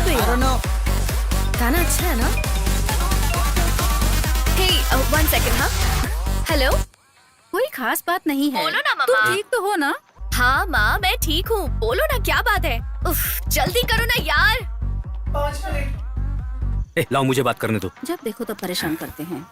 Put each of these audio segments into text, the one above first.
भैया गाना अच्छा है ना? हे 1 सेकंड। हाँ हेलो, कोई खास बात नहीं है। बोलो ना तुम मम्मा। ठीक तो हो ना? हाँ माँ मैं ठीक हूँ, बोलो ना क्या बात है। उफ, जल्दी करो ना यार। लाओ मुझे बात करने दो। जब देखो तब परेशान करते हैं।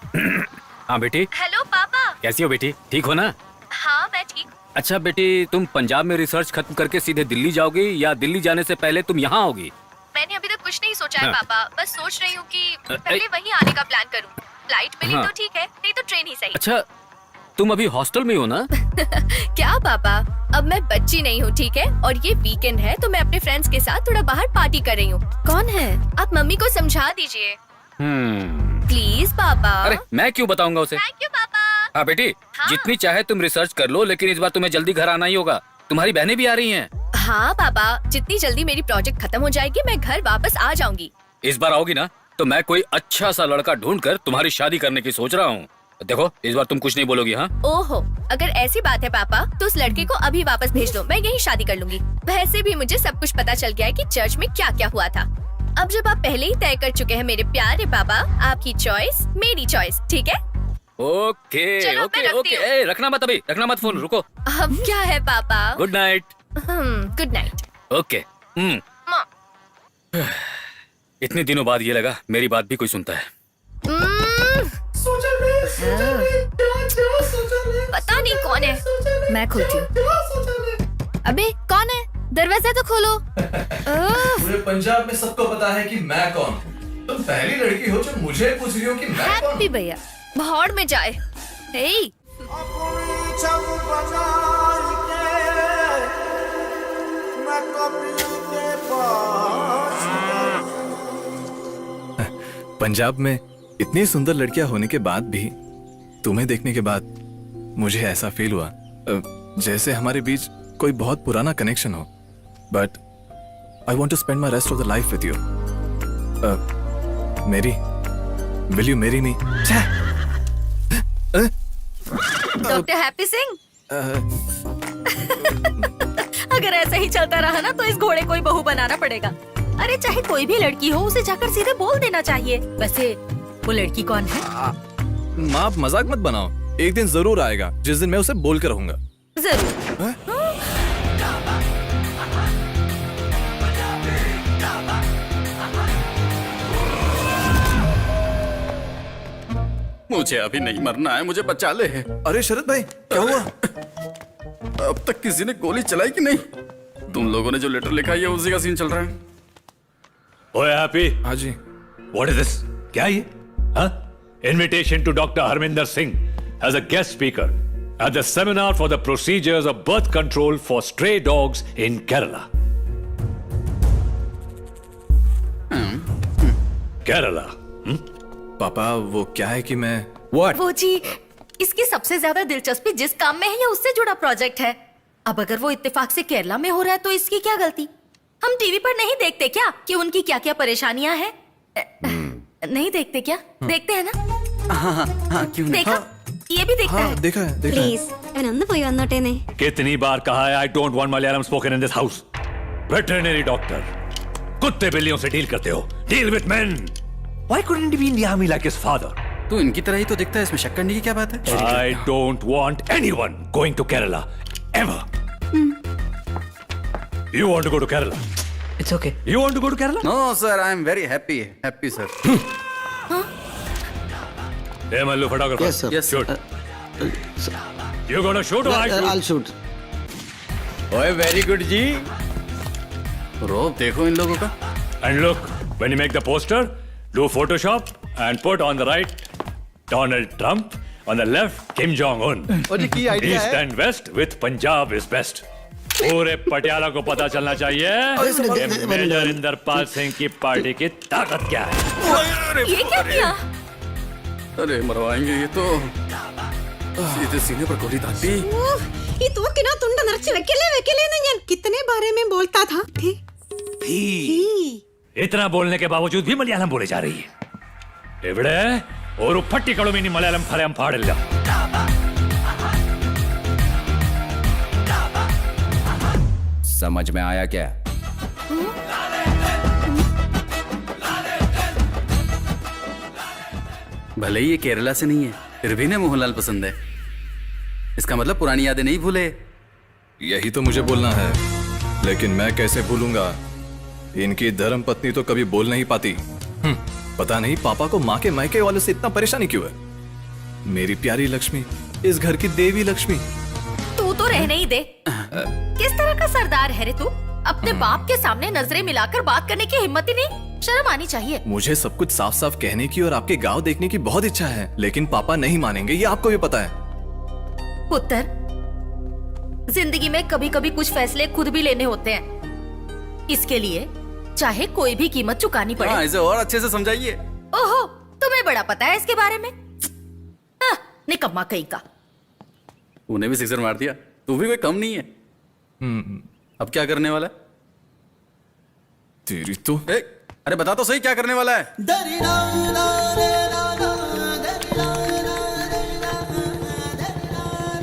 हाँ बेटी, हेलो पापा। कैसी हो बेटी? ठीक हो ना? हाँ मैं ठीक हूँ। अच्छा बेटी, तुम पंजाब में रिसर्च खत्म करके सीधे दिल्ली जाओगी या दिल्ली जाने से पहले तुम यहाँ आओगी? मैंने अभी तक कुछ नहीं सोचा है हाँ। पापा, बस सोच रही हूँ कि पहले वहीं आने का प्लान करूँ। फ्लाइट मिली हाँ। तो ठीक है, नहीं तो ट्रेन ही सही। अच्छा, तुम अभी हॉस्टल में हो ना? क्या पापा, अब मैं बच्ची नहीं हूँ ठीक है, और ये वीकेंड है तो मैं अपने फ्रेंड्स के साथ थोड़ा बाहर पार्टी कर रही हूँ। कौन है? आप मम्मी को समझा दीजिए प्लीज पापा। अरे मैं क्यों बताऊंगा उसे? थैंक यू पापा। हाँ बेटी, हाँ। जितनी चाहे तुम रिसर्च कर लो, लेकिन इस बार तुम्हें जल्दी घर आना ही होगा। तुम्हारी बहनें भी आ रही हैं। हाँ पापा, जितनी जल्दी मेरी प्रोजेक्ट खत्म हो जाएगी मैं घर वापस आ जाऊंगी। इस बार आओगी ना तो मैं कोई अच्छा सा लड़का ढूंढकर तुम्हारी शादी करने की सोच रहा हूँ। देखो इस बार तुम कुछ नहीं बोलोगी। हाँ ओहो, अगर ऐसी बात है पापा तो उस लड़के को अभी वापस भेज दो, मैं यही शादी कर लूंगी। वैसे भी मुझे सब कुछ पता चल गया है कि चर्च में क्या क्या हुआ था। अब जब आप पहले ही तय कर चुके हैं मेरे प्यारे पापा, आपकी चॉइस मेरी चॉइस, ठीक है? ओके चलो, मैं ओके रखती ओके। हूँ। ए, रखना मत अभी, रखना मत फोन, रुको। अब क्या है पापा? Good night. Good night. Okay. माँ। इतने दिनों बाद ये लगा मेरी बात भी कोई सुनता है। पता नहीं कौन है। मैं खोलती हूँ। अबे कौन है? दरवाजा तो खोलो। पूरे पंजाब में सबको पता है कि मैं कौन हूँ। तुम पहली लड़की हो जो मुझे पूछ रही हो कि मैं कौन हैप्पी भैया। भाड़ में जाए। हे पंजाब में इतनी सुंदर लड़कियां होने के बाद भी तुम्हें देखने के बाद मुझे ऐसा फील हुआ जैसे हमारे बीच कोई बहुत पुराना कनेक्शन हो। But I want to spend my rest of the life with you. Marry will you marry me? Doctor happy Singh, अगर ऐसा ही चलता रहा ना तो इस घोड़े को ही बहू बनाना पड़ेगा। अरे चाहे कोई भी लड़की हो उसे जाकर सीधे बोल देना चाहिए। वैसे वो लड़की कौन है? माँ आप मजाक मत बनाओ, एक दिन जरूर आएगा जिस दिन मैं उसे बोल कर रहूंगा। जरूर। मुझे अभी नहीं मरना है, मुझे बचा ले। अरे शरद भाई क्या हुआ? अब तक किसी ने गोली चलाई कि नहीं? तुम लोगों ने जो लेटर लिखा है उसी का सीन चल रहा है। ओए हैप्पी, हाँ जी। What is this? क्या ये? हाँ? Invitation to Dr. Harminder Singh as a guest speaker at the seminar for the procedures of birth control for stray dogs in Kerala. Kerala. पापा वो क्या है कि मैं वो जी, इसकी सबसे ज्यादा दिलचस्पी जिस काम में है या उससे जुड़ा प्रोजेक्ट है। अब अगर वो इत्तेफाक से केरला में हो रहा है तो इसकी क्या गलती? हम टीवी पर नहीं देखते क्या कि उनकी क्या क्या परेशानियां हैं? नहीं देखते क्या? देखते हैं ना? हाँ, क्यों नहीं? देखा? ये भी देखता हाँ है। देखा है देखा है। പ്ലീസ് എന്നൊന്ന് പോയി വന്നോട്ടേനെ. कितनी बार कहा है I don't want Malayalam spoken in this house. Veterinary doctor. कुत्ते बिल्लियों से डील करते हो. Deal with men. Why couldn't he be in the army like his father? तू इनकी तरह ही तो दिखता है, इसमें शक करने की क्या बात है? I don't want anyone going to Kerala ever. You want to go to Kerala? It's okay. You want to go to Kerala? No sir, I am very happy sir. Hey Mallu, photographer. Yes, sir. Yes, Shoot. You gonna shoot or I shoot? I'll shoot. ओए very good जी। रोब देखो इन लोगों का। And look, when you make the poster, do Photoshop and put on the right Donald Trump, on the left Kim Jong-un. और ये की idea East है? and West with Punjab is best. पूरे पटियाला को पता चलना चाहिए कि मेजर इंदरपाल सिंह की पार्टी की ताकत क्या है। ये क्या किया? अरे मरवाएंगे ये तो। सीधे सीने पर गोली दाती। ഈ തൂക്കിനാ തുണ്ട നിറച്ച് വെക്കലേന്ന് ഞാൻ कितने बारे में बोलता था. इतना बोलने के बावजूद भी मलयालम बोले जा रही है। एवड़े और पट्टिकड़ों में मलयालम फलम पाड़िल्ला। समझ में आया क्या? भले ही ये केरला से नहीं है, फिर भी ना मोहनलाल पसंद है। इसका मतलब पुरानी यादें नहीं भूले। यही तो मुझे बोलना है, लेकिन मैं कैसे भूलूंगा? इनकी धर्म पत्नी तो कभी बोल नहीं पाती। पता नहीं पापा को माँ के मायके वालों से इतना परेशानी क्यों है। मेरी प्यारी लक्ष्मी, इस घर की देवी लक्ष्मी। तू तो रहने ही दे। किस तरह का सरदार है रे तू? अपने बाप के सामने नजरें मिलाकर बात करने की हिम्मत ही नहीं, शर्म आनी चाहिए। मुझे सब कुछ साफ साफ कहने की और आपके गांव देखने की बहुत इच्छा है, लेकिन पापा नहीं मानेंगे, ये आपको भी पता है। पुत्र, जिंदगी में कभी कभी कुछ फैसले खुद भी लेने होते हैं। इसके लिए चाहे कोई भी कीमत चुकानी पड़े। हाँ, इसे और अच्छे से समझाइए। ओहो, तुम्हें बड़ा पता है इसके बारे में। निकम्मा कहीं का। उन्हें भी सिक्सर मार दिया, तू भी कोई कम नहीं है। अब क्या करने वाला है? तेरी तो अरे बता तो सही, क्या करने वाला है?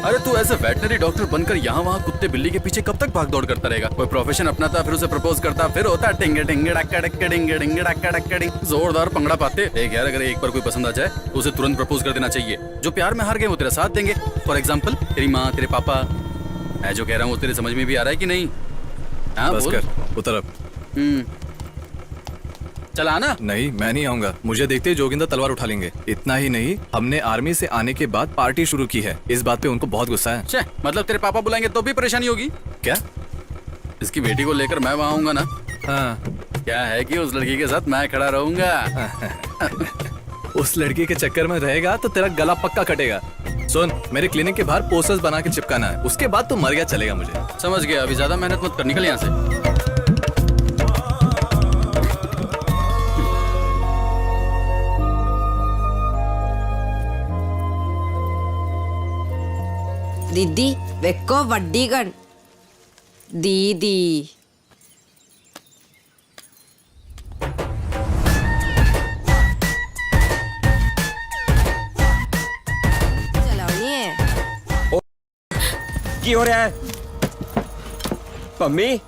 अरे तू ऐसे वेटनरी डॉक्टर बनकर यहाँ वहाँ कुत्ते बिल्ली के पीछे कब तक भाग दौड़ करता रहेगा? कोई प्रोफेशन अपनाता, फिर उसे प्रपोज करता, फिर होता टिंगे टिंगे डक्का डक्का टिंगे टिंगे डक्का डक्का टिंग। जोरदार पंगड़ा पाते। देख यार, अगर एक बार कोई पसंद आ जाए तो उसे तुरंत प्रपोज कर देना चाहिए। जो प्यार में हार गए वो तेरा साथ देंगे। फॉर एग्जाम्पल तेरी माँ, तेरे पापा। मैं जो कह रहा हूँ तेरे समझ में भी आ रहा है कि नहीं? हाँ बस बोल। कर, उतर अब। चल आना। नहीं, मैं नहीं आऊंगा। मुझे देखते ही जोगिंदर तलवार उठा लेंगे। इतना ही नहीं, हमने आर्मी से आने के बाद पार्टी शुरू की है। इस बात पे उनको बहुत गुस्सा है। छे, मतलब तेरे पापा बुलाएंगे तो भी परेशानी होगी क्या? इसकी बेटी को लेकर मैं वहाँ आऊंगा ना। हाँ, क्या है कि उस लड़की के साथ मैं खड़ा रहूंगा। उस लड़की के चक्कर में रहेगा तो तेरा गला पक्का कटेगा। सुन, मेरे क्लिनिक के बाहर पोस्टर्स बना के चिपकाना है, उसके बाद तो मर गया चलेगा। मुझे समझ गया, अभी ज्यादा मेहनत मत कर, निकल यहाँ से। दीदी वेक्को वड्डी गण दीदी चलानी है। की हो रहा है? पम्मी,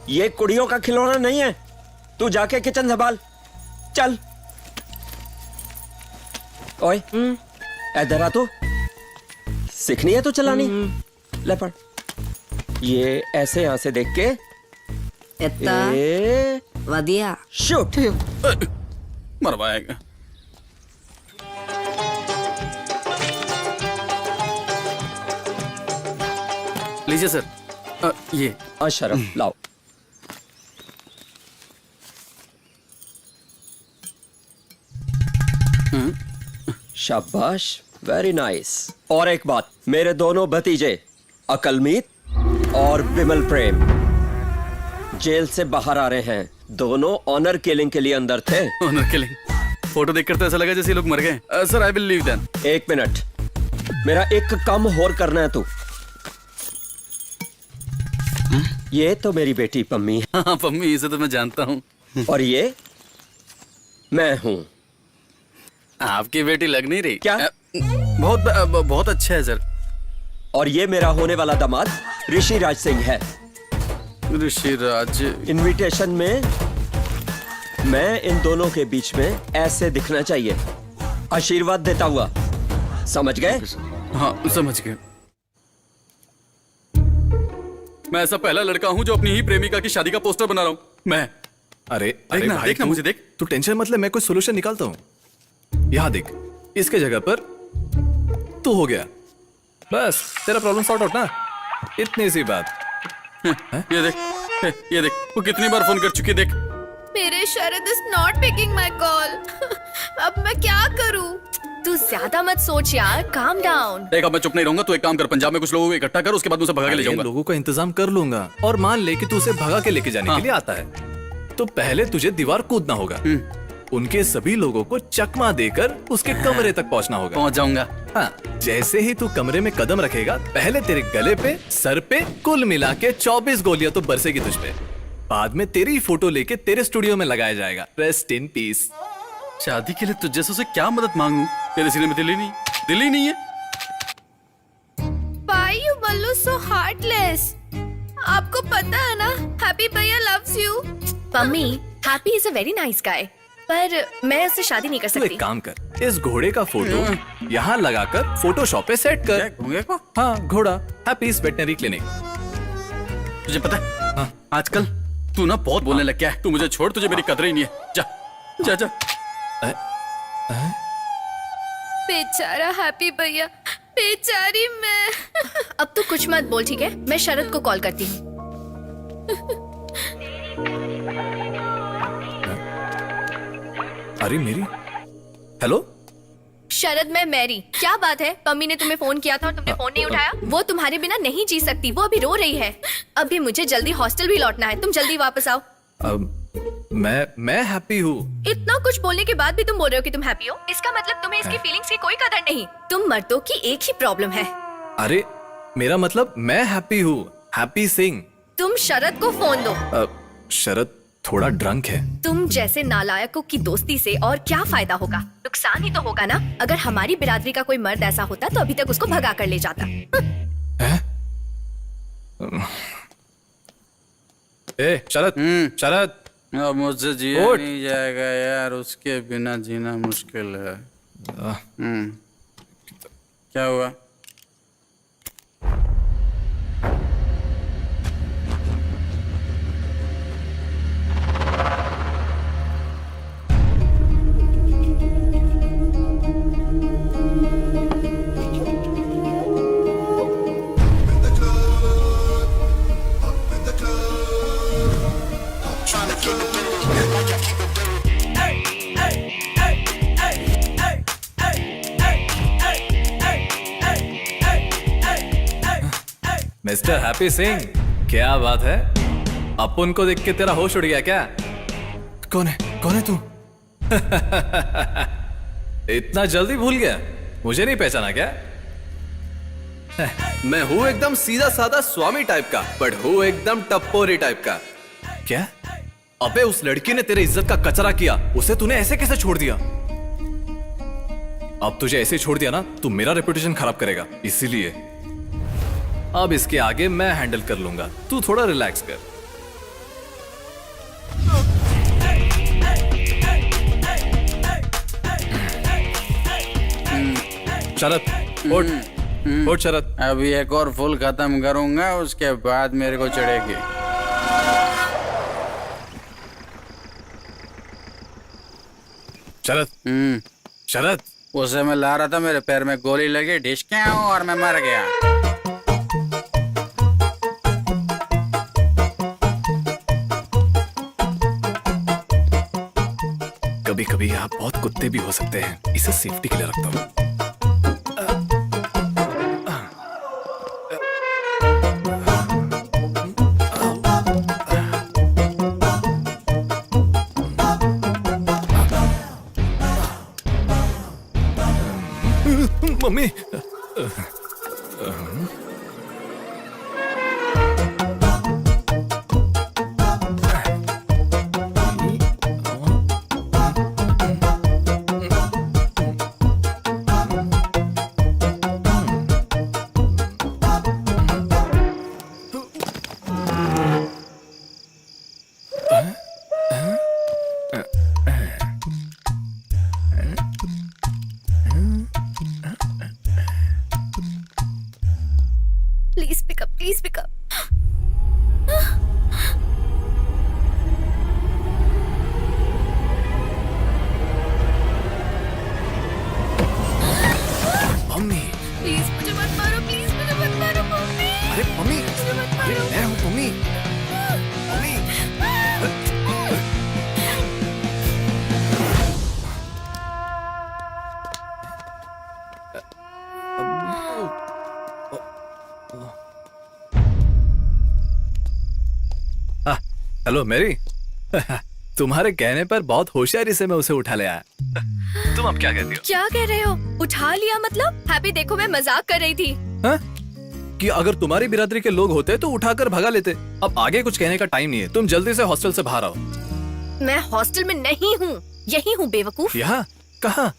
ये कुड़ियों का खिलौना नहीं है। तू जाके किचन संभाल। चल। ओए, इधर आ तू। सीखनी है तो चलानी। ले पढ़। ये ऐसे यहां से देख के एत्ता ए वदिया शूट। मरवाएगा। लीजिए सर। ये अशरफ लाओ। शाबाश, वेरी नाइस। और एक बात, मेरे दोनों भतीजे अकलमीत और विमल प्रेम जेल से बाहर आ रहे हैं। दोनों ऑनर किलिंग के लिए अंदर थे। Honour killing? फोटो देखकर तो ऐसा लगा जैसे लोग मर गए। Sir I will leave then. एक मिनट, मेरा एक काम और करना है तू। ये तो मेरी बेटी पम्मी है। हाँ पम्मी, इसे तो मैं जानता हूँ। और ये मैं हूँ। आपकी बेटी लग नहीं रही। क्या? बहुत अच्छा है सर। और ये मेरा होने वाला दामाद ऋषिराज सिंह है। ऋषिराज? इनविटेशन में मैं इन दोनों के बीच में ऐसे दिखना चाहिए, आशीर्वाद देता हुआ। समझ गए? हाँ समझ गए। मैं ऐसा पहला लड़का हूँ जो अपनी ही प्रेमिका की शादी का पोस्टर बना रहा हूँ। मैं अरे देखना, भाई, देखना, मुझे देख। तू टेंशन मत ले, मैं कोई सोल्यूशन निकालता हूँ। यहाँ देख, इसके जगह पर तू हो गया, बस तेरा प्रॉब्लम सॉर्ट आउट ना। इतनी सी बात। ये देख, ये देख, वो कितनी बार फोन कर चुकी है, देख। मेरे Sharad is not picking my call. अब मैं क्या करूं? तू ज्यादा मत सोच यार, काम डाउन। देख अब मैं चुप नहीं रहूंगा। तू एक काम कर, पंजाब में कुछ लोगों को इकट्ठा कर, उसके बाद उसे भगा के ले अरे, जाऊंगा। लोगों का इंतजाम कर लूंगा। और मान ले कि तू उसे भगा के लेके जाने के लिए आता है, तो पहले तुझे दीवार कूदना होगा। उनके सभी लोगों को चकमा देकर उसके कमरे तक पहुंचना होगा। पहुंच जाऊंगा। हाँ, जैसे ही तू कमरे में कदम रखेगा, पहले तेरे गले पे, सर पे कुल मिला के 24 गोलियां तो बरसेगी तुझ पे। बाद में तेरी फोटो लेके तेरे स्टूडियो में लगाया जाएगा। Rest in peace. शादी के लिए तुझ जैसों से क्या मदद मांगू? तेरे सीने में दिल ही नहीं है। Why you Ballu so heartless? आपको पता है ना, हैप्पी भैया loves you। Mummy, happy is a very nice guy, पर मैं उससे शादी नहीं कर तू सकती। एक काम कर, इस घोड़े का फोटो यहाँ लगाकर फोटोशॉप पे सेट क्या कर। घोड़े को? हाँ, घोड़ा। हैप्पीज वेटनरी क्लिनिक। तुझे पता है आजकल तू ना बहुत बोलने लग गया है। तू मुझे छोड़, तुझे मेरी कदर ही नहीं है। जा जा जा। बेचारा हैप्पी भैया, बेचारी मैं। अब तू कुछ मत बोल, ठीक है? मैं शरद को कॉल करती हूँ। अरे मेरी, हेलो। शरद, मैं मैरी। क्या बात है? पम्मी ने तुम्हें फोन किया था और तुमने फोन नहीं उठाया। वो तुम्हारे बिना नहीं जी सकती, वो अभी रो रही है। अभी मुझे जल्दी हॉस्टल भी लौटना है, तुम जल्दी वापस आओ। मैं हैप्पी हूँ। इतना कुछ बोलने के बाद भी तुम बोल रहे हो कि तुम हैप्पी हो, इसका मतलब तुम्हें इसकी फीलिंग्स की कोई कदर नहीं। तुम मर्दों की एक ही प्रॉब्लम है। अरे मेरा मतलब मैं हैप्पी हूँ, हैप्पी सिंह। तुम शरद को फोन दो। शरद थोड़ा ड्रंक है। तुम जैसे नालायकों की दोस्ती से और क्या फायदा होगा? नुकसान ही तो होगा ना। अगर हमारी बिरादरी का कोई मर्द ऐसा होता तो अभी तक उसको भगा कर ले जाता। ए शरद, शरद। अब मुझसे जिया उठ। नहीं जाएगा यार, उसके बिना जीना मुश्किल है। क्या हुआ? मिस्टर हैप्पी सिंह, क्या बात है? अपुन को देख के तेरा होश उड़ गया क्या? कौन है तू? इतना जल्दी भूल गया? मुझे नहीं पहचाना क्या? मैं हूं एकदम सीधा साधा स्वामी टाइप का, बट हूं एकदम टप्पोरी टाइप का। क्या? अबे उस लड़की ने तेरे इज्जत का कचरा किया, उसे तूने ऐसे कैसे छोड़ दिया? अब तुझे ऐसे छोड़ दिया ना, तू मेरा रेपुटेशन खराब करेगा, इसीलिए अब इसके आगे मैं हैंडल कर लूंगा। तू थोड़ा रिलैक्स कर। शरद उठ शरद। अभी एक और फुल खत्म करूंगा, उसके बाद मेरे को चढ़ेगी। शरद शरद, उसे मैं ला रहा था, मेरे पैर में गोली लगी, ढिशक्यां और मैं मर गया। कभी कभी आप बहुत कुत्ते भी हो सकते हैं, इसे सेफ्टी के लिए रखता हूँ। Mummy, please pick up, please pick up. Mummy, please मुझे मत मारो, प्लीज मुझे मत मारो मम्मी। अरे मम्मी, अरे मैं हूँ मम्मी। Mummy, hello Mary. तुम्हारे कहने पर बहुत होशियारी से मैं उसे उठा ले आया। तुम अब क्या कहती हो? क्या कह रहे हो? उठा लिया मतलब? हैप्पी देखो, मैं मजाक कर रही थी। हाँ? कि अगर तुम्हारी बिरादरी के लोग होते तो उठाकर भगा लेते। अब आगे कुछ कहने का टाइम नहीं है, तुम जल्दी से हॉस्टल से बाहर आओ। मैं हॉस्टल में नहीं हूँ, यही हूँ बेवकूफ। यहाँ कहाँ?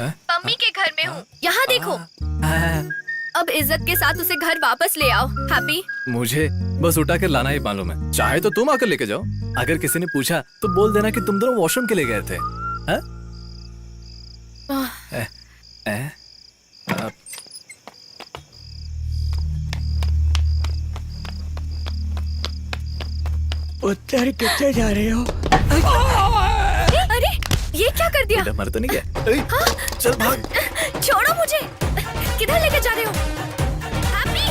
मम्मी के घर में हूँ, यहाँ देखो। अब इज्जत के साथ उसे घर वापस ले आओ। हैप्पी, मुझे बस उठा कर लाना ही मालूम है, चाहे तो तुम आकर लेके जाओ। अगर किसी ने पूछा तो बोल देना कि तुम दोनों वॉशरूम के लिए गए थे। हाँ? उत्तर कितने जा रहे हो? अरे ये क्या कर दिया? मर तो नहीं गया? चल भाग। छोड़ो मुझे। किधर लेके जा रहे हो? हैप्पी।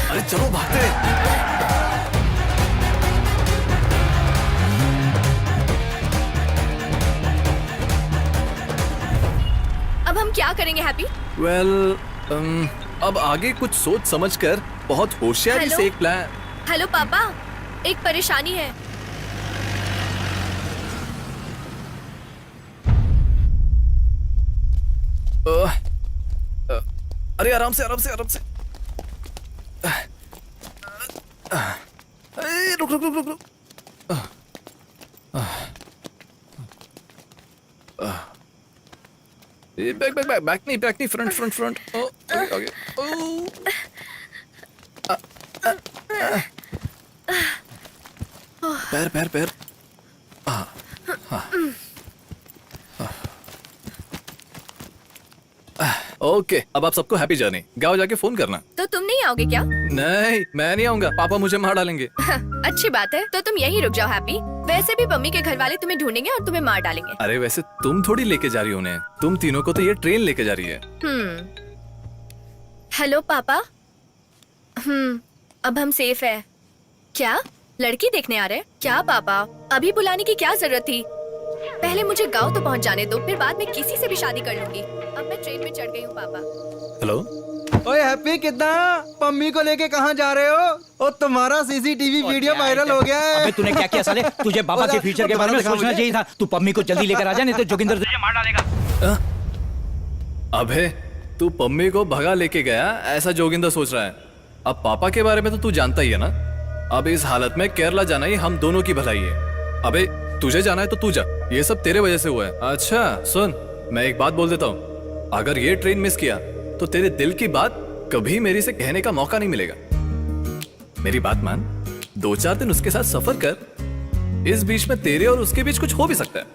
अरे चलो भागते हैं। अब हम क्या करेंगे हैप्पी? वेल अब आगे कुछ सोच समझकर बहुत होशियारी हेलो? से एक प्लान। हेलो पापा, एक परेशानी है। अरे आराम से आराम से आराम से। रुक रुक रुक रुक रुक। बैक बैक बैक बैक नहीं फ्रंट फ्रंट फ्रंट। आगे आगे। पैर पैर पैर। ओके अब आप सबको हैप्पी जर्नी। गाँव जाके फोन करना। तो तुम नहीं आओगे क्या? नहीं मैं नहीं आऊंगा, पापा मुझे मार डालेंगे। अच्छी बात है, तो तुम यहीं रुक जाओ हैप्पी। वैसे भी मम्मी के घर वाले तुम्हें ढूंढेंगे और तुम्हें मार डालेंगे। अरे वैसे तुम थोड़ी लेके जा रही हो उन्हें, तुम तीनों को तो ये ट्रेन लेके जा रही है। हेलो पापा। अब हम सेफ है क्या? लड़की देखने आ रहे? क्या पापा, अभी बुलाने की क्या जरूरत थी? पहले मुझे गांव तो पहुंच जाने दो, फिर बाद में किसी से भी शादी कर लूंगी। अब मैं ट्रेन में चढ़ गई हूँ पापा। हेलो ओए हैप्पी, कितना पम्मी को लेके कहाँ जा रहे हो? ओ तुम्हारा सीसीटीवी वीडियो वायरल हो गया है। अबे तूने क्या किया साले? तुझे बाबा के फ्यूचर के बारे में सोचना चाहिए था। तू पम्मी को जल्दी लेकर आ जा, नहीं तो जोगिंदर तुझे मार डालेगा। अबे तू पम्मी को भगा लेके गया ऐसा जोगिंदर सोच रहा है। अब पापा के बारे में तो तू जानता ही है ना। अब इस हालत में केरला जाना ही हम दोनों की भलाई है। अबे तुझे जाना है तो तू जा, ये सब तेरे वजह से हुआ है। अच्छा सुन, मैं एक बात बोल देता हूँ, अगर ये ट्रेन मिस किया तो तेरे दिल की बात कभी मेरी से कहने का मौका नहीं मिलेगा। मेरी बात मान, 2-4 दिन उसके साथ सफर कर। इस बीच में तेरे और उसके बीच कुछ हो भी सकता है।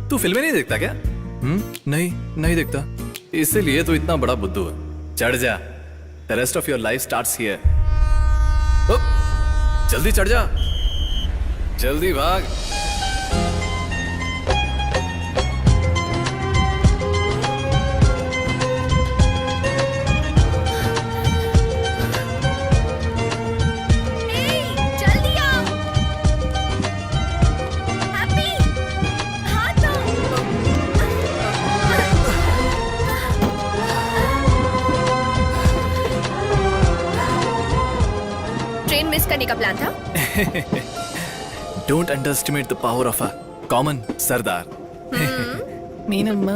तू फिल्में नहीं देखता क्या? नहीं नहीं देखता, इसीलिए तो इतना बड़ा बुद्धू है। चढ़ जा, the rest of your life starts here. जल्दी चढ़ जा, जल्दी भाग। जल्दी आओ हैप्पी। हाँ तो ट्रेन मिस करने का प्लान था। Don't underestimate the power of a common सरदार। मीनम्मा।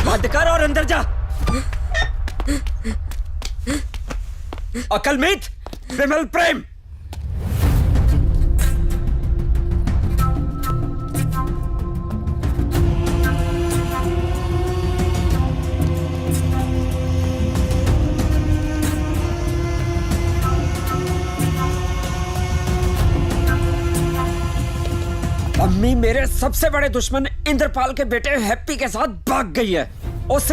बंद कर और अंदर जा। अकलमीत, विमल प्रेम। अम्मी मेरे सबसे बड़े दुश्मन इंद्रपाल के बेटे हैप्पी के साथ भाग गई है। उस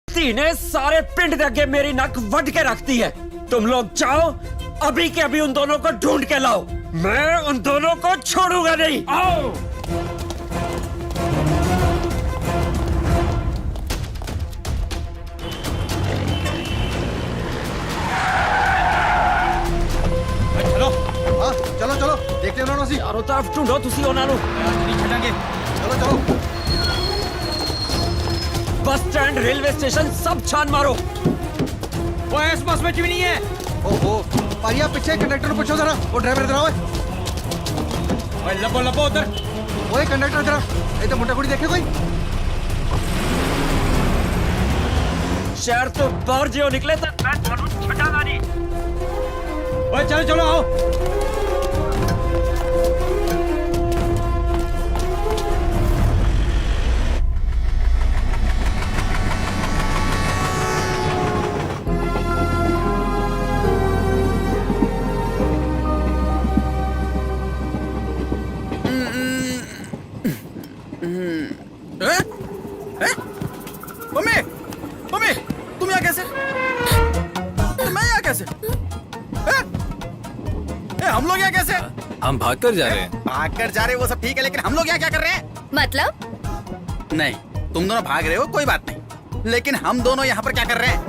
ने सारे पिंड के आगे मेरी नक वध के रखती है। तुम लोग जाओ, अभी के अभी उन दोनों को ढूंढ के लाओ। मैं उन दोनों को छोड़ूंगा नहीं। आओ। चलो हाँ चलो चलो, देखते उन्होंने सी। चारों तरफ ढूंढो, तुसी होना नु। नहीं छटांगे। चलो चलो, बस स्टैंड, रेलवे स्टेशन सब छान मारो। वो इस बस में क्यों नहीं है? ओहो पारिया, पीछे कंडक्टर को पूछो जरा, वो ड्राइवर इधर आओ। ओए लपो लपो उधर। ओए कंडक्टर जरा, ये तो मुंडा कुड़ी देखे कोई? शहर तो बाहर जो निकले तो मैं थानू छटांगा नहीं। ओए चलो चलो आओ। मम्मी मम्मी तुम यहाँ कैसे? मैं यहाँ कैसे? हम लोग यहाँ कैसे? हम भागकर जा रहे हैं। भागकर जा रहे हो वो सब ठीक है, लेकिन हम लोग यहाँ क्या कर रहे हैं? मतलब नहीं, तुम दोनों भाग रहे हो कोई बात नहीं, लेकिन हम दोनों यहाँ पर क्या कर रहे हैं?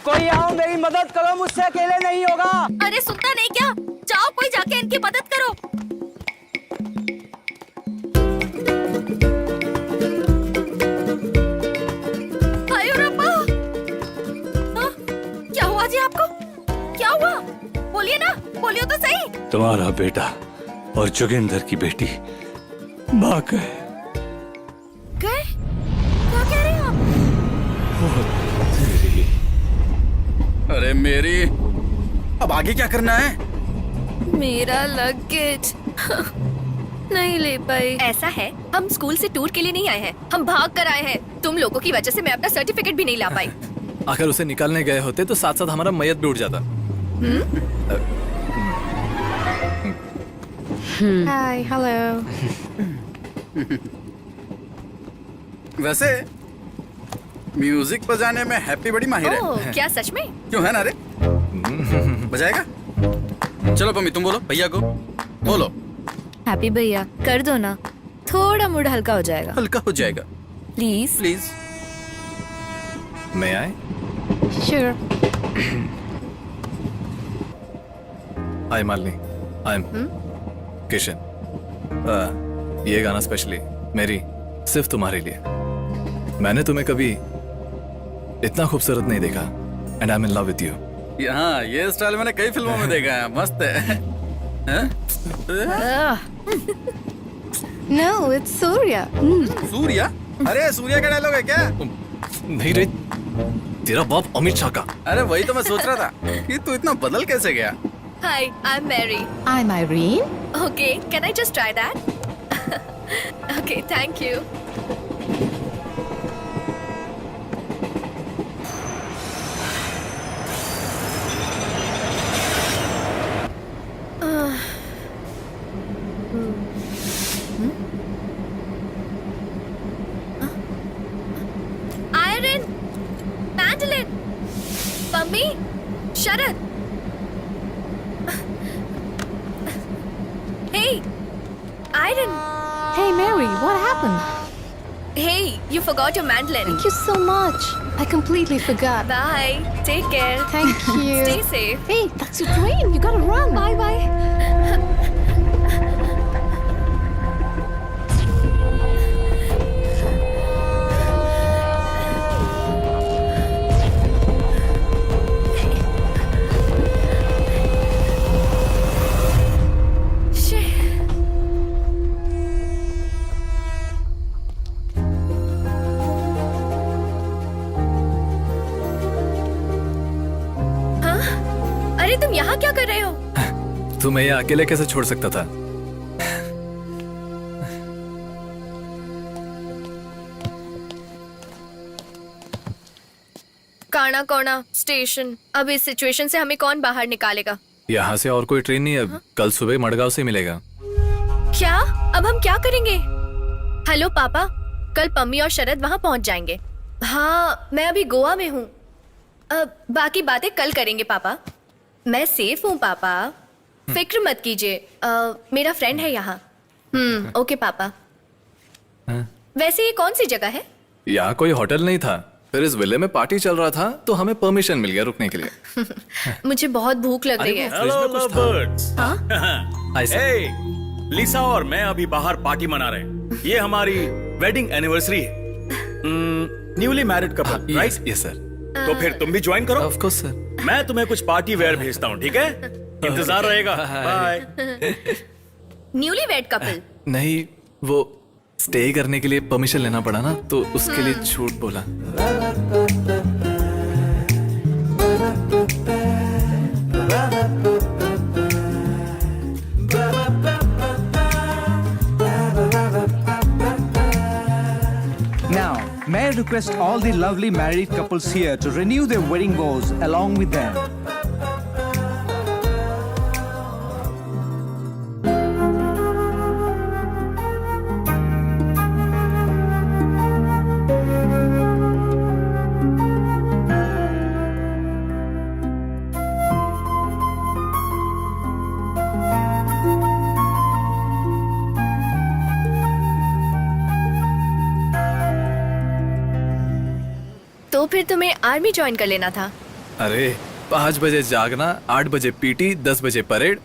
कोई आओ, मेरी मदद करो, मुझसे अकेले नहीं होगा। अरे सुनता नहीं क्या? जाओ कोई जाके इनकी मदद करो। हाय रब्बा! हाँ, क्या हुआ जी आपको? क्या हुआ? बोलिए ना, बोलिए तो सही। तुम्हारा बेटा और जोगिंदर की बेटी भाग गए। गए? क्या कह रहे हैं आप? अरे मेरी, अब आगे क्या करना है? मेरा लगेज नहीं ले पाई। ऐसा है, हम स्कूल से टूर के लिए नहीं आए हैं, हम भाग कर आए हैं। तुम लोगों की वजह से मैं अपना सर्टिफिकेट भी नहीं ला पाई। अगर उसे निकालने गए होते तो साथ साथ हमारा मैयत भी उड़ जाता। हाय, हेलो। वैसे म्यूजिक बजाने में हैप्पी बड़ी माहिर है। ओह, क्या सच में? क्यों है ना रे? बजाएगा? चलो पम्मी तुम बोलो, भैया को बोलो। हैप्पी भैया कर दो ना, थोड़ा मूड हल्का हो जाएगा। हल्का हो जाएगा प्लीज प्लीज। मैं आए? Sure. I Malini, I am Kishan. ये गाना स्पेशली मेरी सिर्फ तुम्हारे लिए। मैंने तुम्हें कभी इतना खूबसूरत नहीं देखा and I am in love with you. हाँ, ये स्टाइल मैंने कई फिल्मों में देखा है, मस्त है। No, it's Surya. सूर्या? अरे सूर्या का डायलॉग है क्या? नहीं रे, तेरा बाप अमित शाह का। अरे वही तो मैं सोच रहा था कि तू इतना बदल कैसे गया। Hi, I am Mary. I'm Irene. Okay, can I just try that? Okay, thank you. Irene, Mandolin, Pammi, Sharad. Hey, Iron. Hey Mary, what happened? Hey, you forgot your mandolin. Thank you so much. I completely forgot. Bye. Take care. Thank you. Stay safe. Hey, that's your train. You gotta run. Bye bye. अरे तुम यहाँ क्या कर रहे हो? तुम्हें ये अकेले कैसे छोड़ सकता था? काना कोना स्टेशन। अब इस सिचुएशन से हमें कौन बाहर निकालेगा? यहाँ से और कोई ट्रेन नहीं है। कल सुबह मडगांव से मिलेगा। क्या? अब हम क्या करेंगे? हेलो पापा, कल पम्मी और शरद वहाँ पहुँच जाएंगे। हाँ, मैं अभी गोवा में हूँ। बाकी बातें कल करेंगे पापा। मैं सेफ हूँ पापा, फिक्र मत कीजिए। मेरा फ्रेंड है यहाँ। ओके पापा। वैसे ये कौन सी जगह है? यहाँ कोई होटल नहीं था, फिर इस विले में पार्टी चल रहा था तो हमें परमिशन मिल गया रुकने के लिए। मुझे बहुत भूख लग रही है। Hello birds. Hi sir. Hey, Lisa और मैं अभी बाहर पार्टी मना रहे हैं। ये हमारी वेडिंग एनिवर्सरी है। Newly married couple, right? Yes sir. तो फिर तुम भी ज्वाइन करो। Of course sir. मैं तुम्हें कुछ पार्टी वेयर भेजता हूँ, ठीक है? इंतजार रहेगा। बाय। Newly wed couple. नहीं, वो स्टे करने के लिए परमिशन लेना पड़ा ना, तो उसके लिए झूठ बोला। Now, may I request all the lovely married couples here to renew their wedding vows along with them. तो फिर तुम्हें आर्मी ज्वाइन कर लेना था। अरे 5 बजे जागना, 8 बजे पीटी, 10 बजे परेड,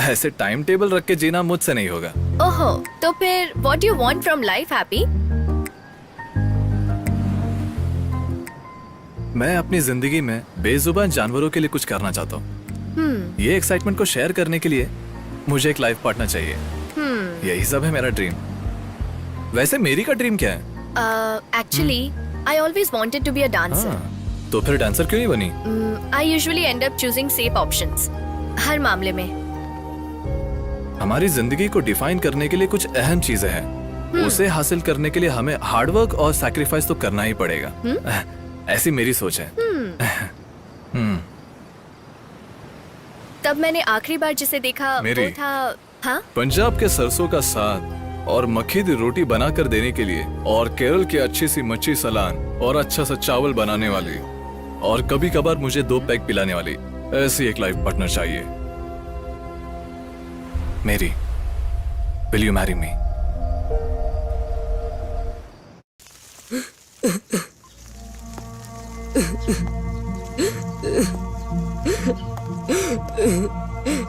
ऐसे टाइम टेबल रख के जीना मुझसे नहीं होगा। ओहो, तो फिर what do you want from life happy? मैं अपनी जिंदगी में बेजुबान जानवरों के लिए कुछ करना चाहता हूँ। ये एक्साइटमेंट को शेयर करने के लिए मुझे एक लाइफ पार्टनर चाहिए। यही सब है मेरा ड्रीम। वैसे मेरी का ड्रीम क्या है? Actually, I always wanted to be a dancer. तो फिर डांसर क्यों नहीं बनी? I usually end up choosing safe options. हर मामले में। हमारी जिंदगी को डिफाइन करने के लिए कुछ अहम चीजें हैं। उसे हासिल करने के लिए हमें हार्डवर्क और सैक्रिफाइस तो करना ही पड़ेगा। ऐसी मेरी सोच है। तब मैंने आखिरी बार जिसे देखा मेरी। वो था। हाँ? पंजाब के सरसों का साग और मक्खी दी रोटी बना कर देने के लिए, और केरल की अच्छी सी मच्छी सलान और अच्छा सा चावल बनाने वाली, और कभी कभार मुझे 2 पैक पिलाने वाली, ऐसी एक लाइफ पार्टनर चाहिए। मेरी, विल यू मैरी मी?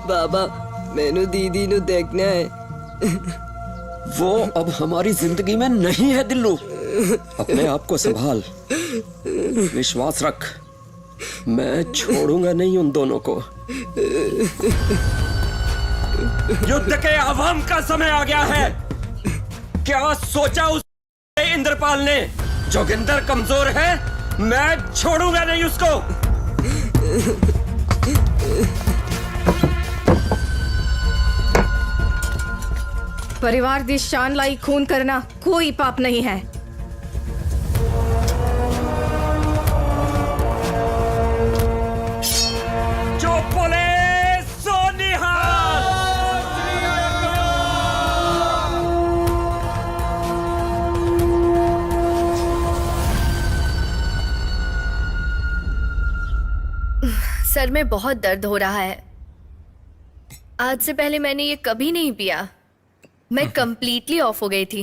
बाबा, मैनू दीदी नु देखना है। वो अब हमारी जिंदगी में नहीं है दिल्लू। अपने आप को संभाल, विश्वास रख, मैं छोड़ूंगा नहीं उन दोनों को। युद्ध के आवाम का समय आ गया है। क्या सोचा उस इंद्रपाल ने? जोगिंदर कमजोर है, मैं छोड़ूंगा नहीं उसको। परिवार दी शान लाई खून करना कोई पाप नहीं है। जो बोले सो निहाल। सर में बहुत दर्द हो रहा है। आज से पहले मैंने ये कभी नहीं पिया। मैं कंप्लीटली ऑफ हो गई थी।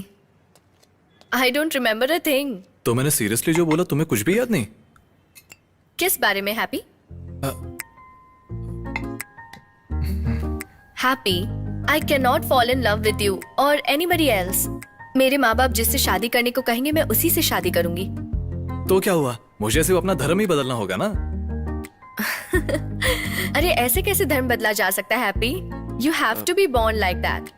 I don't remember a thing. तो मैंने सीरियसली जो बोला तुम्हें कुछ भी याद नहीं? किस बारे में happy? Happy, I can not fall in love with you और एनीबडी एल्स। मेरे माँ बाप जिससे शादी करने को कहेंगे मैं उसी से शादी करूंगी। तो क्या हुआ? मुझे सिर्फ अपना धर्म ही बदलना होगा ना? अरे ऐसे कैसे धर्म बदला जा सकता है happy? You have to be born like that.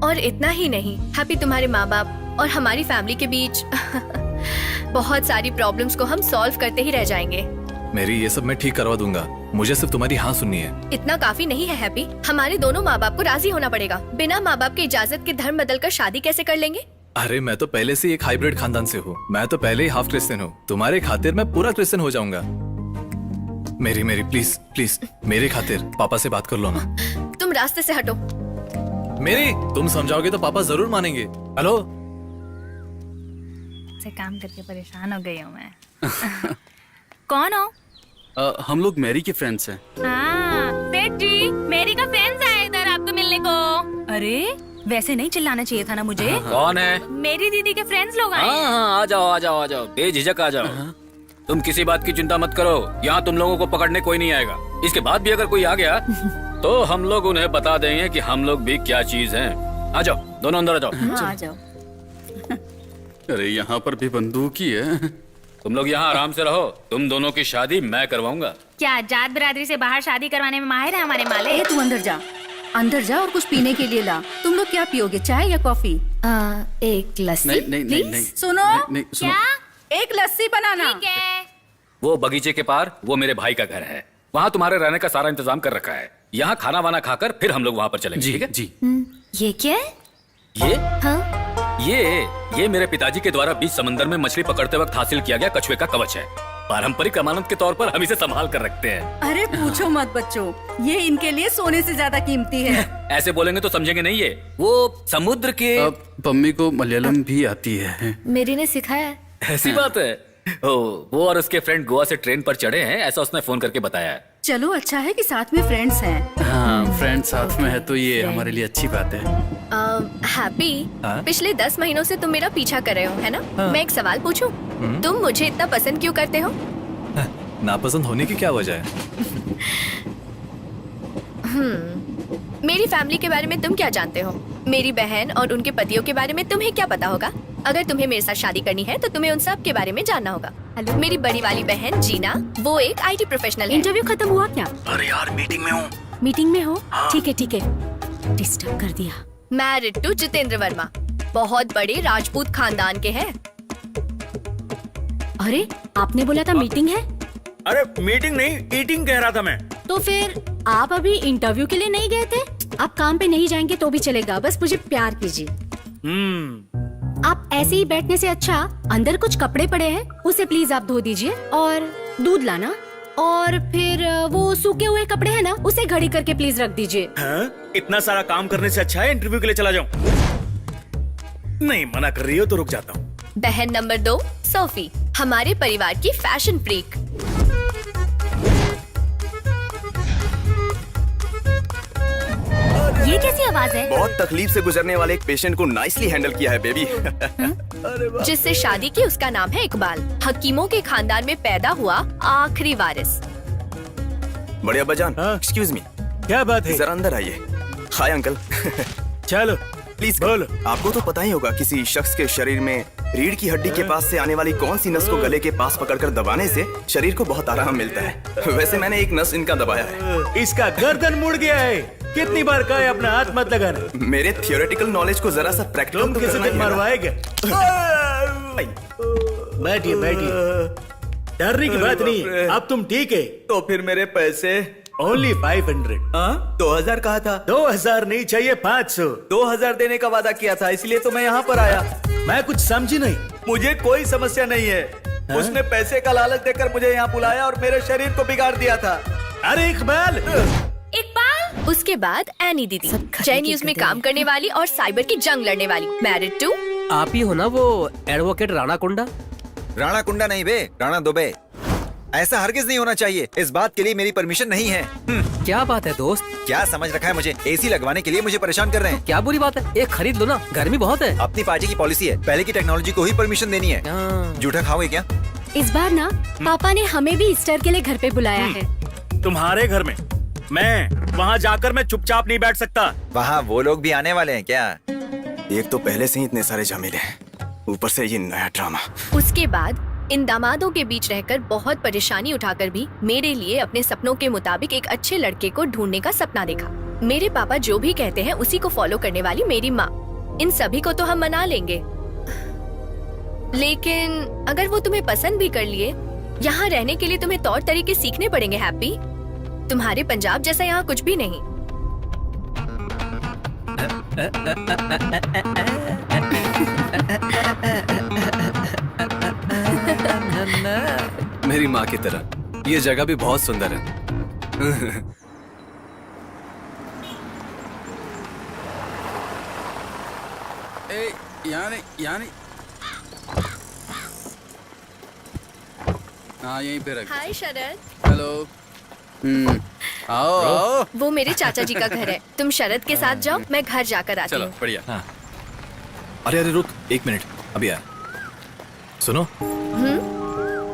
और इतना ही नहीं हैप्पी, तुम्हारे माँ बाप और हमारी फैमिली के बीच बहुत सारी प्रॉब्लम्स को हम सॉल्व करते ही रह जाएंगे। मेरी ये सब मैं ठीक करवा दूंगा, मुझे सिर्फ तुम्हारी हाँ सुननी है। इतना काफी नहीं है हैप्पी, हमारे दोनों माँ बाप को राजी होना पड़ेगा। बिना माँ बाप की इजाजत के धर्म बदलकर शादी कैसे कर लेंगे? अरे मैं तो पहले से एक हाइब्रिड खानदान से हूँ। मैं तो पहले ही हाफ क्रिश्चियन हूँ। तुम्हारे खातिर मैं पूरा क्रिश्चियन हो जाऊंगा। मेरी मेरी प्लीज प्लीज, मेरे खातिर पापा से बात कर लो ना। तुम रास्ते से हटो। मेरी, तुम समझाओगे तो पापा जरूर मानेंगे। हेलो, से काम करके परेशान हो गई हूँ मैं। कौन हो? हम लोग मैरी के फ्रेंड्स हैं। सेठ जी, मेरी का फ्रेंड्स आए इधर आपको मिलने को। अरे वैसे नहीं चिल्लाना चाहिए था ना मुझे। कौन है? मेरी दीदी के फ्रेंड्स लोग आए। हाँ, आ जाओ आ जाओ आ जाओ, बेझिझक आ जाओ। तुम किसी बात की चिंता मत करो, यहाँ तुम लोगों को पकड़ने कोई नहीं आएगा। इसके बाद भी अगर कोई आ गया तो हम लोग उन्हें बता देंगे कि हम लोग भी क्या चीज हैं। आ जाओ, दोनों अंदर आ जाओ। आ जाओ। अरे यहाँ पर भी बंदूक ही है। तुम लोग यहाँ आराम से रहो, तुम दोनों की शादी मैं करवाऊंगा। क्या जात बिरादरी से बाहर शादी करवाने में माहिर है हमारे माले? तू अंदर जा और कुछ पीने के लिए ला। तुम लोग क्या पियोगे, चाय या कॉफी? एक लस्सी। नहीं नहीं नहीं नहीं सुनो, नहीं, सुनो। क्या? एक लस्सी बनाना। ठीक है। वो बगीचे के पार वो मेरे भाई का घर है, वहाँ तुम्हारे रहने का सारा इंतजाम कर रखा है। यहाँ खाना वाना खाकर फिर हम लोग वहाँ पर चलेंगे। जी ठीक है? जी। ये क्या है? ये हाँ? ये मेरे पिताजी के द्वारा बीच समंदर में मछली पकड़ते वक्त हासिल किया गया कछुए का कवच है। पारंपरिक अमानत के तौर पर हम इसे संभाल कर रखते हैं। अरे पूछो मत बच्चों, ये इनके लिए सोने से ज्यादा कीमती है। ऐसे बोलेंगे तो समझेंगे नहीं। ये वो समुद्र के पम्मी को मलयालम भी आती है। मेरी ने सिखाया है। ऐसी बात है। वो और उसके फ्रेंड गोवा से ट्रेन पर चढ़े हैं, ऐसा उसने फोन करके बताया है। चलो अच्छा है कि साथ में फ्रेंड्स हैं। हाँ, फ्रेंड साथ में है तो ये हमारे लिए अच्छी बात है। हैप्पी, हाँ? पिछले 10 महीनों से तुम मेरा पीछा कर रहे हो, है ना? हाँ। मैं एक सवाल पूछूं? तुम मुझे इतना पसंद क्यों करते हो? नापसंद होने की क्या वजह है? मेरी फैमिली के बारे में तुम क्या जानते हो? मेरी बहन और उनके पतियों के बारे में तुम्हें क्या पता होगा? अगर तुम्हें मेरे साथ शादी करनी है तो तुम्हें उन सब के बारे में जानना होगा। हेलो, मेरी बड़ी वाली बहन जीना, वो एक IT प्रोफेशनल है। इंटरव्यू खत्म हुआ क्या? अरे यार मीटिंग में हूँ। मीटिंग में हो? ठीक है ठीक है, डिस्टर्ब कर दिया। मैरिड टू जितेंद्र वर्मा, बहुत बड़े राजपूत खानदान के हैं। अरे आपने बोला था मीटिंग है, अरे मीटिंग नहीं, ईटिंग कह रहा था मैं। तो फिर आप अभी इंटरव्यू के लिए नहीं गए थे? आप काम पे नहीं जाएंगे तो भी चलेगा, बस मुझे प्यार कीजिए। आप ऐसे ही बैठने से अच्छा अंदर कुछ कपड़े पड़े हैं, उसे प्लीज आप धो दीजिए, और दूध लाना, और फिर वो सूखे हुए कपड़े हैं ना, उसे घड़ी करके प्लीज रख दीजिए। इतना सारा काम करने से अच्छा है इंटरव्यू के लिए चला जाऊं। नहीं मना कर रही हो तो रुक जाता हूँ। बहन नंबर 2 सोफी, हमारे परिवार की फैशन फ्रीक। ये कैसी आवाज है? बहुत तकलीफ से गुजरने वाले एक पेशेंट को नाइसली हैंडल किया है बेबी। जिससे शादी की, उसका नाम है इकबाल। हकीमों के खानदान में पैदा हुआ आखिरी वारिस। बड़े अब्बाजान, एक्सक्यूज मी, क्या बात है? जरा अंदर आइए। Hi uncle. चलो प्लीज बोलो। आपको तो पता ही होगा किसी शख्स के शरीर में रीढ़ की हड्डी के पास से आने वाली कौन सी नस को गले के पास पकड़कर दबाने से शरीर को बहुत आराम मिलता है। वैसे मैंने एक नस इनका दबाया है। इसका गर्दन मुड़ गया है। कितनी बार कहा है अपना हाथ मत लगाना। मेरे थियोरेटिकल नॉलेज को जरा सा प्रैक्टिकल तुम तो किसी करना दिन ही है ना। मरवाएगा। बैठिए बैठिए, डरने की बात नहीं है। अब तुम ठीक है? तो फिर मेरे पैसे? ओनली 500। 2000 कहा था। 2000 नहीं चाहिए, 500। 2000 देने का वादा किया था, इसलिए तो मैं यहाँ पर आया। मैं कुछ समझी नहीं। मुझे कोई समस्या नहीं है। उसने पैसे का लालच देकर मुझे यहाँ बुलाया और मेरे शरीर को बिगाड़ दिया था। अरे इकबाल, इकबाल। उसके बाद एनी दीदी, जय न्यूज में काम करने वाली और साइबर की जंग लड़ने वाली। मैरिड टू, आप ही हो ना वो एडवोकेट राणा कुंडा? राणा कुंडा नहीं बे, राणा दुबे। ऐसा हरगिज नहीं होना चाहिए। इस बात के लिए मेरी परमिशन नहीं है। क्या बात है दोस्त? क्या समझ रखा है मुझे? एसी लगवाने के लिए मुझे परेशान कर रहे हैं। क्या बुरी बात है, एक खरीद लो ना, गर्मी बहुत है। अपनी पार्टी की पॉलिसी है, पहले की टेक्नोलॉजी को ही परमिशन देनी है। जूठा खाओगे क्या? इस बार ना पापा ने हमें भी ईस्टर के लिए घर पे बुलाया है। तुम्हारे घर में? मैं वहाँ जाकर मैं चुपचाप नहीं बैठ सकता। वहाँ वो लोग भी आने वाले हैं क्या? एक तो पहले से ही इतने सारे झमेले हैं, ऊपर से ये नया ड्रामा। उसके बाद इन दामादों के बीच रहकर बहुत परेशानी उठाकर भी मेरे लिए अपने सपनों के मुताबिक एक अच्छे लड़के को ढूंढने का सपना देखा। मेरे पापा जो भी कहते हैं उसी को फॉलो करने वाली मेरी माँ। इन सभी को तो हम मना लेंगे, लेकिन अगर वो तुम्हें पसंद भी कर लिए, यहाँ रहने के लिए तुम्हें तौर तरीके सीखने पड़ेंगे। हैप्पी, तुम्हारे पंजाब जैसा यहाँ कुछ भी नहीं। मेरी माँ की तरह ये जगह भी बहुत सुंदर है। यहाँ नहीं। हाँ यहीं पे रख। हाय शरद। हेलो। आओ आओ। वो मेरे चाचा जी का घर है। तुम शरद के साथ जाओ, मैं घर जाकर आती चलो हूँ। बढ़िया। अरे अरे रुक, एक मिनट, अभी आया। सुनो,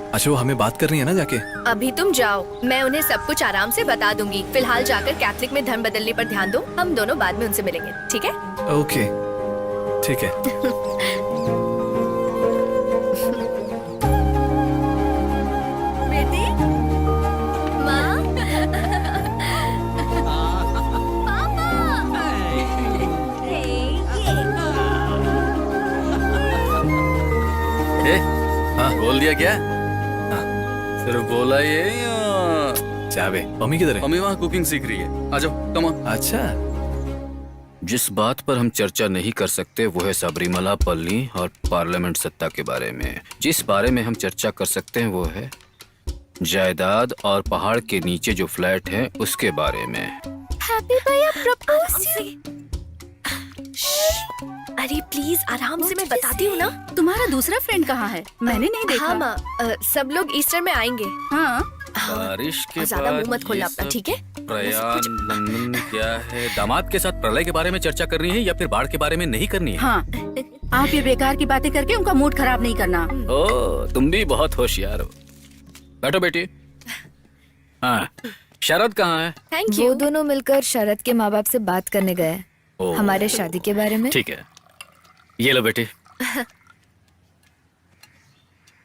अच्छा वो हमें बात करनी है ना जाके? अभी तुम जाओ, मैं उन्हें सब कुछ आराम से बता दूंगी। फिलहाल जाकर कैथलिक में धर्म बदलने पर ध्यान दो। हम दोनों बाद में उनसे मिलेंगे, ठीक है? ओके, ठीक है। बेटी, माँ, बोल दिया क्या? सिर्फ बोला ये या... क्या बे, मम्मी किधर है? मम्मी वहाँ कुकिंग सीख रही है। आ जाओ, कम ऑन। अच्छा, जिस बात पर हम चर्चा नहीं कर सकते वो है सबरीमला पल्ली और पार्लियामेंट सत्ता के बारे में। जिस बारे में हम चर्चा कर सकते हैं वो है जायदाद और पहाड़ के नीचे जो फ्लैट है उसके बारे में। हैप्पी भैया प्रपोज। अरे प्लीज आराम से, मैं बताती हूँ ना। तुम्हारा दूसरा फ्रेंड कहाँ है? मैंने नहीं देखा। हाँ माँ, सब लोग ईस्टर में आएंगे। हाँ, बारिश के और ज्यादा बाद मुंह मत खोलना ये अपना, सब ठीक है? प्रयान क्या है? दामाद के साथ प्रलय के बारे में चर्चा करनी है या फिर बाढ़ के बारे में नहीं करनी है? हाँ, आप ये बेकार की बातें करके उनका मूड खराब नहीं करना। ओ, तुम भी बहुत होशियार हो। बैठो बेटी। हाँ, शरद कहाँ है? Thank you. वो दोनों मिलकर शरद के माँ बाप से बात करने गए ओ, हमारे शादी के बारे में। ठीक है, ये लो बेटी।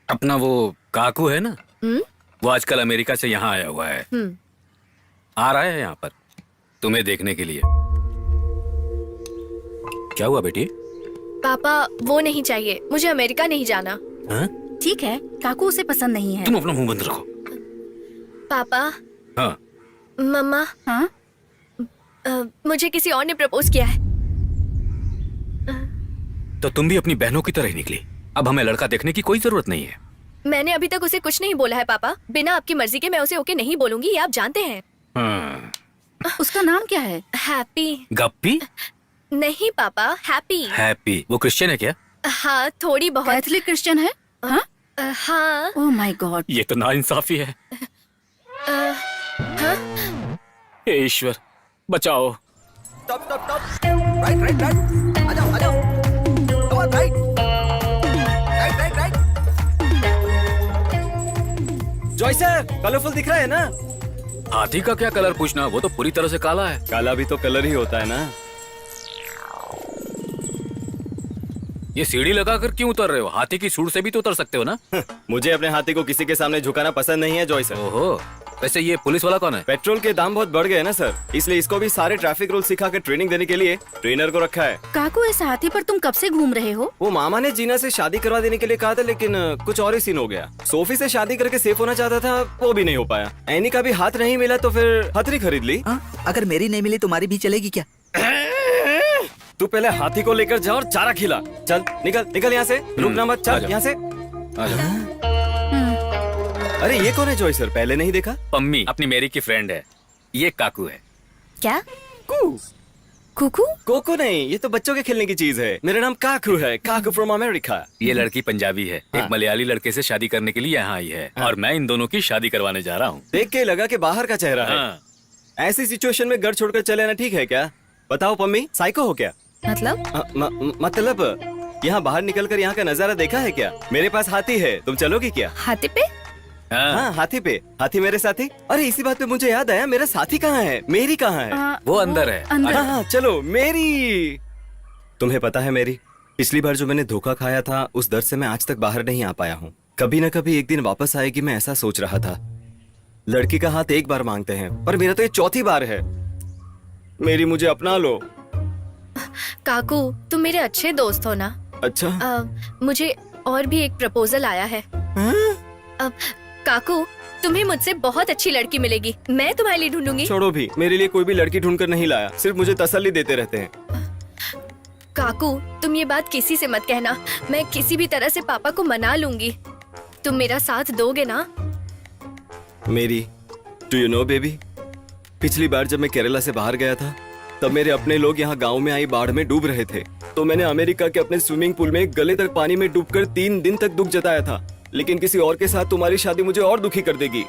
अपना वो काकू है ना, वो आजकल अमेरिका से यहाँ आया हुआ है। आ रहा है यहाँ पर तुम्हें देखने के लिए। क्या हुआ बेटी? पापा वो नहीं चाहिए, मुझे अमेरिका नहीं जाना। हाँ? ठीक है, काकू उसे पसंद नहीं है। तुम अपना मुंह बंद रखो। पापा, हाँ, मम्मा, हाँ, मुझे किसी और ने प्रपोज किया है। तो तुम भी अपनी बहनों की तरह ही निकली। अब हमें लड़का देखने की कोई जरूरत नहीं है। मैंने अभी तक उसे कुछ नहीं बोला है पापा। बिना आपकी मर्जी के मैं उसे ओके नहीं बोलूंगी, ये आप जानते हैं। हाँ। उसका नाम क्या है? हैप्पी। गप्पी? नहीं पापा, हैप्पी। हैप्पी? वो क्रिश्चियन है क्या? हाँ, थोड़ी बहुत। कैथलिक क्रिश्चियन है? हाँ? हाँ। ओह माय गॉड, ये तो नाइंसाफी है। हाँ? हे ईश्वर, बचाओ। स्टॉप स्टॉप स्टॉप, राइट, आ जाओ come on, right, Joy sir, colourful दिख रहा है ना? हाथी का क्या कलर पूछना, वो तो पूरी तरह से काला है। काला भी तो कलर ही होता है ना। ये सीढ़ी लगाकर क्यों उतर रहे हो? हाथी की सूंड से भी तो उतर सकते हो ना। मुझे अपने हाथी को किसी के सामने झुकाना पसंद नहीं है जॉय सर। ओहो, वैसे ये पुलिस वाला कौन है? पेट्रोल के दाम बहुत बढ़ गए ना सर, इसलिए इसको भी सारे ट्रैफिक रूल सिखा के ट्रेनिंग देने के लिए ट्रेनर को रखा है। काकू इस हाथी पर तुम कब से घूम रहे हो? वो मामा ने जीना से शादी करवा देने के लिए कहा था, लेकिन कुछ और ही सीन हो गया। सोफी से शादी करके सेफ होना चाहता था, वो भी नहीं हो पाया। एनी का भी हाथ नहीं मिला तो फिर हथरी खरीद ली। अगर मेरी नहीं मिली तुम्हारी भी चलेगी क्या? तू पहले हाथी को लेकर जा और चारा खिला। चल निकल निकल यहाँ से, रुकना मत, चल यहाँ से। अरे ये कौन है जॉय सर, पहले नहीं देखा? पम्मी अपनी मेरी की फ्रेंड है। ये काकू है। क्या? कू कुकू? कोको नहीं, ये तो बच्चों के खेलने की चीज है। मेरा नाम काकू है, काकू फ्रॉम अमेरिका। ये लड़की पंजाबी है, एक मलयाली लड़के से शादी करने के लिए यहाँ आई है और मैं इन दोनों की शादी करवाने जा रहा हूँ। देख के लगा कि बाहर का चेहरा है। हाँ। ऐसी सिचुएशन में घर छोड़कर चले आना ठीक है क्या? बताओ पम्मी, साइको हो क्या? मतलब? मतलब यहाँ बाहर निकलकर यहाँ का नजारा देखा है क्या? मेरे पास हाथी है, तुम चलोगी क्या? हाथी पे? हाँ हाथी पे, हाथी मेरे साथी। अरे इसी बात पे मुझे याद आया, मेरा साथी कहाँ है? मेरी कहाँ है? वो अंदर है। हाँ हाँ चलो मेरी। तुम्हें पता है मेरी, पिछली बार जो मैंने धोखा खाया था, उस दर्द से मैं आज तक बाहर नहीं आ पाया हूँ। कभी न कभी एक दिन वापस आएगी, मैं ऐसा सोच रहा था। लड़की का हाथ एक बार मांगते हैं, पर मेरा तो ये चौथी बार है। मेरी मुझे अपना लो। काकू, तुम मेरे अच्छे दोस्त हो ना? अच्छा। मुझे और भी एक प्रपोजल आया है। काकू, तुम्हें मुझसे बहुत अच्छी लड़की मिलेगी, मैं तुम्हारे लिए ढूंढूंगी। छोड़ो भी, मेरे लिए कोई भी लड़की ढूंढकर नहीं लाया, सिर्फ मुझे तसल्ली देते रहते हैं। काकू, तुम ये बात किसी से मत कहना, मैं किसी भी तरह से पापा को मना लूंगी। तुम मेरा साथ दोगे ना? मेरी, डू यू नो बेबी, पिछली बार जब मैं केरला से बाहर गया था, तब मेरे अपने लोग यहाँ गांव में आई बाढ़ में डूब रहे थे। तो मैंने अमेरिका के अपने स्विमिंग पूल में गले तक पानी में डूबकर 3 दिन तक दुख जताया था। लेकिन किसी और के साथ तुम्हारी शादी मुझे और दुखी कर देगी।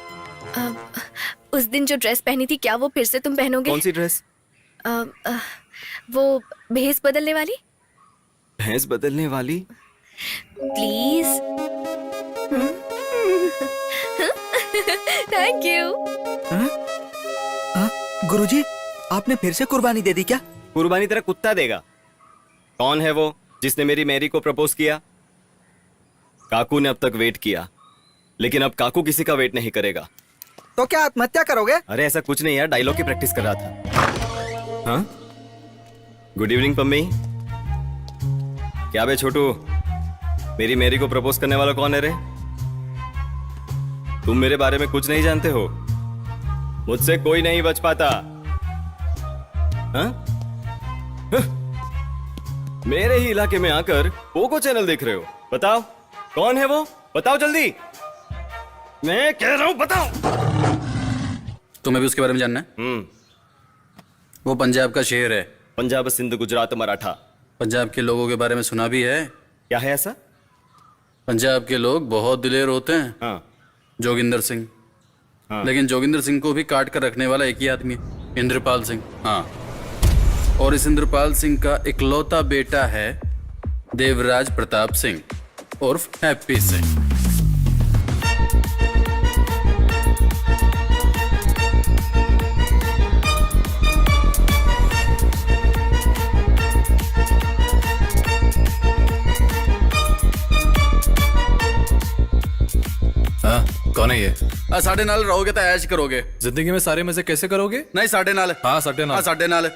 उस दिन जो ड्रेस पहनी थी, क्या वो फिर से तुम पहनोगे? कौन सी ड्रेस? वो भेस बदलने वाली। भैंस बदलने वाली? प्लीज। Thank you. गुरुजी, आपने फिर से कुर्बानी दे दी क्या? कुर्बानी तेरा कुत्ता देगा। कौन है वो जिसने मेरी मैरी को प्रपोज किया? काकू ने अब तक वेट किया, लेकिन अब काकू किसी का वेट नहीं करेगा। तो क्या आत्महत्या करोगे? अरे ऐसा कुछ नहीं यार, डायलॉग की प्रैक्टिस कर रहा था। हाँ? Good evening Pammi. क्या बे छोटू, मेरी मैरी को प्रपोज करने वाला कौन है रे? तुम मेरे बारे में कुछ नहीं जानते हो, मुझसे कोई नहीं बच पाता। हाँ? मेरे ही इलाके में आकर पोको चैनल देख रहे हो? बताओ कौन है वो, बताओ जल्दी, मैं कह रहा हूं बताओ। तुम्हें भी उसके बारे में जानना है? वो पंजाब का शेर है। पंजाब, सिंध, गुजरात, मराठा। पंजाब के लोगों के बारे में सुना भी है? क्या है ऐसा? पंजाब के लोग बहुत दिलेर होते हैं। हाँ। जोगिंदर सिंह। लेकिन जोगिंदर सिंह को भी काट कर रखने वाला एक ही आदमी है, इंद्रपाल सिंह। हाँ, और इस इंद्रपाल सिंह का इकलौता बेटा है देवराज प्रताप सिंह उर्फ हैप्पी सिंह। हाँ, कौन है ये? साढ़े नाल रहोगे तो ऐश करोगे। जिंदगी में सारे मजे कैसे करोगे? नहीं साढ़े नाल। हाँ, साढ़े नाल। साढ़े नाल।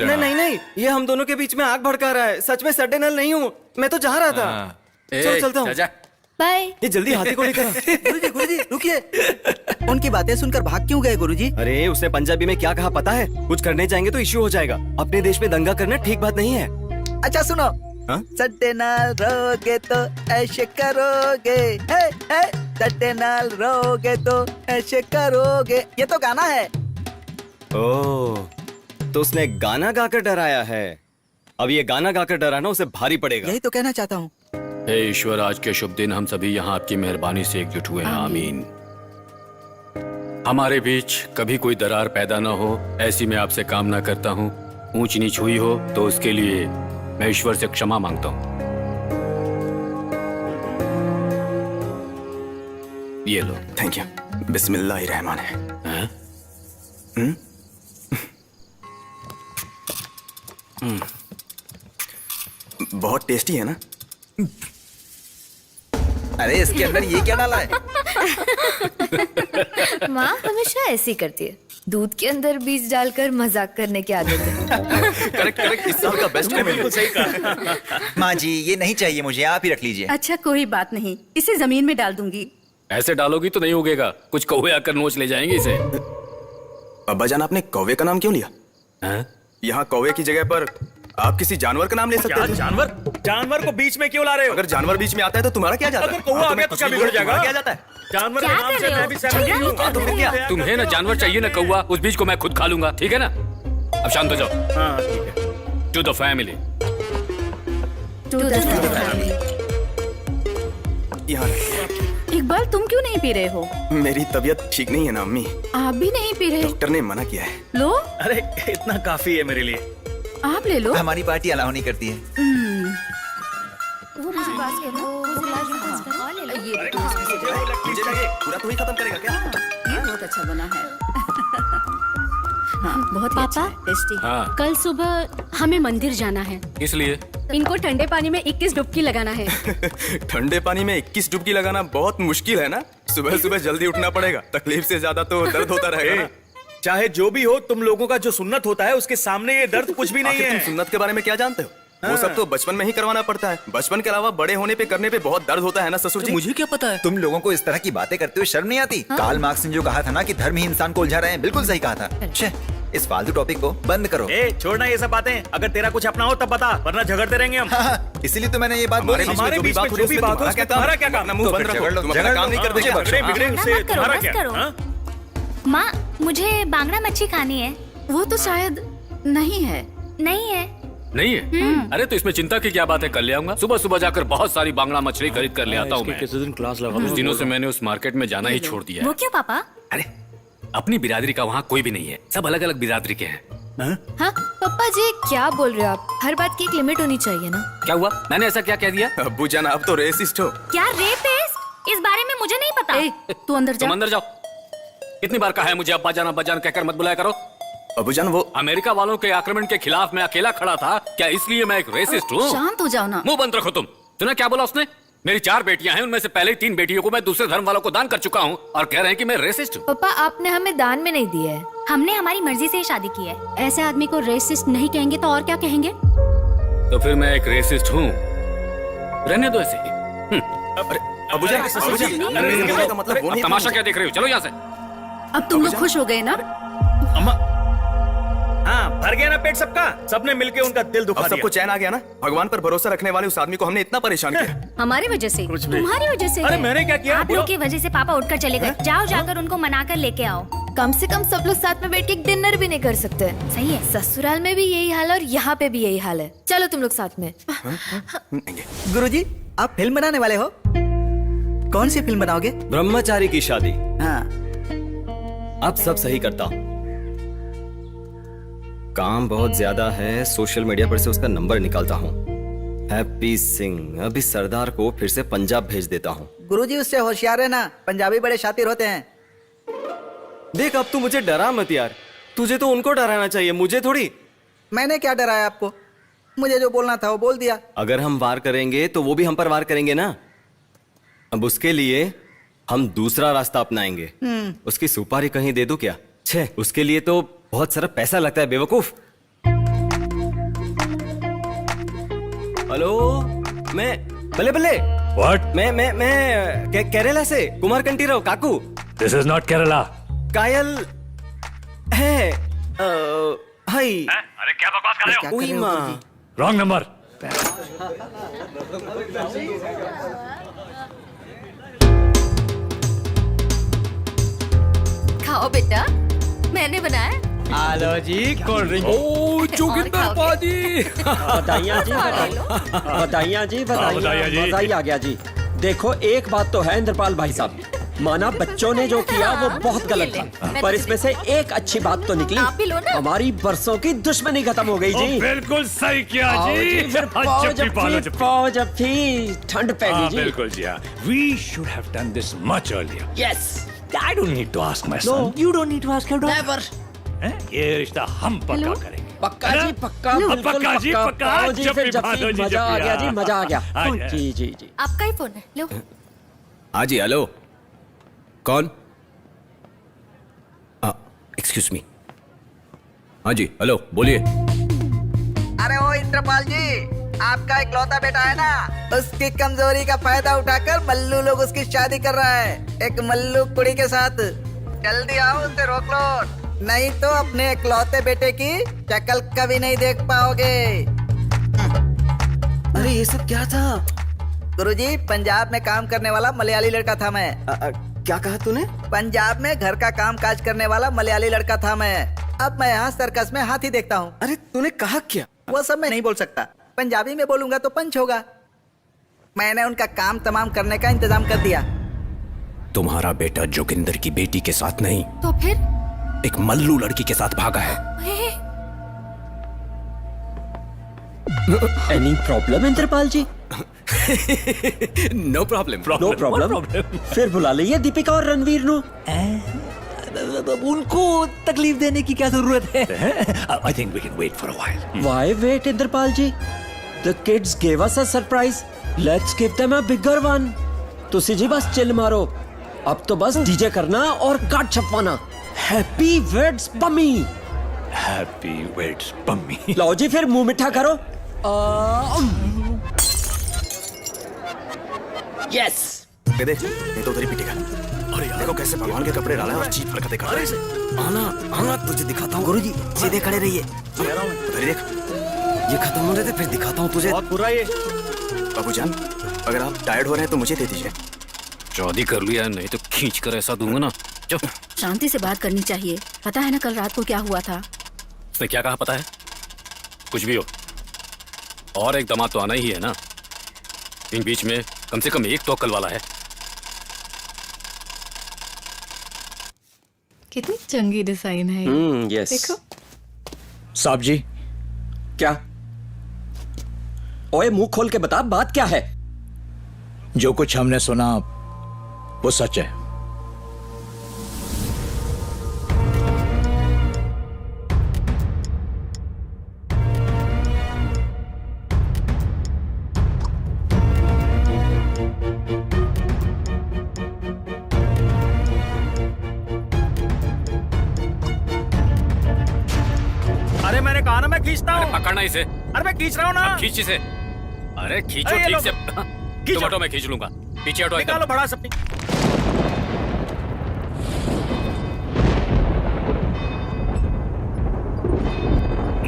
नहीं नहीं नहीं, ये हम दोनों के बीच में आग भड़का रहा है। सच में सड्डे नल नहीं हूँ, मैं तो जा रहा था। चलो चलता हूँ। बाय। ये जल्दी हाथी को लेकर आ। गुरुजी रुकिए, उनकी बातें सुनकर भाग क्यों गए गुरुजी? अरे उसने पंजाबी में क्या कहा पता है? कुछ करने जाएंगे तो इश्यू हो जाएगा। अपने देश में दंगा करना ठीक बात नहीं है। अच्छा सुनो, सड्डे नाल रहोगे तो ऐसे करोगे, सड्डे नाल रहोगे तो ऐसे करोगे, ये तो गाना है। ओह, तो उसने गाना गाकर डराया है। अब ये गाना गाकर डराना उसे भारी पड़ेगा। यही तो कहना चाहता हूँ। हे ईश्वर, आज के शुभ दिन हम सभी यहाँ आपकी मेहरबानी से एकजुट हुए हैं। आमीन। हमारे बीच कभी कोई दरार पैदा न हो, ऐसी मैं आपसे कामना करता हूँ। ऊंच नीच हुई हो तो उसके लिए मैं ईश्वर से क्षमा मांगता हूँ। ये लो। Thank you. बिस्मिल्लाहिर्रहमान हैं? बहुत टेस्टी है ना? अरे इसके अंदर ये क्या डाला है? माँ हमेशा ऐसी करती है, दूध के अंदर बीज डालकर मजाक करने की आदत है। करेक्ट करेक्ट, इस साल का बेस्ट है। बिल्कुल सही कहा। माँ जी ये नहीं चाहिए मुझे, आप ही रख लीजिए। अच्छा कोई बात नहीं, इसे जमीन में डाल दूंगी। ऐसे डालोगी तो नहीं उगेगा, कुछ कौवे आकर नोच ले जाएंगे इसे। अब्बा जान, आपने कौवे का नाम क्यों लिया? हैं? यहाँ कौवे की जगह पर आप किसी जानवर का नाम ले सकते थे। जानवर? जानवर को बीच में क्यों ला रहे हो? अगर जानवर बीच में आता है तो तुम्हारा क्या जाता है? अगर कौवा आ गया तो क्या बिगड़ जाएगा? क्या जाता है? जानवर के नाम से मैं भी सहमत नहीं हूँ। तो फिर क्या? तुम्हें ना जानवर चाहिए ना कौवा, उस बीज को मैं खुद खा लूंगा, ठीक है ना? अब शांत हो जाओ। हाँ ठीक है। To the family. यहाँ इकबाल तुम क्यों नहीं पी रहे हो? मेरी तबीयत ठीक नहीं है ना अम्मी। आप भी नहीं पी रहे? डॉक्टर ने मना किया है। लो अरे इतना काफी है मेरे लिए। आप ले लो। हमारी पार्टी अलाउ नहीं करती है। वो मुझे पास करना, वो गिलास में पास करो और ले लो। ये पूरा तो ही खत्म करेगा क्या? ये बहुत अच्छा बना है। हाँ, बहुत पापा टेस्टी। हाँ। कल सुबह हमें मंदिर जाना है। इसलिए इनको ठंडे पानी में 21 डुबकी लगाना है। ठंडे पानी में 21 डुबकी लगाना बहुत मुश्किल है ना? सुबह सुबह जल्दी उठना पड़ेगा। तकलीफ से ज्यादा तो दर्द होता रहेगा ना? चाहे जो भी हो, तुम लोगों का जो सुन्नत होता है उसके सामने ये दर्द कुछ भी नहीं आखिर है। तुम सुन्नत के बारे में क्या जानते हो? वो सब तो बचपन में ही करवाना पड़ता है। बचपन के अलावा बड़े होने पे करने पे बहुत दर्द होता है ना ससुर जी? मुझे क्या पता है? तुम लोगों को इस तरह की बातें करते हुए शर्म नहीं आती? कार्ल मार्क्स ने जो कहा था ना कि धर्म ही इंसान को उलझा रहे हैं, बिल्कुल सही कहा था। छे, इस फालतू टॉपिक को बंद करो। छोड़ना ये सब बातें, अगर तेरा कुछ अपना हो तब बता, वरना झगड़ते रहेंगे हम। इसीलिए तो मैंने ये बात बोली। हमारे बीच में जो भी बात हो उसमें तुम्हारा क्या काम? मुंह बंद रखो, तुम अपना काम नहीं करते क्या? झगड़े बिगड़े उससे तुम्हारा क्या? माँ मुझे बांगड़ा मच्छी खानी है। वो तो शायद नहीं है। नहीं है। नहीं है? अरे तो इसमें चिंता की क्या बात है, कल ले आऊंगा। सुबह सुबह जाकर बहुत सारी बांगड़ा मछली खरीद कर ले आता हूँ मैं। किसी दिन क्लास लगा। कुछ दिनों से मैंने उस मार्केट में जाना ही छोड़ दिया वो है। क्यों पापा? अरे अपनी बिरादरी का वहाँ कोई भी नहीं है, सब अलग अलग बिरादरी के हैं। हाँ पापा जी क्या बोल रहे हो आप? हर बात की एक लिमिट होनी चाहिए ना। क्या हुआ? मैंने ऐसा क्या कह दिया? अब्बू जान, आप तो रेसिस्ट हो। क्या रेपिस्ट? इस बारे में मुझे नहीं पता। तू अंदर जा। तुम अंदर जाओ। कितनी बार कहा है मुझे अब्बा जान कहकर मत बुलाया करो। अब्बू जान, वो अमेरिका वालों के आक्रमण के खिलाफ मैं अकेला खड़ा था, क्या इसलिए मैं एक रेसिस्ट हूँ? शांत हो जाओ ना। मुंह बंद रखो तुम। तूने क्या बोला उसने? मेरी 4 बेटियां हैं, उनमें से पहले 3 बेटियों को मैं दूसरे धर्म वालों को दान कर चुका हूँ और कह रहे हैं कि मैं रेसिस्ट हूँ। पापा आपने हमें दान में नहीं दिया है। हमने हमारी मर्जी से शादी की है। ऐसे आदमी को रेसिस्ट नहीं कहेंगे तो और क्या कहेंगे? तो फिर मैं एक रेसिस्ट हूँ, रहने दो ऐसे ही। अब्बू जान, मेरे कहने का मतलब वो अब नहीं। तमाशा क्या देख रहे हो? चलो यहाँ से। अब तुम लोग खुश हो गए ना? अम्मा, हाँ भर गया ना पेट सबका? सबने मिलके उनका दिल दुखा अब दिया। सबको चैन आ गया ना? भगवान पर भरोसा रखने वाले उस आदमी को हमने इतना परेशान किया। हमारी वजह से? कुछ भी। तुम्हारी वजह से अरे है। मैंने क्या किया? आप लोग की वजह से पापा उठकर चले गए। जाओ जाकर उनको मनाकर लेके आओ। कम से कम सब लोग साथ में बैठ के एक डिनर भी नहीं कर सकते। सही है। ससुराल में भी यही हाल है और यहाँ पे भी यही हाल है। चलो तुम लोग साथ में। गुरुजी, आप फिल्म बनाने वाले हो? कौन सी फिल्म बनाओगे? ब्रह्मचारी की शादी। हाँ। अब सब सही करता हूँ। काम बहुत ज्यादा है, सोशल मीडिया पर से उसका नंबर निकालता हूँ। हैप्पी सिंह, अभी सरदार को फिर से पंजाब भेज देता हूँ। गुरुजी, उससे होशियार रहना, पंजाबी बड़े शातिर होते हैं। देख, अब तू मुझे डरा मत यार। तुझे तो उनको डराना चाहिए, मुझे थोड़ी। मैंने क्या डराया आपको? मुझे जो बोलना था वो बोल दिया। अगर हम वार करेंगे तो वो भी हम पर वार करेंगे ना। अब उसके लिए हम दूसरा रास्ता अपनाएंगे। उसकी सुपारी कहीं दे दूं क्या? छे, उसके लिए तो बहुत सारा पैसा लगता है बेवकूफ। हेलो, मैं बल्ले बल्ले। What? मैं केरला से कुमार कंटीराव काकू। This is not Kerala. कायल है। हाय। अरे क्या बकवास कर रहे हो? उई माँ। Wrong number. खाओ बेटा, मैंने बनाया। आलो जी, कोल्ड ड्रिंक। ओ जोगिंदर पाजी। बधाइयाँ जी, बधाइयाँ जी, बधाइयाँ। मजा ही आ गया जी। देखो, एक बात तो है इंद्रपाल भाई साहब, माना बच्चों ने जो किया वो बहुत गलत था, पर इसमें से एक अच्छी बात तो निकली। आप भी लो ना। हमारी बरसों की दुश्मनी खत्म हो गई जी। बिल्कुल सही किया आओ जी। फिर पाओ जब भी ठंड पैगी जी। बिल्कुल जी हाँ। We should have done this much earlier. Yes. I don't need to ask my No. son. You don't need to ask your daughter. Never. हैं? ये रिश्ता हम पक्का करेंगे। पक्का जी, पक्का, लो। बिल्कुल पक्का जी, पक्का। पक्का। आओ जी, जब फिर भी जब बात हो जी, मजा जब आ भी गया जी, मजा आ गया। आ गया। जी जी जी। आपका ही फोन है, लो। हाँ जी, हेलो। कौन? Excuse me. हाँ जी, हेलो, बोलिए। अरे ओ इंद्रपाल जी, आपका इकलौता बेटा है ना, उसकी कमजोरी का फायदा उठाकर मल्लू लोग उसकी शादी कर रहा है एक मल्लू कुड़ी के साथ। जल्दी आओ, उसे रोक लो, नहीं तो अपने इकलौते बेटे की शक्ल कभी नहीं देख पाओगे। अरे ये सब क्या था? गुरुजी, पंजाब में काम करने वाला मलयाली लड़का था मैं। क्या कहा तूने? पंजाब में घर का काम काज करने वाला मलयाली लड़का था मैं। अब मैं यहाँ सर्कस में हाथी देखता हूँ। अरे तूने कहा क्या? वो सब मैं नहीं बोल सकता, पंजाबी में बोलूंगा तो पंच होगा। मैंने उनका काम तमाम करने का इंतजाम कर दिया। तुम्हारा बेटा जोगिंदर की बेटी के साथ नहीं, तो फिर एक मल्लू लड़की के साथ भागा है। Any problem Indrapal ji? No problem. No problem. फिर बुला लीजिए दीपिका और रणवीर नो। उनको तकलीफ देने की क्या जरूरत है? I think we can wait for a while. Why wait, Indrapal ji? The kids gave us a surprise. Let's give them a bigger one. तुसी जी बस चिल मारो, अब तो बस डीजे करना और कार्ड छपवाना। Happy weds Pammi. Happy weddings, Pammi. लो जी, फिर मुंह मिठा करो। यस। देख, ये तो उधर ही पिटेगा। अरे यार, देखो कैसे भगवान के कपड़े डाला है और चीप हरकतें कर रहा है। आना आना, तुझे दिखाता हूँ। गुरुजी, सीधे खड़े रहिए। उधर ही देख, ये खत्म हो रहे थे, फिर दिखाता हूँ तुझे। बहुत बुरा ये। बाबूजान, अगर आप टायर्ड हो रहे हैं तो मुझे दे दीजिए। शादी कर लिया, नहीं तो खींच कर ऐसा दूंगा ना। चुप। शांति से बात करनी चाहिए। पता है ना कल रात को क्या हुआ था? उसने क्या कहा पता है? कुछ भी हो, और एक दामाद तो आना ही है ना। इन बीच में कम से कम एक तो अक्ल वाला है। कितनी चंगी डिजाइन है। यस। देखो। साहब जी, क्या? ओए, मुंह खोल के बता, बात क्या है? जो कुछ हमने सुना वो सच है। अरे मैंने कहा ना मैं खींचता हूँ। पकड़ना इसे। अरे मैं खींच रहा हूँ ना। खींच इसे। अरे खींचो अरे ये ठीक लो। से। तुम हटो, मैं खींच लूंगा। पीछे हटो निकालो एकदम। बड़ा सपनी।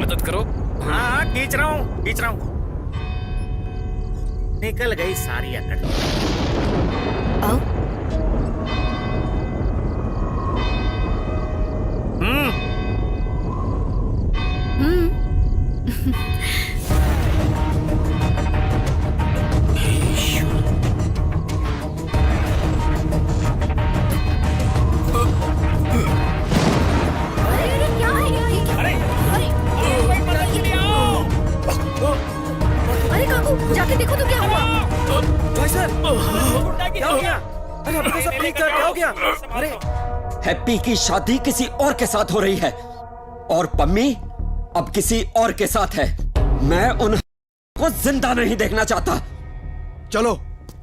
मदद करो। हाँ, खींच रहा हूँ, खींच रहा हूँ। निकल गई सारी अकड़। आओ। अरे काकू जाके देखो तो क्या हुआ। भाई सर क्या हो गया? अरे अभी तो सब ठीक था, क्या हो गया? अरे हैप्पी की शादी किसी और के साथ हो रही है और पम्मी अब किसी और के साथ है। मैं उनको जिंदा नहीं देखना चाहता। चलो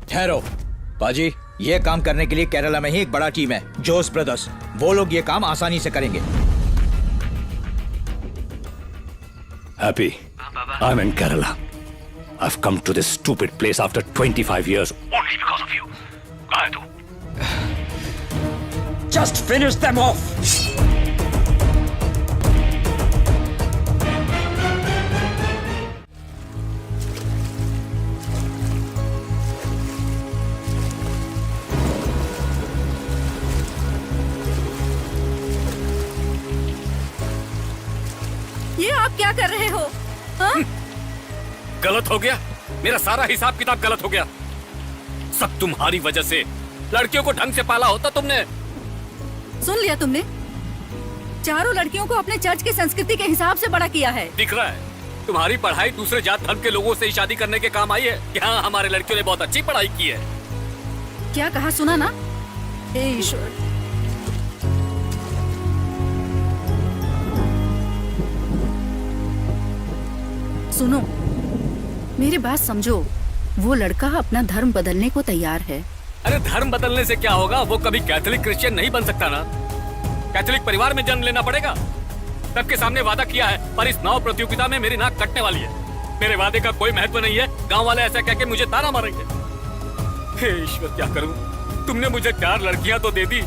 ठहरो बाजी, ये काम करने के लिए केरला में ही एक बड़ा टीम है, जोस ब्रदर्स। वो लोग ये काम आसानी से करेंगे। Happy, I'm in Kerala. I've come to this stupid place after 25 years only because of you. कहाँ है तू? Just finish them off. ये आप क्या कर रहे हो? हाँ? गलत हो गया, मेरा सारा हिसाब किताब गलत हो गया। सब तुम्हारी वजह से। लड़कियों को ढंग से पाला होता तुमने। सुन लिया तुमने? चारों लड़कियों को अपने चर्च की संस्कृति के हिसाब से बड़ा किया है। दिख रहा है तुम्हारी पढ़ाई दूसरे जात धर्म के लोगों से ही शादी करने के काम आई है। यहाँ हमारे लड़कियों ने बहुत अच्छी पढ़ाई की है। क्या कहा सुना ना? हे ईश्वर। सुनो, मेरी बात समझो। वो लड़का अपना धर्म बदलने को तैयार है। अरे धर्म बदलने से क्या होगा? वो कभी कैथोलिक क्रिश्चियन नहीं बन सकता ना। कैथोलिक परिवार में जन्म लेना पड़ेगा। सबके सामने वादा किया है, पर इस नाव प्रतियोगिता में मेरी नाक कटने वाली है। मेरे वादे का कोई महत्व नहीं है। गांव वाले ऐसा कह के मुझे ताना मारेंगे। हे ईश्वर, क्या करूं? तुमने मुझे 4 लड़कियां तो दे दी,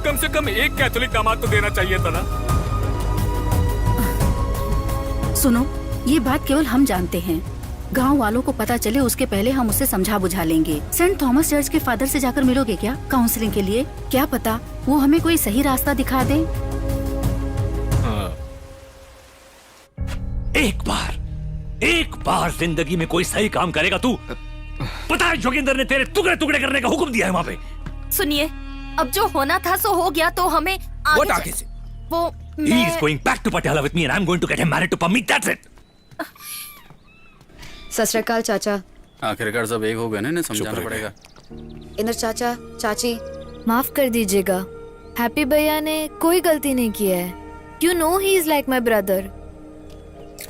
कम से कम एक कैथोलिक दामाद तो देना चाहिए था ना। सुनो, ये बात केवल हम जानते हैं। गांव वालों को पता चले उसके पहले हम उसे समझा बुझा लेंगे। सेंट थॉमस चर्च के फादर से जाकर मिलोगे क्या काउंसलिंग के लिए? क्या पता वो हमें कोई सही रास्ता दिखा दे। एक बार जिंदगी में कोई सही काम करेगा तू। पता है जोगिंदर ने तेरे टुकड़े टुकड़े करने का हुक्म दिया है वहाँ पे। सुनिए, अब जो होना था सो हो गया, तो हमें आगे से? वो He is going back to Patiala with me and I'm going to get him married to Pammi. That's it. सत श्री अकाल चाचा। आखिरकार सब एक हो गए ना, इन्हें समझाना पड़ेगा। इधर चाचा चाची। माफ कर दीजिएगा, हैप्पी भैया ने कोई गलती नहीं की है। You know he is like my brother.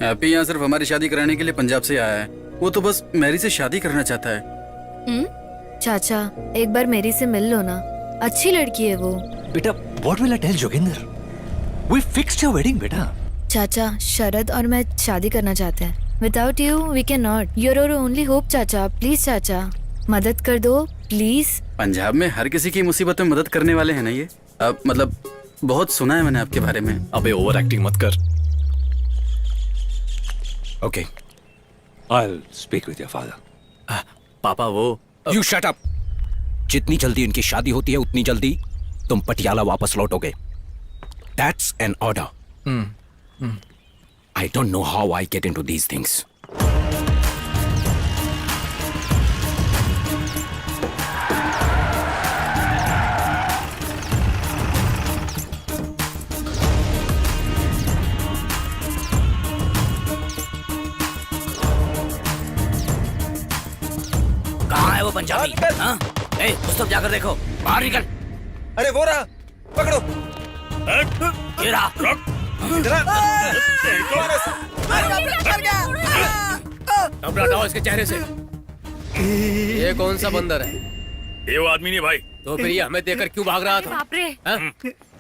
Happy यहाँ सिर्फ हमारी शादी कराने के लिए पंजाब से आया है। वो तो बस मैरी से शादी करना चाहता है। चाचा एक बार मेरी से मिल लो ना, अच्छी लड़की है वो। बेटा, what will I tell Joginder? We fixed your wedding, बेटा। चाचा शरद और मैं शादी करना चाहते हैं। Without you we can not. You're our only hope चाचा, प्लीज चाचा मदद कर दो प्लीज। पंजाब में हर किसी की मुसीबत में मदद करने वाले हैं ना ये। अब मतलब बहुत सुना है मैंने आपके बारे में। अबे ओवर एक्टिंग मत कर। Okay. I'll speak with your father. पापा वो You shut up. जितनी जल्दी इनकी शादी होती है उतनी जल्दी तुम पटियाला वापस लौटोगे। That's an order. I don't know how I get into these things. कहाँ है वो पंजाबी? हाँ? ए, उस तरफ जाकर देखो, बाहर निकल। अरे वो रहा, पकड़ो। ये रहा। अब हटाओ इसके चेहरे से। ये कौन सा बंदर है? ये वो आदमी नहीं भाई। तो फिर ये हमें देखकर क्यों भाग रहा था? बाप रे,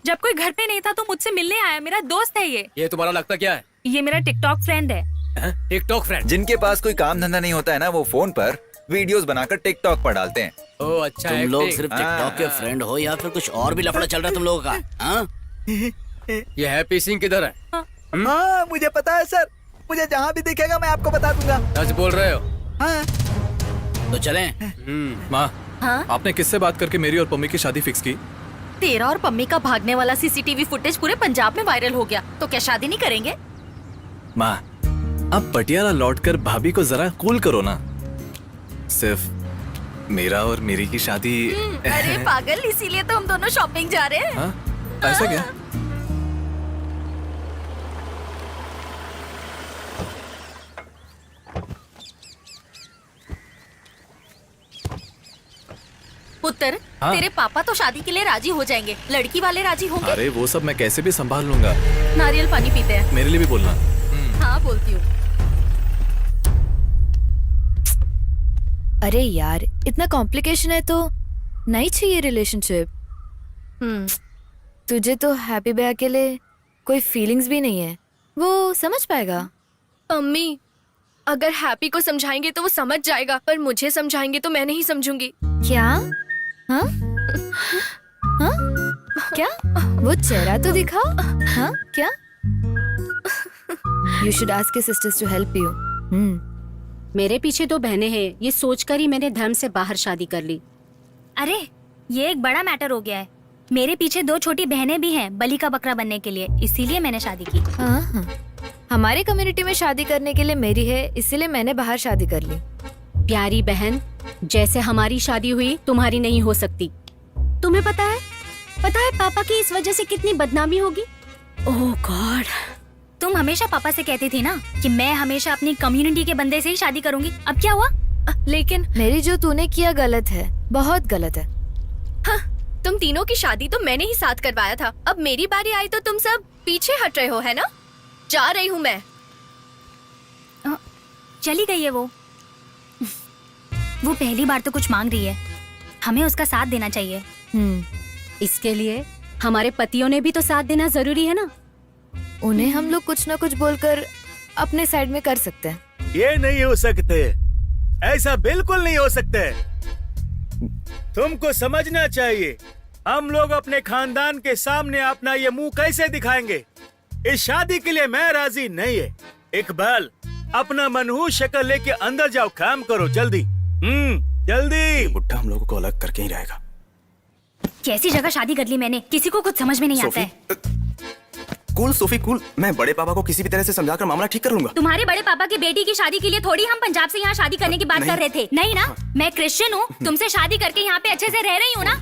जब कोई घर पे नहीं था तो मुझसे मिलने आया। मेरा दोस्त है ये। ये तुम्हारा लगता क्या है? ये मेरा टिकटॉक फ्रेंड है। TikTok friend? जिनके पास कोई काम धंधा नहीं होता है ना, वो फोन पर वीडियोस बनाकर टिकटॉक पर डालते हैं। ओह अच्छा। तुम लोग सिर्फ टिकटॉक के फ्रेंड हो या फिर कुछ और भी लफड़ा चल रहा है तुम लोगों का? हाँ? ये हैप्पी सिंह किधर है? हाँ मुझे पता है सर, मुझे जहाँ भी दिखेगा मैं आपको बता दूंगा। सच बोल रहे हो? हाँ। तो चलें? माँ, आपने किससे बात करके मेरी और पम्मी की शादी फिक्स की? तेरा और पम्मी का भागने वाला सीसीटीवी फुटेज पूरे पंजाब में वायरल हो गया, तो क्या शादी नहीं करेंगे? माँ, अब पटियाला लौटकर भाभी को जरा कूल करो ना। सिर्फ मेरा और मेरी की शादी। अरे पागल, इसीलिए तो हम दोनों शॉपिंग जा रहे हैं। हाँ, ऐसा क्या? पुत्र, हाँ? तेरे पापा तो शादी के लिए राजी हो जाएंगे, लड़की वाले राजी होंगे? अरे वो सब मैं कैसे भी संभाल लूंगा। नारियल पानी पीते हैं। मेरे लिए भी बोलना। हाँ बोलती हूँ। अरे यार, इतना कॉम्प्लिकेशन है तो नहीं चाहिए रिलेशनशिप। तुझे तो हैप्पी बे के लिए कोई फीलिंग्स भी नहीं है, वो समझ पाएगा। अम्मी, अगर हैप्पी को समझाएंगे तो वो समझ जाएगा, पर मुझे समझाएंगे तो मैं नहीं समझूंगी। क्या? हाँ? हाँ? क्या? वो चेहरा तो दिखाओ। हाँ? क्या? You should ask your sisters to help you. मेरे पीछे 2 बहनें हैं, ये सोचकर ही मैंने धर्म से बाहर शादी कर ली। अरे ये एक बड़ा मैटर हो गया है। मेरे पीछे 2 छोटी बहनें भी हैं बलि का बकरा बनने के लिए, इसीलिए मैंने शादी की। हाँ। हमारे कम्युनिटी में शादी करने के लिए मेरी है, इसीलिए मैंने बाहर शादी कर ली। प्यारी बहन, जैसे हमारी शादी हुई तुम्हारी नहीं हो सकती। तुम्हें पता है पापा की इस वजह से कितनी बदनामी होगी। ओह गॉड। तुम हमेशा पापा से कहती थी ना कि मैं हमेशा अपनी कम्युनिटी के बंदे से ही शादी करूंगी, अब क्या हुआ? लेकिन मेरी जो तूने किया गलत है, बहुत गलत है। हाँ, तुम तीनों की शादी तो मैंने ही साथ करवाया था, अब मेरी बारी आई तो तुम सब पीछे हट रहे हो, है ना? जा रही हूँ मैं। चली गई है वो पहली बार तो कुछ मांग रही है, हमें उसका साथ देना चाहिए। इसके लिए हमारे पतियों ने भी तो साथ देना जरूरी है ना। उन्हें हम लोग कुछ ना कुछ बोलकर अपने साइड में कर सकते हैं। ये नहीं हो सकते, ऐसा बिल्कुल नहीं हो सकते। तुमको समझना चाहिए, हम लोग अपने खानदान के सामने अपना ये मुंह कैसे दिखाएंगे? इस शादी के लिए मैं राजी नहीं है। इकबाल, अपना मनहूस शक्ल लेके अंदर जाओ, काम करो जल्दी। जल्दी। बुड्ढा हम लोगों को अलग करके ही रहेगा। कैसी जगह शादी कर ली मैंने, किसी को कुछ समझ में नहीं आता है। कूल सोफी कूल, मैं बड़े पापा को किसी भी तरह से समझाकर मामला ठीक कर लूंगा। तुम्हारे बड़े पापा की बेटी की शादी के लिए थोड़ी हम पंजाब से यहाँ शादी करने की बात कर रहे थे। नहीं ना, मैं क्रिश्चियन हूँ, तुमसे शादी करके यहाँ पे अच्छे से रह रही हूँ ना,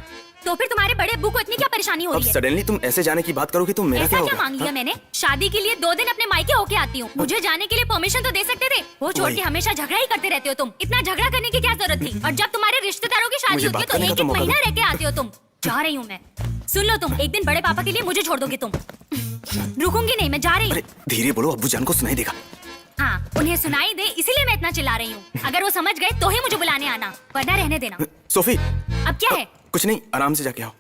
तो फिर तुम्हारे बड़े अब्बू को इतनी क्या परेशानी हो अब रही है? सडनली तुम ऐसे जाने की बात करोगे तो मेरा ऐसा क्या मांग लिया मैंने? शादी के लिए 2 दिन अपने मायके होके आती हूँ, मुझे जाने के लिए परमिशन तो दे सकते थे। वो छोड़ के हमेशा झगड़ा ही करते रहते हो तुम। इतना झगड़ा करने की क्या जरूरत थी? और जब तुम्हारे रिश्तेदारों की शादी होती है तो 1-1 महीना रह के आते हो तुम। जा रही हूँ मैं। सुन लो तुम, एक दिन बड़े पापा के लिए मुझे छोड़ दोगे तुम? रुकूंगी नहीं, मैं जा रही हूँ। धीरे बोलो, अब्बू जान को सुनाई देगा। हाँ, उन्हें सुनाई दे इसीलिए मैं इतना चिल्ला रही हूँ। अगर वो समझ गए तो ही मुझे बुलाने आना, वरना रहने देना। सोफी, अब क्या है? कुछ नहीं, आराम से जाके आओ।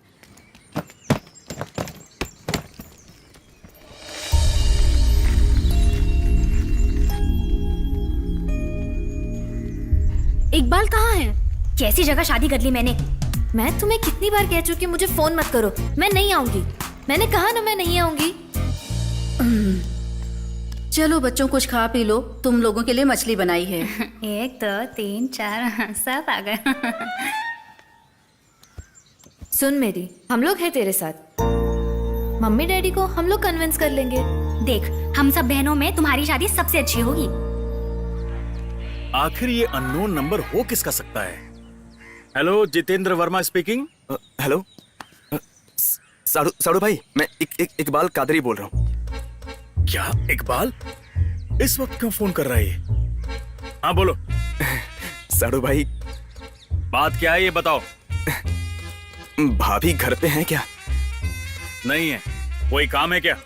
इकबाल कहाँ है? कैसी जगह शादी कर ली मैंने? मैं तुम्हें कितनी बार कह चुकी, मुझे फोन मत करो, मैं नहीं आऊंगी। मैंने कहा ना मैं नहीं आऊंगी। चलो बच्चों, कुछ खा पी लो, तुम लोगों के लिए मछली बनाई है। 1 2 3 4 सब आ गए। सुन मेरी, हम लोग हैं तेरे साथ। मम्मी डैडी को हम लोग कन्विंस कर लेंगे। देख, हम सब बहनों में तुम्हारी शादी सबसे अच्छी होगी। आखिर ये अननोन नंबर हो किसका सकता है? Hello, Jitendra Verma speaking. Hello साड़ू भाई, मैं इकबाल कादरी बोल रहा हूँ। क्या इकबाल इस वक्त क्यों फोन कर रहा है? हाँ बोलो। साड़ू भाई, बात क्या है ये बताओ। भाभी घर पे हैं क्या? नहीं है। कोई काम है क्या?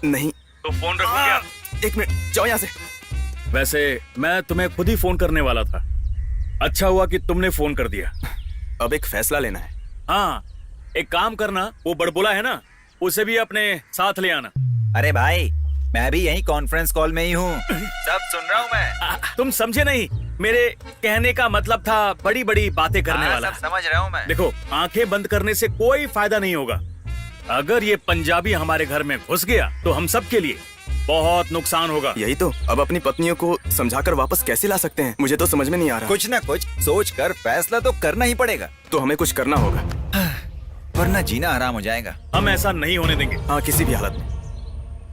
नहीं। तो फोन रखो क्या? 1 मिनट, जाओ यहाँ से। वैसे मैं तुम्हें खुद ही फोन करने वाला था, अच्छा हुआ कि तुमने फोन कर दिया। अब एक फैसला लेना है। हाँ, एक काम करना, वो बड़बोला है ना, उसे भी अपने साथ ले आना। अरे भाई, मैं भी यही कॉन्फ्रेंस कॉल में ही हूँ, सब सुन रहा हूँ मैं। तुम समझे नहीं, मेरे कहने का मतलब था बड़ी बड़ी बातें करने वाला। सब समझ रहा हूँ मैं। देखो, आंखें बंद करने से कोई फायदा नहीं होगा। अगर ये पंजाबी हमारे घर में घुस गया तो हम सब के लिए बहुत नुकसान होगा। यही तो, अब अपनी पत्नियों को समझाकर वापस कैसे ला सकते हैं, मुझे तो समझ में नहीं आ रहा। कुछ ना कुछ सोच कर फैसला तो करना ही पड़ेगा। तो हमें कुछ करना होगा। वरना जीना हराम हो जाएगा। हम ऐसा नहीं होने देंगे। हाँ, किसी भी हालत में।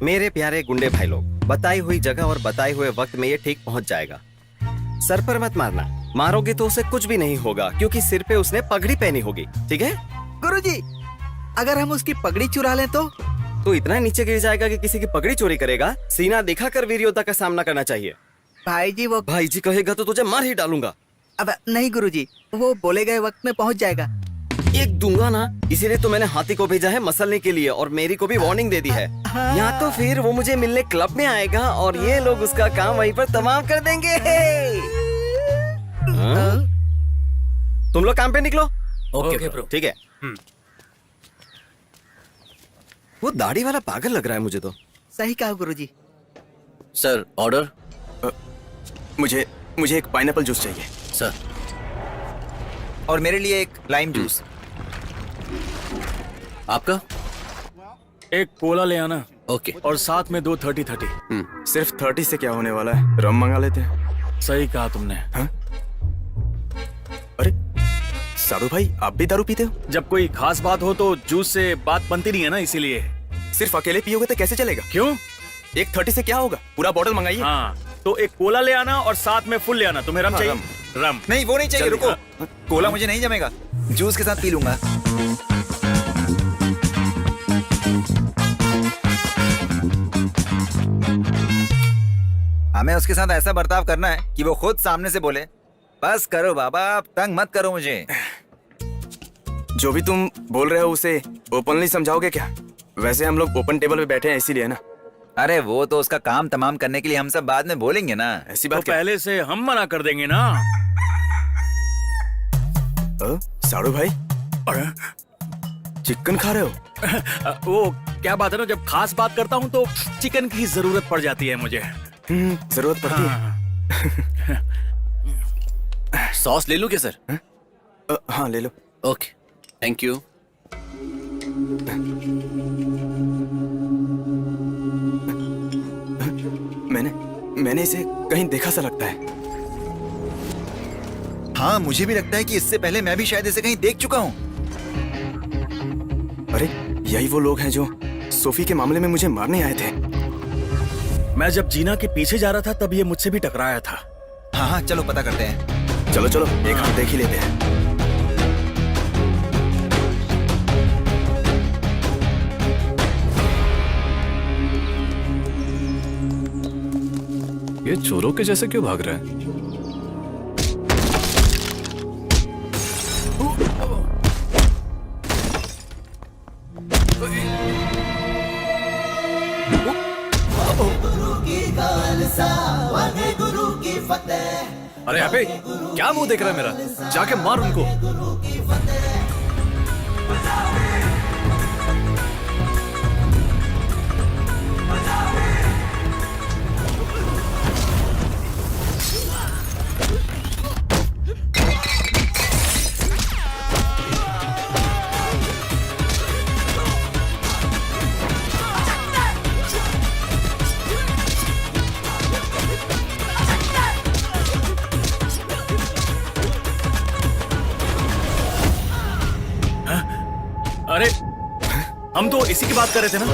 मेरे प्यारे गुंडे भाई लोग, बताई हुई जगह और बताए हुए वक्त में ये ठीक पहुंच जाएगा। सर पर मत मारना, मारोगे तो उसे कुछ भी नहीं होगा क्योंकि सिर पे उसने पगड़ी पहनी होगी, ठीक है? गुरुजी, अगर हम उसकी पगड़ी चुरा लें तो इतना नीचे गिर जाएगा कि किसी की पगड़ी चोरी करेगा। सीना दिखाकर वीर योद्धा का सामना करना चाहिए। भाई जी वो भाई जी कहेगा तो तुझे मार ही डालूंगा। अब नहीं गुरुजी, वो बोले गए वक्त में पहुंच जाएगा। एक दूंगा ना, इसीलिए तो मैंने हाथी को भेजा है मसलने के लिए और मेरी को भी वार्निंग दे दी है। यहाँ तो फिर वो मुझे मिलने क्लब में आएगा और ये लोग उसका काम वहीं पर तमाम कर देंगे। हाँ? तुम लोग काम पे निकलो। Okay bro. ठीक है। वो दाढ़ी वाला पागल लग रहा है मुझे तो। सही कहा गुरुजी। Sir order. मुझे एक पाइनएप्पल जूस चाहिए सर। और मेरे लिए एक लाइम जूस। आपका? एक कोला ले आना। ओके। और साथ में 2 30-30। सिर्फ 30 से क्या होने वाला है, रम मंगा लेते हैं। सही कहा तुमने। हाँ? अरे साड़ू भाई, आप भी दारू पीते हो? जब कोई खास बात हो तो जूस से बात बनती नहीं है ना, इसीलिए। सिर्फ अकेले पियोगे तो कैसे चलेगा? क्यों? एक 30 से क्या होगा, पूरा बॉटल मंगाइए। हाँ, तो एक कोला ले आना और साथ में फुल ले आना। तुम्हें रम चाहिए? रम। नहीं, वो नहीं चाहिए, जल्दी, रुको। कोला मुझे नहीं जमेगा, जूस के साथ पी लूंगा। हमें उसके साथ ऐसा बर्ताव करना है कि वो खुद सामने से बोले, बस करो बाबा, आप तंग मत करो मुझे। जो भी तुम बोल रहे हो उसे ओपनली समझाओगे क्या? वैसे हम लोग ओपन टेबल पे बैठे हैं इसीलिए ना। अरे वो तो उसका काम तमाम करने के लिए हम सब बाद में बोलेंगे ना। ऐसी तो बात क्या? पहले से हम मना कर देंगे ना। साड़ू भाई, चिकन खा रहे हो? वो क्या बात है ना, जब खास बात करता हूँ तो चिकन की जरूरत पड़ जाती है मुझे। जरूरत पड़ती है। सॉस ले लूं क्या सर? हाँ ले लो। Okay, thank you. मैंने इसे कहीं देखा सा लगता है। हाँ, मुझे भी लगता है कि इससे पहले मैं भी शायद इसे कहीं देख चुका हूँ। अरे यही वो लोग हैं जो सोफी के मामले में मुझे मारने आए थे। मैं जब जीना के पीछे जा रहा था तब ये मुझसे भी टकराया था। हाँ हाँ, चलो पता करते हैं। चलो चलो, एक हाथ देख ही लेते हैं। ये चोरों के जैसे क्यों भाग रहा है? अरे यहाँ पे क्या मुंह देख रहा है मेरा? जाके मार उनको। अरे हम तो इसी की बात कर रहे थे ना।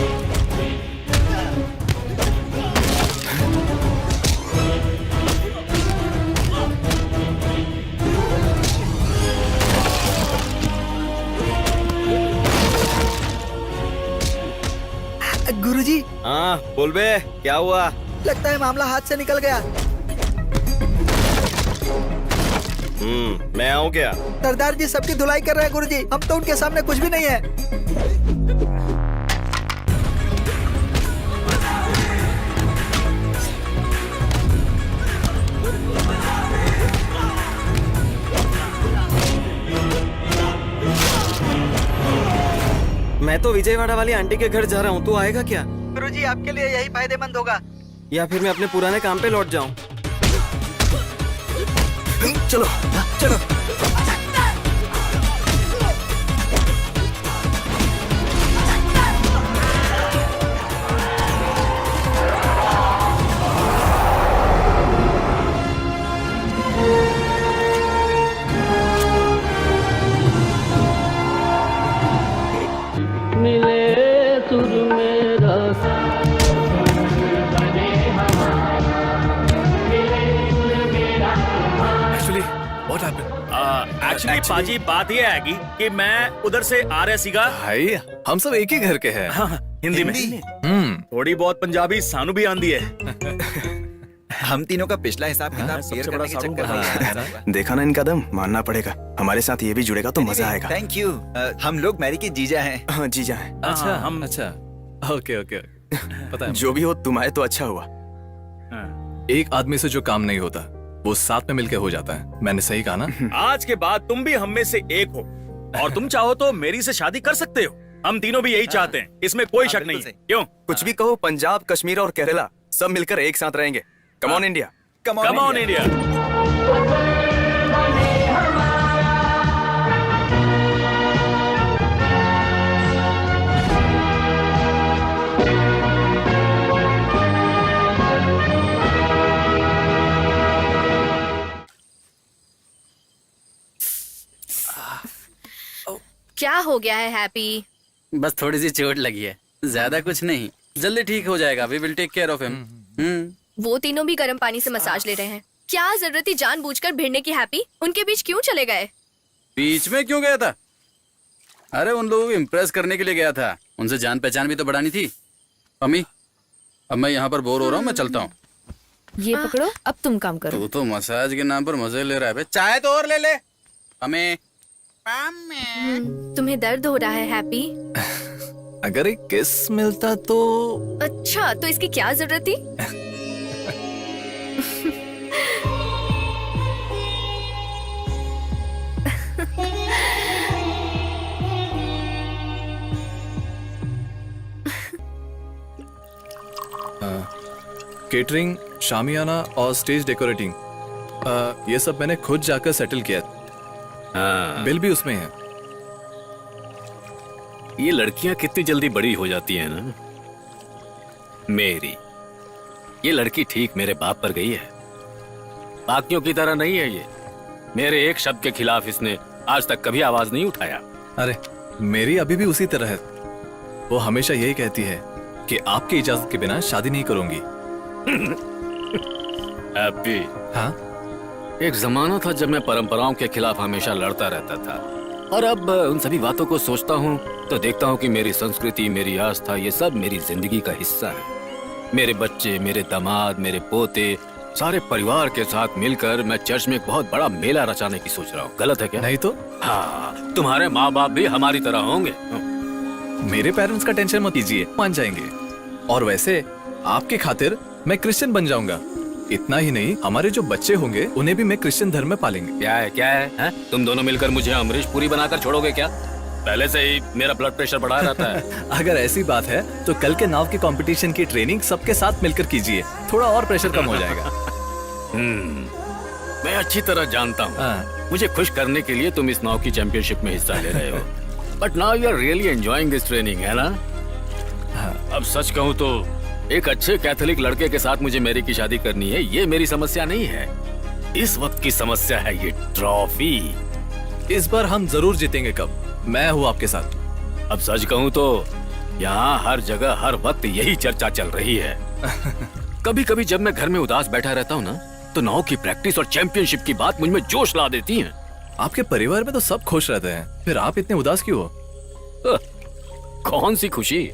गुरुजी, हाँ बोल बे, क्या हुआ? लगता है मामला हाथ से निकल गया। मैं आऊँ क्या? सरदार जी सबकी धुलाई कर रहे हैं गुरुजी, हम तो उनके सामने कुछ भी नहीं है। मैं तो विजयवाड़ा वाली आंटी के घर जा रहा हूँ, तू आएगा क्या? गुरुजी, आपके लिए यही फायदेमंद होगा। या फिर मैं अपने पुराने काम पे लौट जाऊँ? चलो चलो। एक्चुअली पाजी बात ये आएगी कि मैं उधर से आ रहा सीगा। भाई हम सब एक ही घर के हैं। हाँ, हिंदी में थोड़ी बहुत पंजाबी सानू भी आंदी है। हम तीनों का पिछला हिसाब किताब क्लियर करने के चक्कर में देखा ना इनका दम, मानना पड़ेगा। हमारे साथ ये भी जुड़ेगा तो मजा आएगा। Thank you. हम लोग मैरी के जीजा हैं। हाँ जीजा है। अच्छा हम अच्छा ओके ओके पता है। जो भी हो तुम आए तो अच्छा हुआ। एक आदमी से जो काम नहीं होता वो साथ में मिलकर हो जाता है। मैंने सही कहा ना? आज के बाद तुम भी हम में से एक हो और तुम चाहो तो मेरी से शादी कर सकते हो। हम तीनों भी यही चाहते हैं, इसमें कोई शक नहीं है। क्यों? कुछ भी कहो, पंजाब, कश्मीर और केरला सब मिलकर एक साथ रहेंगे। Come on India, come on India. क्या हो गया है हैप्पी? बस थोड़ी सी चोट लगी है, ज्यादा कुछ नहीं, जल्दी ठीक हो जाएगा। We will take care of him. वो तीनों भी गर्म पानी से मसाज ले रहे हैं। क्या जरूरत थी जानबूझकर भिड़ने की हैप्पी? उनके बीच क्यों चले गए? बीच में क्यों गया था? अरे उन लोगों को इम्प्रेस करने के लिए गया था। उनसे जान पहचान भी तो बढ़ानी थी। अम्मी, अब मैं यहाँ पर बोर हो रहा हूँ, मैं चलता हूँ। ये पकड़ो, अब तुम काम करो। तू तो मसाज के नाम पर मजे ले रहा है बे। चाय तो और ले ले। हमें तुम्हें दर्द हो रहा है हैप्पी? अगर एक किस मिलता तो। अच्छा, तो इसकी क्या जरूरत थी? केटरिंग, शामियाना और स्टेज डेकोरेटिंग, ये सब मैंने खुद जाकर सेटल किया। बिल भी उसमें है। ये लड़कियां कितनी जल्दी बड़ी हो जाती हैं ना। मेरी ये लड़की ठीक मेरे बाप पर गई है। बाकियों की तरह नहीं है ये। मेरे एक शब्द के खिलाफ इसने आज तक कभी आवाज नहीं उठाया। अरे मेरी अभी भी उसी तरह है। वो हमेशा यही कहती है कि आपकी इजाजत के बिना शादी नहीं करूंगी। हैप्पी, हाँ? एक जमाना था जब मैं परंपराओं के खिलाफ हमेशा लड़ता रहता था, और अब उन सभी बातों को सोचता हूँ तो देखता हूँ कि मेरी संस्कृति, मेरी आस्था, ये सब मेरी जिंदगी का हिस्सा है। मेरे बच्चे, मेरे दामाद, मेरे पोते, सारे परिवार के साथ मिलकर मैं चर्च में एक बहुत बड़ा मेला रचाने की सोच रहा हूँ। गलत है क्या? नहीं तो। हाँ, तुम्हारे माँ बाप भी हमारी तरह होंगे। मेरे पेरेंट्स का टेंशन मत कीजिए, मान जाएंगे। और वैसे आपके खातिर मैं क्रिश्चियन बन जाऊंगा। इतना ही नहीं, हमारे जो बच्चे होंगे उन्हें भी मैं क्रिश्चियन धर्म में पालेंगे। क्या है, है? तुम दोनों मिलकर मुझे अमरीश पुरी बनाकर छोड़ोगे क्या? पहले से ही मेरा ब्लड प्रेशर बढ़ा रहता है। अगर ऐसी बात है तो कल के नाव के कंपटीशन की ट्रेनिंग सबके साथ मिलकर कीजिए, थोड़ा और प्रेशर कम हो जाएगा। मैं अच्छी तरह जानता हूँ मुझे खुश करने के लिए तुम इस नाव की चैंपियनशिप में हिस्सा ले रहे हो, but now you are really enjoying this training, है ना? अब सच कहूँ तो एक अच्छे कैथोलिक लड़के के साथ मुझे मेरी की शादी करनी है, ये मेरी समस्या नहीं है। इस वक्त की समस्या है ये ट्रॉफी। इस बार हम जरूर जीतेंगे। कब? मैं हूँ आपके साथ। अब सच कहूँ तो यहाँ हर जगह हर वक्त यही चर्चा चल रही है। कभी कभी जब मैं घर में उदास बैठा रहता हूँ ना, तो नाव की प्रैक्टिस और चैंपियनशिप की बात मुझ में जोश ला देती है। आपके परिवार में तो सब खुश रहते हैं, फिर आप इतने उदास क्यों हो? कौन सी खुशी?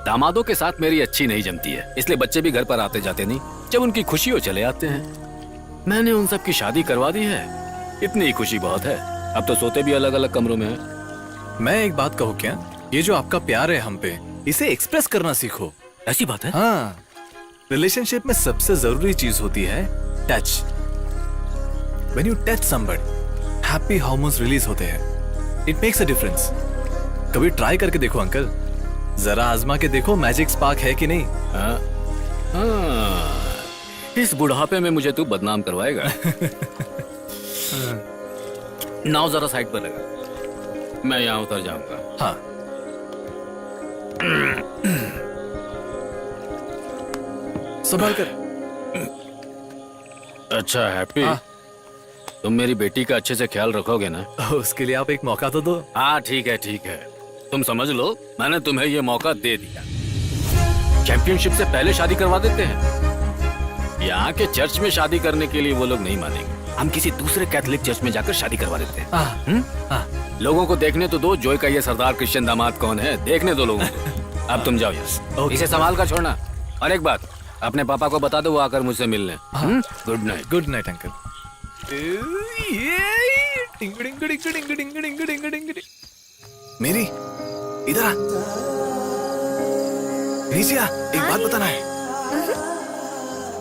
दामादों के साथ मेरी अच्छी नहीं जमती है, इसलिए बच्चे भी घर पर आते जाते नहीं। जब उनकी खुशी हो चले आते हैं। मैंने उन सब की शादी करवा दी है, इतनी ही खुशी बहुत है। अब तो सोते भी अलग अलग कमरों में हैं। मैं एक बात कहूँ क्या? ये जो आपका प्यार है हम पे, इसे एक्सप्रेस करना सीखो। ऐसी बात है? हाँ, रिलेशनशिप में सबसे जरूरी चीज होती है touch. When you touch somebody, happy hormones release होते हैं। It makes a difference. कभी ट्राई करके देखो अंकल, जरा आजमा के देखो मैजिक स्पार्क है कि नहीं। इस बुढ़ापे में मुझे तू बदनाम करवाएगा। नाव जरा साइड पर लगा, मैं यहाँ उतर जाऊंगा। हाँ। संभाल कर। अच्छा हैप्पी, तुम मेरी बेटी का अच्छे से ख्याल रखोगे ना? उसके लिए आप एक मौका तो दो। हाँ ठीक है ठीक है, तुम समझ लो मैंने तुम्हें ये मौका दे दिया। चैंपियनशिप से पहले शादी करवा देते हैं। यहाँ के चर्च में शादी करने के लिए वो लोग नहीं मानेंगे। हम किसी दूसरे कैथोलिक चर्च में जाकर शादी करवा देते हैं। लोगों को देखने तो दो, जॉय का ये सरदार क्रिश्चियन दामाद कौन है, देखने दो लोगों को। अब तुम जाओ, इसे संभाल कर छोड़ना। और एक बात, अपने पापा को बता दो वो आकर मुझसे मिलने। Good night. Good night uncle. मेरी इधर आ, नीचे आ, एक बात बताना है।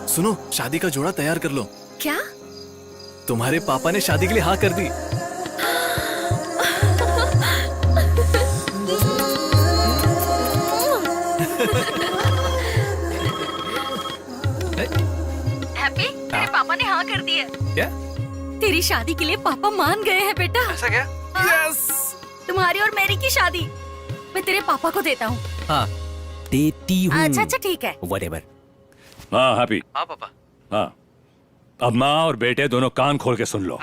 सुनो, शादी का जोड़ा तैयार कर लो। क्या? तुम्हारे पापा ने शादी के लिए हाँ कर दी। हैप्पी, तेरे पापा ने हाँ कर दी है। क्या? तेरी शादी के लिए पापा मान गए हैं बेटा। ऐसा क्या? यस। तुम्हारी और मेरी की शादी मैं तेरे पापा को देता हूँ। हाँ, देती हूँ। अच्छा ठीक है। Whatever. हाँ हैप्पी। हाँ पापा। हाँ, अब माँ और बेटे दोनों कान खोल के सुन लो।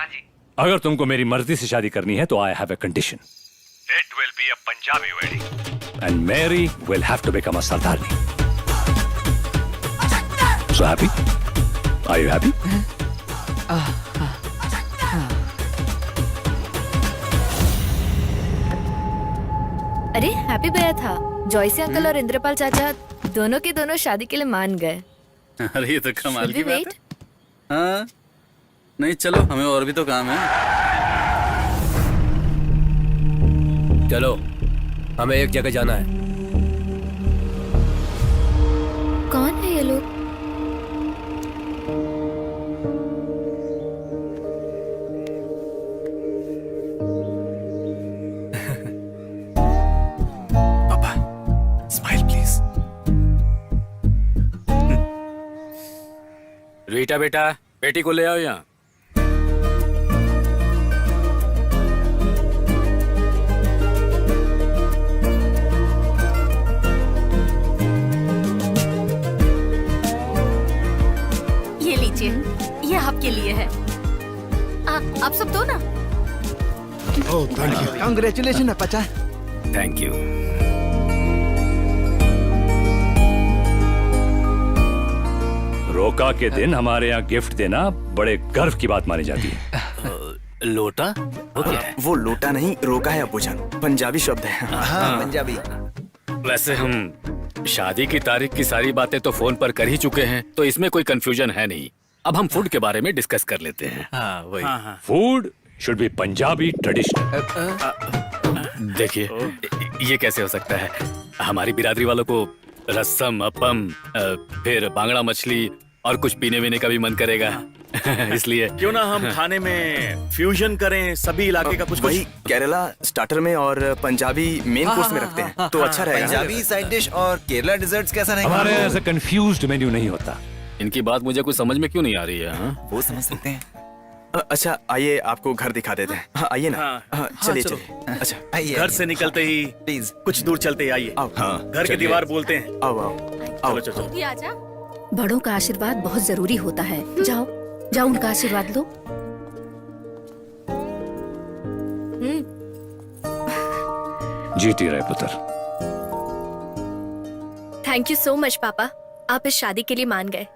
अगर तुमको मेरी मर्जी से शादी करनी है तो I have a condition. It will be a Punjabi wedding and Mary will have to become a sardarni. So happy? Are you happy? अरे हैप्पी भैया था, जॉयसी अंकल और इंद्रपाल चाचा दोनों के दोनों शादी के लिए मान गए। अरे ये तो कमाल Should की we बात wait? है। हाँ, नहीं चलो, हमें और भी तो काम है। चलो, हमें एक जगह जाना है। कौन है ये लोग? पापा, स्माइल प्लीज। रीटा बेटा, बेटी को ले आओ यहाँ। ये लीजिए, ये आपके लिए है। आप सब दो ना। Oh thank you. कांग्रेचुलेशन अपचा। Thank you. रोका के दिन हमारे यहाँ गिफ्ट देना बड़े गर्व की बात मानी जाती है। लोटा? वो क्या है? वो लोटा नहीं, रोका है अबूजान, पंजाबी शब्द है। हाँ पंजाबी। वैसे हम शादी की तारीख की सारी बातें तो फोन पर कर ही चुके हैं, तो इसमें कोई कंफ्यूजन है नहीं। अब हम फूड के बारे में डिस्कस कर लेते हैं। हाँ वही। Food should be Punjabi traditional. देखिए, ये कैसे हो सकता है? हमारी बिरादरी वालों को रसम, अपम, फिर बांगड़ा मछली और कुछ पीने वीने का भी मन करेगा। इसलिए क्यों ना हम खाने में फ्यूजन करें, सभी इलाके का कुछ वही केरला स्टार्टर में और पंजाबी मेन कोर्स में रखते हैं, तो अच्छा रहेगा। पंजाबी साइड डिश और केरला डिजर्ट्स कैसा रहेगा? हमारे यहाँ ऐसा कंफ्यूज्ड मेन्यू नहीं होता। इनकी बात मुझे कुछ समझ में क्यों नहीं आ रही है? हाँ? वो समझ सकते हैं। अच्छा आइए, आपको घर दिखा देते हैं। हाँ आइए ना। हाँ। हाँ, चलिए चलो। चलिए। अच्छा आइए घर से निकलते ही प्लीज। कुछ दूर चलते ही आइए। आओ। हाँ, घर की दीवार बोलते हैं। आओ आओ चलो चलो चलो। भी आजा। बड़ों का आशीर्वाद बहुत जरूरी होता है। जाओ जाओ, उनका आशीर्वाद लो। जीती रहे पुत्र। थैंक यू सो मच पापा, आप इस शादी के लिए मान गए।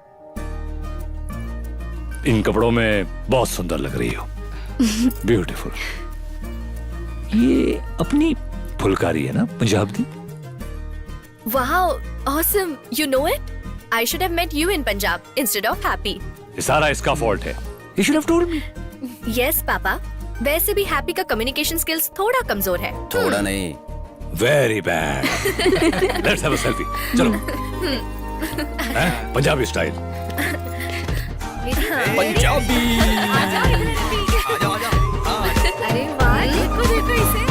इन कपड़ों में बहुत सुंदर लग रही हो। ब्यूटीफुल। ये अपनी फुलकारी है ना, पंजाब दी? Wow, awesome, you know it? I should have met you in Punjab instead of Happy. ये सारा इसका फॉल्ट है। You should have told me. Yes, पापा। वैसे भी हैप्पी का कम्युनिकेशन स्किल्स थोड़ा कमजोर है। थोड़ा नहीं, Very bad. Let's have a selfie. चलो। हैं? पंजाबी स्टाइल। पंजाबी। अरे वाह, देखो देखो इसे।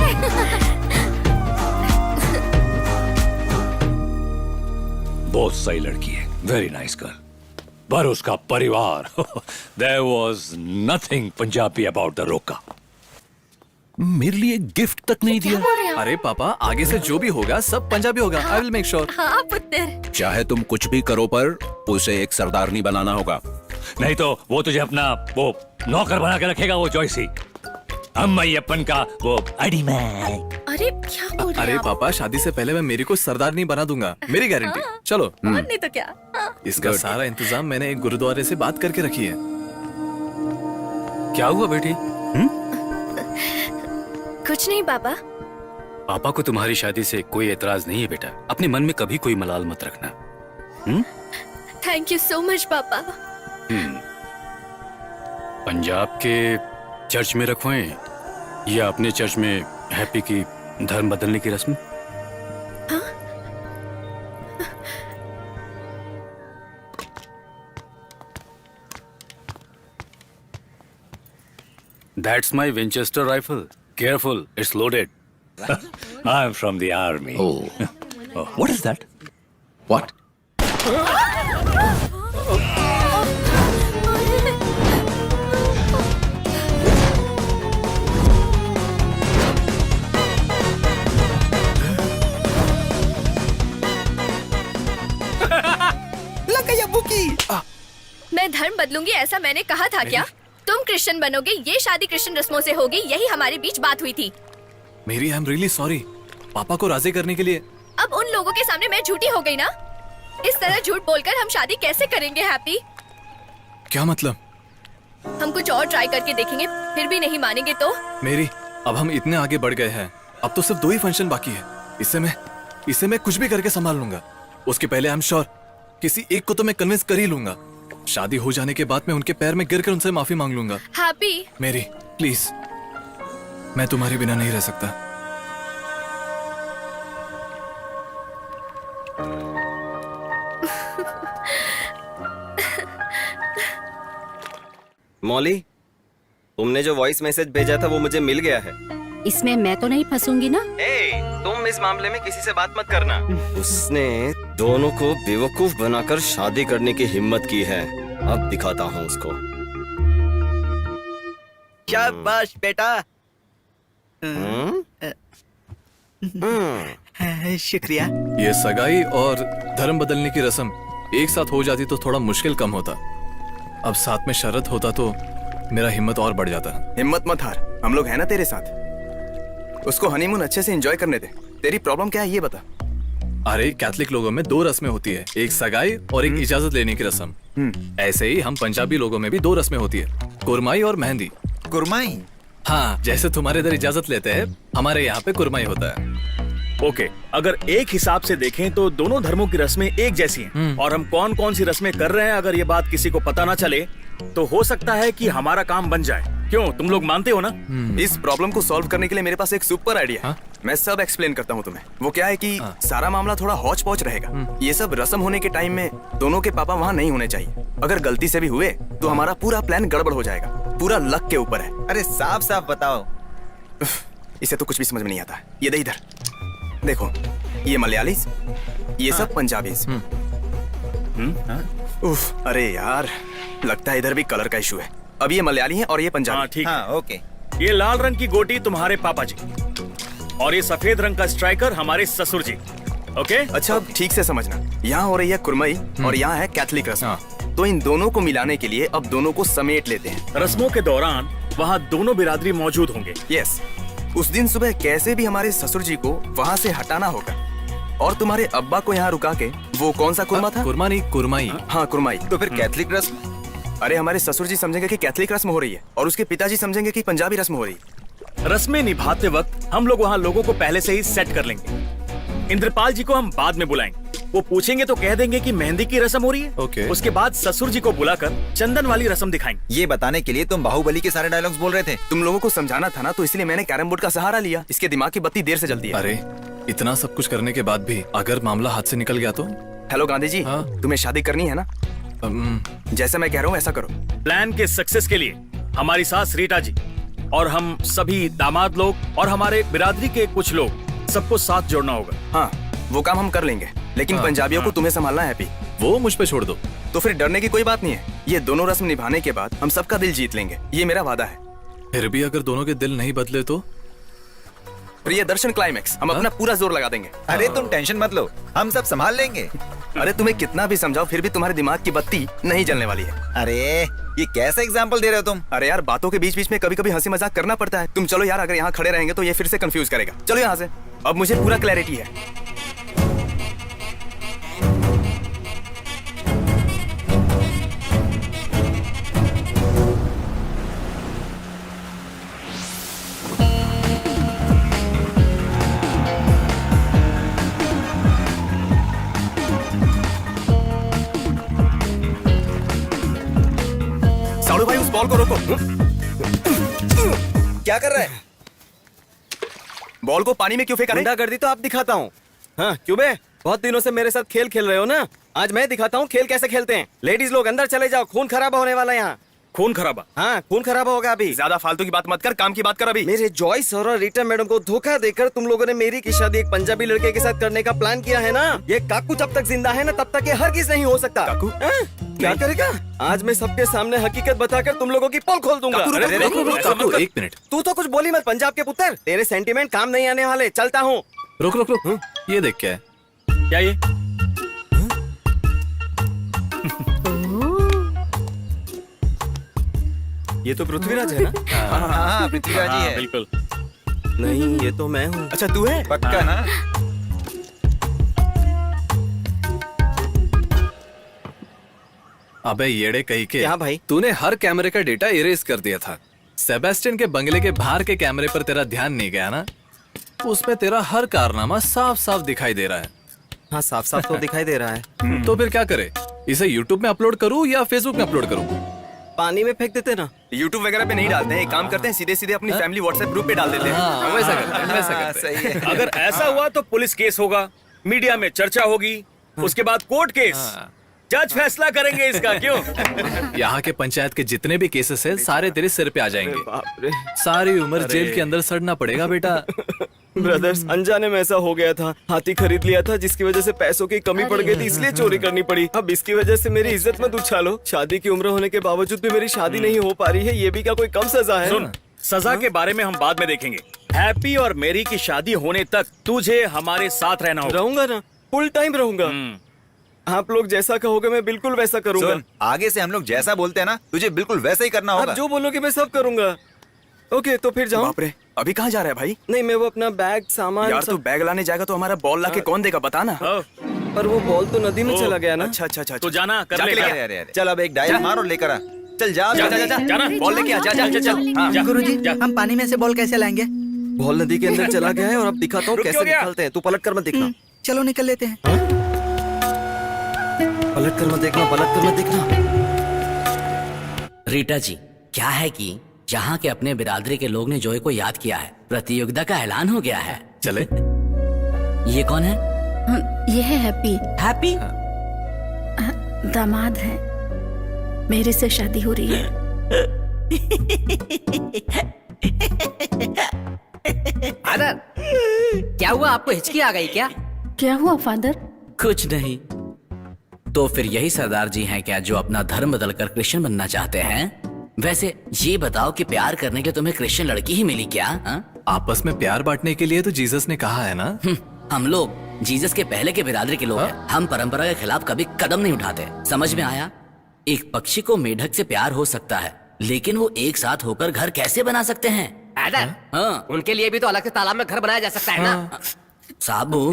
बहुत सही लड़की है, वेरी नाइस गर्ल, पर उसका परिवार there was nothing Punjabi about the roka. मेरे लिए गिफ्ट तक नहीं दिया। अरे पापा, आगे से जो भी होगा सब पंजाबी होगा। I will make sure. हाँ पुत्र। चाहे तुम कुछ भी करो, पर उसे एक सरदारनी बनाना होगा। नहीं तो वो तुझे अपना वो नौकर बना के रखेगा, वो जॉयसी। अम्मय्यप्पन का वो अड़ी मैं। अरे क्या बोल रहे अरे हैं आप? पापा, शादी से पहले मैं मेरी को सरदारनी बना दूंगा, मेरी गारंटी। चलो। और नहीं तो क्या। हाँ। इसका सारा इंतजाम मैंने एक गुरुद्वारे से बात करके रखी है। क्या हुआ बेटी? कुछ नहीं पापा। पापा को तुम्हारी शादी से कोई एतराज नहीं है बेटा। अपने मन में कभी कोई मलाल मत रखना। थैंक यू सो मच पापा। पंजाब के चर्च में रखवाएं या अपने चर्च में हैप्पी की धर्म बदलने की रस्म? That's my Winchester rifle. Careful, it's loaded. I'm from the army. Oh. What is that? What? मैं धर्म बदलूंगी ऐसा मैंने कहा था क्या? तुम क्रिश्चियन बनोगे, ये शादी क्रिश्चियन रस्मों से होगी, यही हमारे बीच बात हुई थी। मेरी आई एम रियली सॉरी। पापा को राजी करने के लिए। अब उन लोगों के सामने मैं झूठी हो गई ना? इस तरह झूठ बोलकर हम शादी कैसे करेंगे हैप्पी? क्या मतलब? हम कुछ और ट्राई करके देखेंगे, फिर भी नहीं मानेंगे तो? मेरी, अब हम इतने आगे बढ़ गए हैं, अब तो सिर्फ 2 ही फंक्शन बाकी है। इससे मैं कुछ भी करके संभाल लूंगा। उसके पहले आई एम श्योर किसी एक को तो मैं कन्विंस कर ही लूंगा। शादी हो जाने के बाद मैं उनके पैर में गिरकर उनसे माफी मांग लूंगा। हैप्पी, मेरी प्लीज, मैं तुम्हारे बिना नहीं रह सकता। मौली, तुमने जो वॉइस मैसेज भेजा था वो मुझे मिल गया है। इसमें मैं तो नहीं फंसूंगी ना? तुम इस मामले में किसी से बात मत करना। उसने दोनों को बेवकूफ बनाकर शादी करने की हिम्मत की है। अब दिखाता हूँ उसको। शाबाश बेटा। शुक्रिया। ये सगाई और धर्म बदलने की रस्म एक साथ हो जाती तो थोड़ा मुश्किल कम होता। अब साथ में शरत होता तो मेरा हिम्मत और बढ़ जाता। हिम्मत मत हार, हम लोग हैं ना तेरे साथ। उसको हनीमून अच्छे से एंजॉय करने दे। तेरी प्रॉब्लम क्या है ये बता। अरे कैथलिक लोगों में 2 रस्में होती है, एक सगाई और एक इजाजत लेने की रस्म। ऐसे ही हम पंजाबी लोगों में भी 2 रस्में होती है, कुरमाई और मेहंदी। कुरमाई? हाँ, जैसे तुम्हारे इधर इजाजत लेते हैं, हमारे यहाँ पे कुरमाई होता है। ओके, अगर एक हिसाब से देखें तो दोनों धर्मों की रस्में एक जैसी हैं। और हम कौन कौन सी रस्में कर रहे हैं, अगर ये बात किसी को पता ना चले तो हो सकता है कि हमारा काम बन जाए। क्यों, तुम लोग मानते हो ना? इस प्रॉब्लम को सॉल्व करने के लिए मेरे पास एक सुपर आइडिया है। मैं सब एक्सप्लेन करता हूँ तुम्हें। वो क्या है कि सारा मामला थोड़ा हौच पौच रहेगा। ये सब रस्म होने के टाइम में दोनों के पापा वहाँ नहीं होने चाहिए। अगर गलती से भी हुए तो हमारा पूरा प्लान गड़बड़ हो जाएगा। पूरा लक के ऊपर है। अरे साफ साफ बताओ। इसे तो कुछ भी समझ में नहीं आता। ये दे इधर देखो, ये मलयालीज, ये सब पंजाबीज। उफ, अरे यार, लगता है इधर भी कलर का इशू है। अब ये मलयाली हैं और ये पंजाबी। हाँ ठीक है। ओके। ये लाल रंग की गोटी तुम्हारे पापा जी और ये सफेद रंग का स्ट्राइकर हमारे ससुर जी। ओके, अच्छा अब ठीक से समझना। यहाँ हो रही है कुरमई और यहाँ है कैथलिक रस्म। तो इन दोनों को मिलाने के लिए अब दोनों को समेट लेते हैं। रस्मों के दौरान वहाँ दोनों बिरादरी मौजूद होंगे। यस, उस दिन सुबह कैसे भी हमारे ससुर जी को वहाँ से हटाना होगा और तुम्हारे अब्बा को यहाँ रुका के। वो कौन सा कुरमा था? कुरमा नहीं, कुरमाई। हाँ, कुरमाई। तो फिर कैथलिक रस्म? अरे हमारे ससुर जी समझेंगे कि कैथलिक रस्म हो रही है और उसके पिताजी समझेंगे कि पंजाबी रस्म हो रही है। रस्में निभाते वक्त हम लोग वहाँ लोगों को पहले से ही सेट कर लेंगे। इंद्रपाल जी को हम बाद में बुलाएंगे। वो पूछेंगे तो कह देंगे कि मेहंदी की रस्म हो रही है। ओके। उसके बाद ससुर जी को बुलाकर चंदन वाली रस्म दिखाएंगे। ये बताने के लिए तुम बाहुबली के सारे डायलॉग्स बोल रहे थे। तुम लोगों को समझाना था ना, तो इसलिए मैंने कैरम बोर्ड का सहारा लिया। इसके दिमाग की बत्ती देर से जलती है। अरे इतना सब कुछ करने के बाद भी अगर मामला हाथ से निकल गया तो? हेलो गांधी जी, तुम्हें शादी करनी है ना? जैसा मैं कह रहा हूँ ऐसा करो। प्लान के सक्सेस के लिए हमारी सास रीटा जी और हम सभी दामाद लोग और हमारे बिरादरी के कुछ लोग, सबको साथ जोड़ना होगा। हाँ, वो काम हम कर लेंगे, लेकिन पंजाबियों को तुम्हें संभालना है हैप्पी। वो मुझ पे छोड़ दो। तो फिर डरने की कोई बात नहीं है। ये दोनों रस्म निभाने के बाद हम सबका दिल जीत लेंगे, ये मेरा वादा है। फिर भी अगर दोनों के दिल नहीं बदले तो? प्रिय दर्शन क्लाइमेक्स, हम अपना पूरा जोर लगा देंगे। अरे तुम टेंशन मत लो, हम सब संभाल लेंगे। अरे तुम्हें कितना भी समझाओ फिर भी तुम्हारे दिमाग की बत्ती नहीं जलने वाली है। अरे ये कैसा एग्जाम्पल दे रहे हो तुम? अरे यार, बातों के बीच बीच में कभी कभी हंसी मजाक करना पड़ता है। तुम चलो यार, अगर यहाँ खड़े रहेंगे तो ये फिर से कंफ्यूज करेगा। चलो यहाँ से, अब मुझे पूरा क्लैरिटी है। झाड़ू भाई उस बॉल को रोको। क्या कर रहा है? बॉल को पानी में क्यों फेंका? गुंडागर्दी तो आप दिखाता हूँ। हाँ क्यों बे? बहुत दिनों से मेरे साथ खेल खेल रहे हो ना, आज मैं दिखाता हूँ खेल कैसे खेलते हैं। लेडीज लोग अंदर चले जाओ, खून खराबा होने वाला है यहाँ। खून खराबा? हाँ खून खराबा होगा अभी। ज्यादा फालतू की बात मत कर, काम की बात कर अभी। मेरे जॉयस और रीटा मैडम को धोखा देकर तुम लोगों ने मेरी की शादी एक पंजाबी लड़के के साथ करने का प्लान किया है ना। ये काकू जब तक जिंदा है ना तब तक ये हरगिज नहीं हो सकता। काकू? क्या करेगा? आज मैं सबके सामने हकीकत बताकर तुम लोगों की पोल खोल दूंगा। काकू, एक मिनट। तू तो कुछ बोली मत पंजाब के पुत्र, तेरे सेंटीमेंट काम नहीं आने वाले। चलता हूँ। रुक रुक रुक, ये देख क्या है? क्या ये? ये तो पृथ्वीराज है ना? हाँ पृथ्वीराज ही है। बिल्कुल नहीं ये तो मैं हूँ। अच्छा तू है? पक्का ना? अबे येड़े कहीं के। क्या भाई? तूने हर कैमरे का डेटा इरेज कर दिया था। सेबेस्टियन के बंगले के बाहर के कैमरे पर तेरा ध्यान नहीं गया ना? उसमें तेरा हर कारनामा साफ साफ दिखाई दे रहा है। हाँ साफ साफ तो दिखाई दे रहा है। तो फिर क्या करे? इसे YouTube में अपलोड करूँ या Facebook में अपलोड करूँ? पानी में फेंक देते ना। YouTube वगैरह पे नहीं डालते हैं, एक काम करते हैं सीधे सीधे अपनी फैमिली व्हाट्सएप ग्रुप पे डाल देते हैं। हाँ, वैसा करते हैं, वैसा करते हैं। सही है। अगर ऐसा हुआ तो पुलिस केस होगा, मीडिया में चर्चा होगी, उसके बाद कोर्ट केस, जज फैसला करेंगे इसका। क्यों? यहाँ के पंचायत के जितने भी केसेस है सारे तेरे सिर पे आ जाएंगे। सारी उम्र जेल के अंदर सड़ना पड़ेगा बेटा। ब्रदर्स अनजाने में ऐसा हो गया था। हाथी खरीद लिया था जिसकी वजह से पैसों की कमी पड़ गई थी, इसलिए चोरी करनी पड़ी। अब इसकी वजह से मेरी इज्जत मत उछालो। शादी की उम्र होने के बावजूद भी मेरी शादी नहीं हो पा रही है, ये भी क्या कोई कम सजा है? सुन, सजा के बारे में हम बाद में देखेंगे। हैप्पी और मेरी की शादी होने तक तुझे हमारे साथ रहना होगा। रहूंगा ना, फुल टाइम रहूंगा। आप लोग जैसा कहोगे मैं बिल्कुल वैसा करूंगा। सुन, आगे से हम लोग जैसा बोलते हैं ना तुझे बिल्कुल वैसा ही करना होगा। आप जो बोलोगे मैं सब करूंगा। ओके तो फिर जाओ। बाप रे, अभी कहाँ जा रहा है भाई? नहीं मैं वो अपना बैग सामान यार तू बैग लाने जाएगा तो हमारा बॉल लाके कौन देगा बता ना। पर वो बॉल तो नदी में चला गया ना। अच्छा अच्छा अच्छा, तो जाना कर ले। अरे अरे अरे, चल अब एक डायल मार और लेकर आ। चल जा जा जा जा, जाना बॉल लेके आ। जा जा जा, हाँ, जा। गुरुजी, हम पानी में से बॉल कैसे लाएंगे? बॉल नदी के अंदर चला गया है और अब दिखाता हूँ रुक कैसे क्यों गया? निकालते हैं। तू पलट कर मत देखना। चलो निकल लेते हैं। पलट कर मत देखना, पलट कर मत देखना। रीटा जी, क्या है कि यहाँ के अपने बिरादरी के लोग ने जॉय को याद किया है। प्रतियोगिता का ऐलान हो गया है। चले। ये कौन है? ये है हैप्पी। हैप्पी? दामाद है, मेरे से शादी हो रही है। फादर, क्या हुआ? आपको हिचकी आ गई क्या? क्या हुआ फादर? कुछ नहीं। तो फिर यही सरदार जी हैं क्या जो अपना धर्म बदलकर क्रिश्चियन बनना चाहते हैं? वैसे ये बताओ कि प्यार करने के लिए तुम्हें क्रिश्चियन लड़की ही मिली क्या? आपस में प्यार बांटने के लिए तो जीसस ने कहा है ना। हम लोग जीसस के पहले के बिरादरी के लोग हैं। हम परंपरा के खिलाफ कभी कदम नहीं उठाते। समझ में आया? एक पक्षी को मेढक से प्यार हो सकता है, लेकिन वो एक साथ होकर घर कैसे बना सकते हैं? हाँ, उनके लिए भी तो अलग से तालाब में घर बनाया जा सकता है ना। साबू,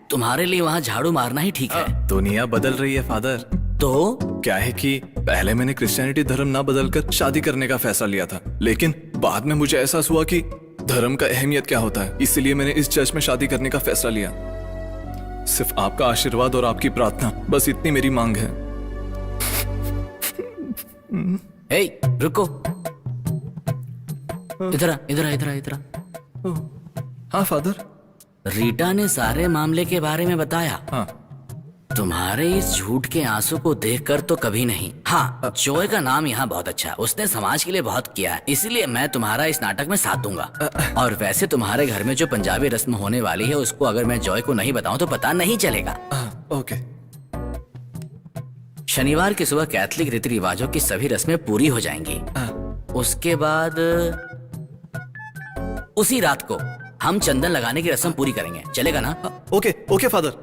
तुम्हारे लिए वहाँ झाड़ू मारना ही ठीक है। दुनिया बदल रही है फादर। तो क्या है कि पहले मैंने क्रिश्चियनिटी धर्म ना बदलकर शादी करने का फैसला लिया था, लेकिन बाद में मुझे एहसास हुआ कि धर्म का अहमियत क्या होता है। इसलिए मैंने इस चर्च में शादी करने का फैसला लिया। सिर्फ आपका आशीर्वाद और आपकी प्रार्थना, बस इतनी मेरी मांग है। हे, रुको। इधर इधर इधर इधर। हाँ फादर। रीटा ने सारे मामले के बारे में बताया। हाँ। तुम्हारे इस झूठ के आंसू को देखकर तो कभी नहीं। हाँ, जॉय का नाम यहाँ बहुत अच्छा है, उसने समाज के लिए बहुत किया है, इसलिए मैं तुम्हारा इस नाटक में साथ दूंगा। और वैसे तुम्हारे घर में जो पंजाबी रस्म होने वाली है उसको अगर मैं जॉय को नहीं बताऊं तो पता नहीं चलेगा। ओके। शनिवार की सुबह कैथलिक रीति रिवाजों की सभी रस्में पूरी हो जाएंगी। उसके बाद उसी रात को हम चंदन लगाने की रस्म पूरी करेंगे। चलेगा ना? Okay okay father.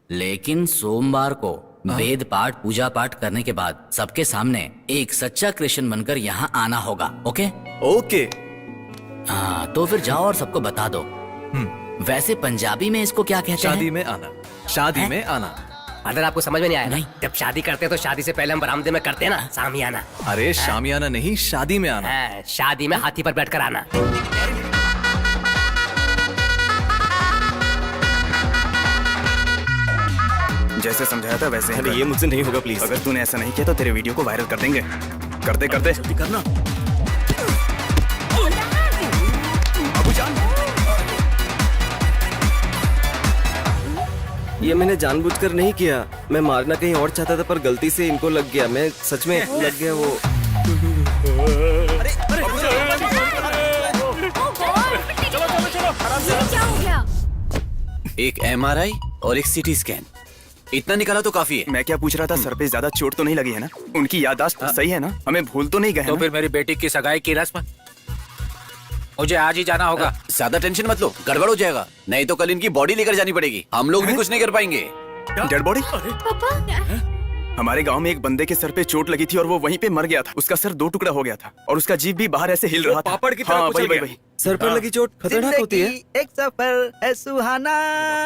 लेकिन सोमवार को वेद पाठ पूजा पाठ करने के बाद सबके सामने एक सच्चा क्रिश्चियन बनकर यहाँ आना होगा। ओके? ओके। हाँ, तो फिर जाओ और सबको बता दो। वैसे पंजाबी में इसको क्या कहते हैं? शादी में आना। शादी में आना। अगर आपको समझ में नहीं आया? नहीं। जब शादी करते हैं तो शादी से पहले हम बरामदे में करते हैं ना, सामियाना। अरे शामियाना नहीं, शादी में आना। शादी में हाथी पर बैठकर आना। जैसे समझाया था वैसे। अरे ये मुझसे नहीं होगा प्लीज। अगर तूने ऐसा नहीं किया तो तेरे वीडियो को वायरल कर देंगे। करते करते करना। ये मैंने जानबूझकर नहीं किया, मैं मारना कहीं और चाहता था पर गलती से इनको लग गया, मैं सच में लग गया वो। क्या हो गया? एक MRI और एक CT स्कैन, इतना निकाला तो काफी है। मैं क्या पूछ रहा था, सर पे ज्यादा चोट तो नहीं लगी है ना? उनकी याददाश्त सही है ना? हमें भूल तो नहीं गए? तो फिर मेरी बेटी की सगाई की रस्म मुझे आज ही जाना होगा। ज्यादा टेंशन मत लो, गड़बड़ हो जाएगा, नहीं तो कल इनकी बॉडी लेकर जानी पड़ेगी, हम लोग भी कुछ नहीं कर पाएंगे। Dead body? पापा हमारे गांव में एक बंदे के सर पे चोट लगी थी और वो वहीं पे मर गया था। उसका सर 2 टुकड़ा हो गया था और उसका जीभ भी बाहर ऐसे हिल रहा था। पापड़ की तरह हाँ, कुचल वही गया। सर पर लगी चोट खतरनाक होती है। एक सफर है सुहाना।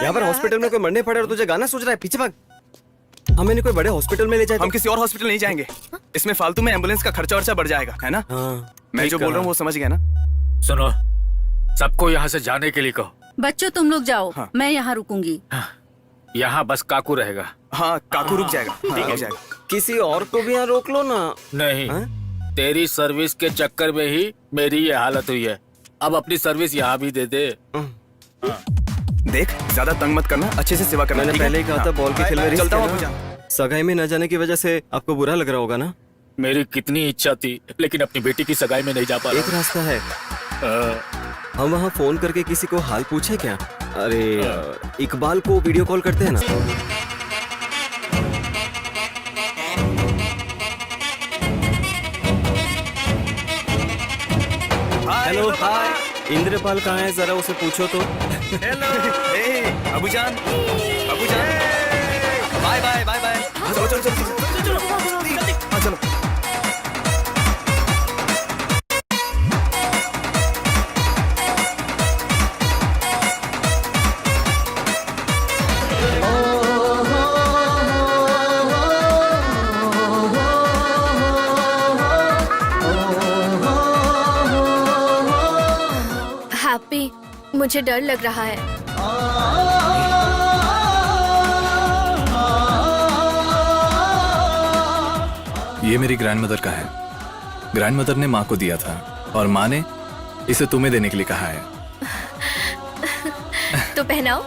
यहाँ पर हॉस्पिटल में कोई मरने पड़े और तुझे गाना सोच रहा है, पीछे भाग। हमें नहीं कोई बड़े हॉस्पिटल में ले जाए। हम किसी और हॉस्पिटल नहीं जाएंगे, इसमें फालतू में एम्बुलेंस का खर्चा वर्चा बढ़ जाएगा, है ना? मैं जो बोल रहा हूँ वो समझ गया ना? सुनो, सबको यहाँ से जाने के लिए कहो। बच्चों तुम लोग जाओ, मैं यहाँ रुकूंगी। यहाँ बस काकू रहेगा। हाँ, काकू रुक जाएगा। ठीक है, किसी और को भी यहाँ रोक लो ना। नहीं, तेरी सर्विस के चक्कर में ही मेरी ये हालत हुई है, अब अपनी सर्विस यहाँ भी दे दे। देख, ज्यादा तंग मत करना, अच्छे से सेवा करना। मैंने पहले ही कहा था बॉल के खेल में रिस्क चलता है हूँ ना। अबूजान। सगाई में न जाने की वजह से आपको बुरा लग रहा होगा ना? मेरी कितनी इच्छा थी, लेकिन अपनी बेटी की सगाई में नहीं जा पा रहा। एक रास्ता है, हम वहाँ फोन करके किसी को हाल पूछे क्या? अरे इकबाल को वीडियो कॉल करते हैं ना। हेलो, हाय। इंद्रपाल कहाँ है, जरा उसे पूछो तो। हेलो, अबूजान, अबूजान, बाय बाय बाय बाय। चलो चलो चलो चलो चलो चलो। हैप्पी, मुझे डर लग रहा है। ये मेरी ग्रैंडमदर का है। ग्रैंडमदर ने माँ को दिया था और माँ ने इसे तुम्हें देने के लिए कहा है। तो पहनाओ।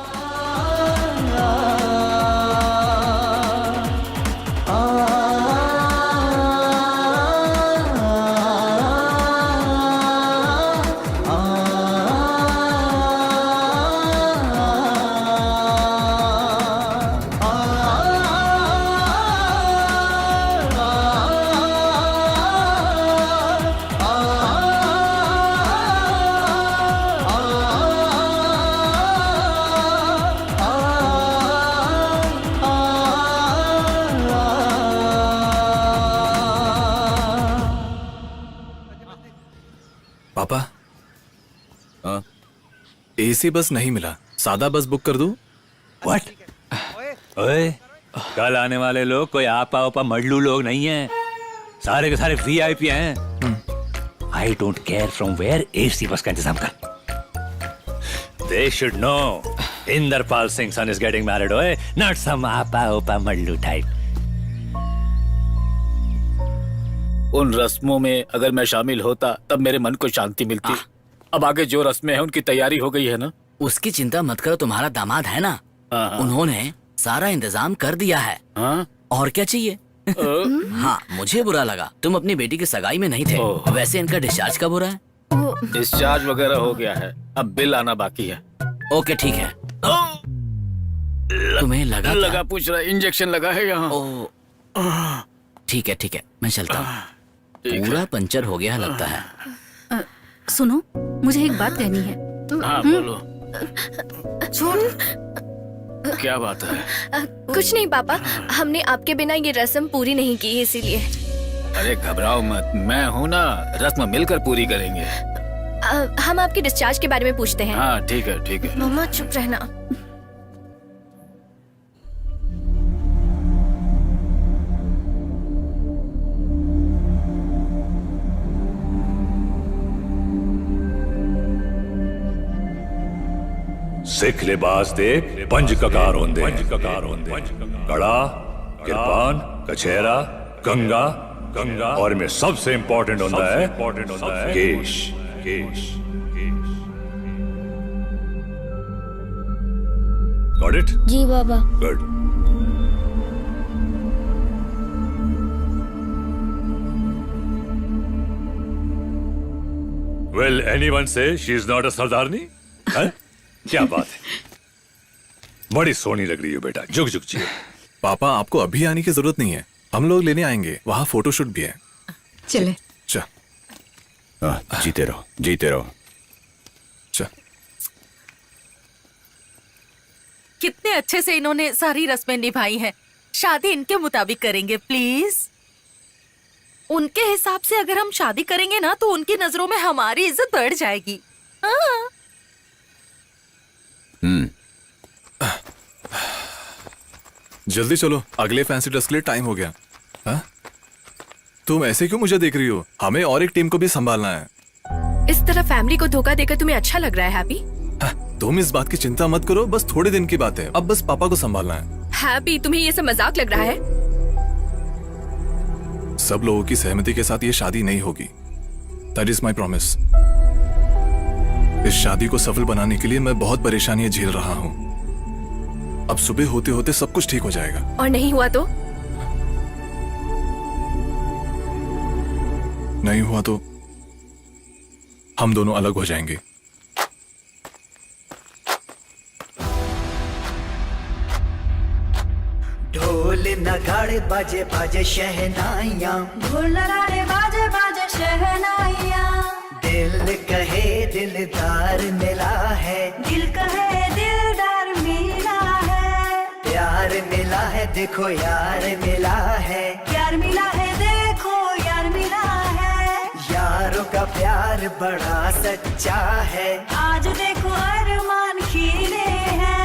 पापा, AC बस नहीं मिला, सादा बस बुक कर दूं? व्हाट? ओए, कल आने वाले लोग कोई आपा ओपा मडलू लोग नहीं हैं, सारे के सारे VIP हैं। I don't care from where, AC bus का इंतजाम कर। They should know Inderpal Singh's son is getting married, oye, not some apa opa madlu type. उन रस्मों में अगर मैं शामिल होता तब मेरे मन को शांति मिलती। अब आगे जो रस्में हैं उनकी तैयारी हो गई है ना। उसकी चिंता मत करो, तुम्हारा दामाद है ना, उन्होंने सारा इंतजाम कर दिया है। और क्या चाहिए? हाँ, मुझे बुरा लगा तुम अपनी बेटी की सगाई में नहीं थे। वैसे इनका डिस्चार्ज कब हो रहा है? डिस्चार्ज वगैरह हो गया है, अब बिल आना बाकी है। ओके ठीक है। तुम्हें लगा पूछ रहा, इंजेक्शन लगा है यहाँ। ठीक है ठीक है, मैं चलता हूँ। पूरा पंचर हो गया लगता है। सुनो, मुझे एक बात कहनी है। हाँ बोलो। छोड़। क्या बात है? कुछ नहीं पापा, हमने आपके बिना ये रस्म पूरी नहीं की है, इसीलिए। अरे घबराओ मत, मैं हूँ ना, रस्म मिलकर पूरी करेंगे। हम आपके डिस्चार्ज के बारे में पूछते हैं। हाँ ठीक है ठीक है। मम्मा चुप रहना। सिख लिबास दे, पंज ककार होंदे, कड़ा, किरपान, कछेरा, कंगा, गंगा और में सबसे इम्पोर्टेंट होता है केश। केश गॉट इट? जी बाबा। Good. Will anyone say she is not a sardarni? क्या बात है, बड़ी सोनी लग रही हो बेटा, जुग जुग जियो। पापा आपको अभी आने की जरूरत नहीं है, हम लोग लेने आएंगे, वहाँ फोटोशूट भी है। चले। चल। जीते रहो, जीते रहो। चल। कितने अच्छे से इन्होंने सारी रस्में निभाई हैं। शादी इनके मुताबिक करेंगे प्लीज। उनके हिसाब से अगर हम शादी करेंगे ना तो उनकी नजरों में हमारी इज्जत बढ़ जाएगी। हाँ। जल्दी चलो, अगले फैंसी ड्रेस के लिए टाइम हो गया। हाँ? तुम ऐसे क्यों मुझे देख रही हो? हमें और एक टीम को भी संभालना है। इस तरह फैमिली को धोखा देकर तुम्हें अच्छा लग रहा है हैप्पी? तुम इस बात की चिंता मत करो, बस थोड़े दिन की बात है, अब बस पापा को संभालना है। हैप्पी, तुम्हें ये सब मजाक लग रहा है? सब लोगों की सहमति के साथ ये शादी नहीं होगी। That is my promise. इस शादी को सफल बनाने के लिए मैं बहुत परेशानियां झेल रहा हूँ। अब सुबह होते होते सब कुछ ठीक हो जाएगा। और नहीं हुआ तो? नहीं हुआ तो हम दोनों अलग हो जाएंगे। ढोल नगाड़े बाजे बाजे शहनाइयाँ, ढोल नगाड़े बाजे बाजे शहनाइयाँ। दिल कहे दिलदार मिला है, दिल कहे दिलदार मिला है। प्यार मिला है देखो यार मिला है, प्यार मिला है देखो यार मिला है। यारों का प्यार बड़ा सच्चा है, आज देखो अरमान खिले हैं।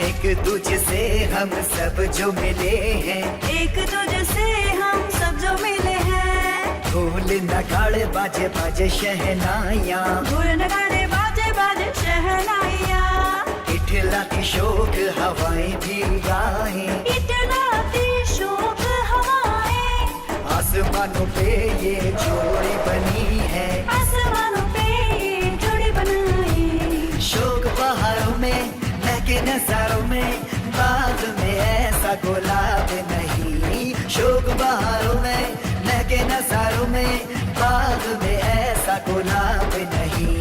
एक दूजे से हम सब जो मिले हैं, एक दूजे से हम सब जो मिले हैं। ढोल नगाड़े बाजे बाजे शहनाइयाँ, ढोल नगाड़े बाजे बाजे शहनाइयाँ। इठलाती शोक हवाएं भी गाएं, इठलाती शोक हवाएं। आसमानों पे ये जोड़ी बनी है, आसमानों पे ये जोड़ी बनाई। शोक बहारों में महके नजारों में, बाग में ऐसा गुलाब नहीं। शोक बहारों में महके नजारों में, बाग में ऐसा गुलाब नहीं।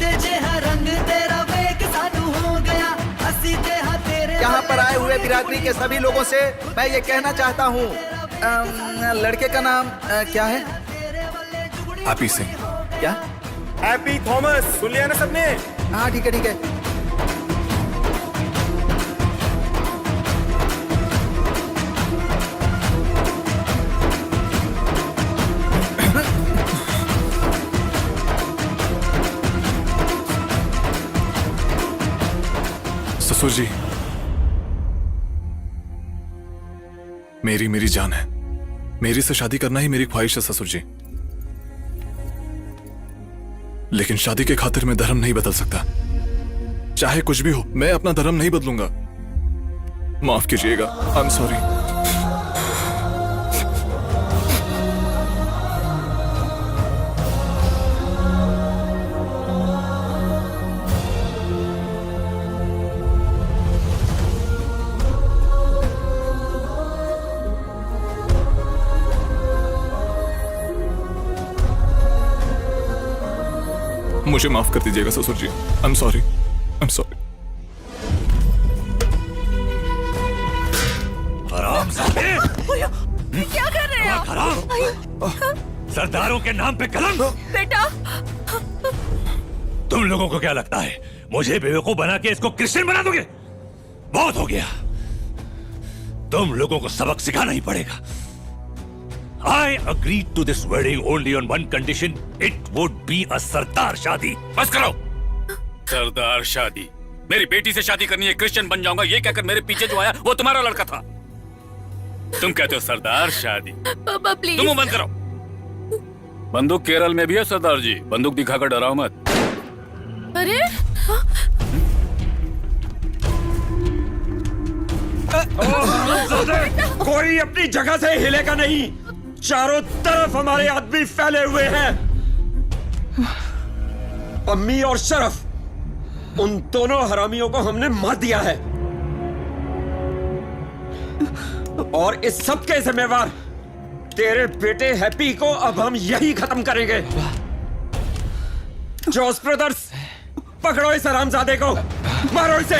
तेजे रंग तेरा वेग सानू हो गया, हंसी तेहा तेरे। यहाँ पर आए हुए बिरादरी के सभी लोगों से मैं ये कहना चाहता हूँ, लड़के का नाम क्या है? हैप्पी सिंह। क्या? Happy Thomas. सुन लिया ना सबने? हाँ ठीक है ठीक है। ससुर जी, मेरी जान है, मेरी से शादी करना ही मेरी ख्वाहिश है ससुर जी। लेकिन शादी के खातिर मैं धर्म नहीं बदल सकता। चाहे कुछ भी हो, मैं अपना धर्म नहीं बदलूंगा। माफ कीजिएगा, आई एम सॉरी। मुझे माफ कर दीजिएगा ससुर जी, I am sorry, I am sorry. क्या कर रहे हैं आप? सरदारों के नाम पे कलंक। बेटा, तुम लोगों को क्या लगता है मुझे बेवकूफ बना के इसको क्रिश्चियन बना दोगे? बहुत हो गया, तुम लोगों को सबक सिखाना ही पड़ेगा। I agreed to this wedding only on one condition. It would be a सरदार शादी। बस करो। सरदार शादी? मेरी बेटी से शादी करनी है, क्रिश्चियन बन जाऊंगा ये कहकर मेरे पीछे जो आया वो तुम्हारा लड़का था। तुम कहते हो सरदार शादी? पापा प्लीज। तुम बंद करो। बंदूक केरल में भी है सरदार जी, बंदूक दिखाकर डराओ मत। अरे कोई अपनी जगह से हिलेगा नहीं। चारों तरफ हमारे आदमी फैले हुए हैं। अम्मी और शरफ, उन दोनों हरामियों को हमने मार दिया है और इस सब के जिम्मेवार तेरे बेटे हैप्पी को अब हम यही खत्म करेंगे। जोस ब्रदर्स, पकड़ो इस हरामजादे को, मारो इसे।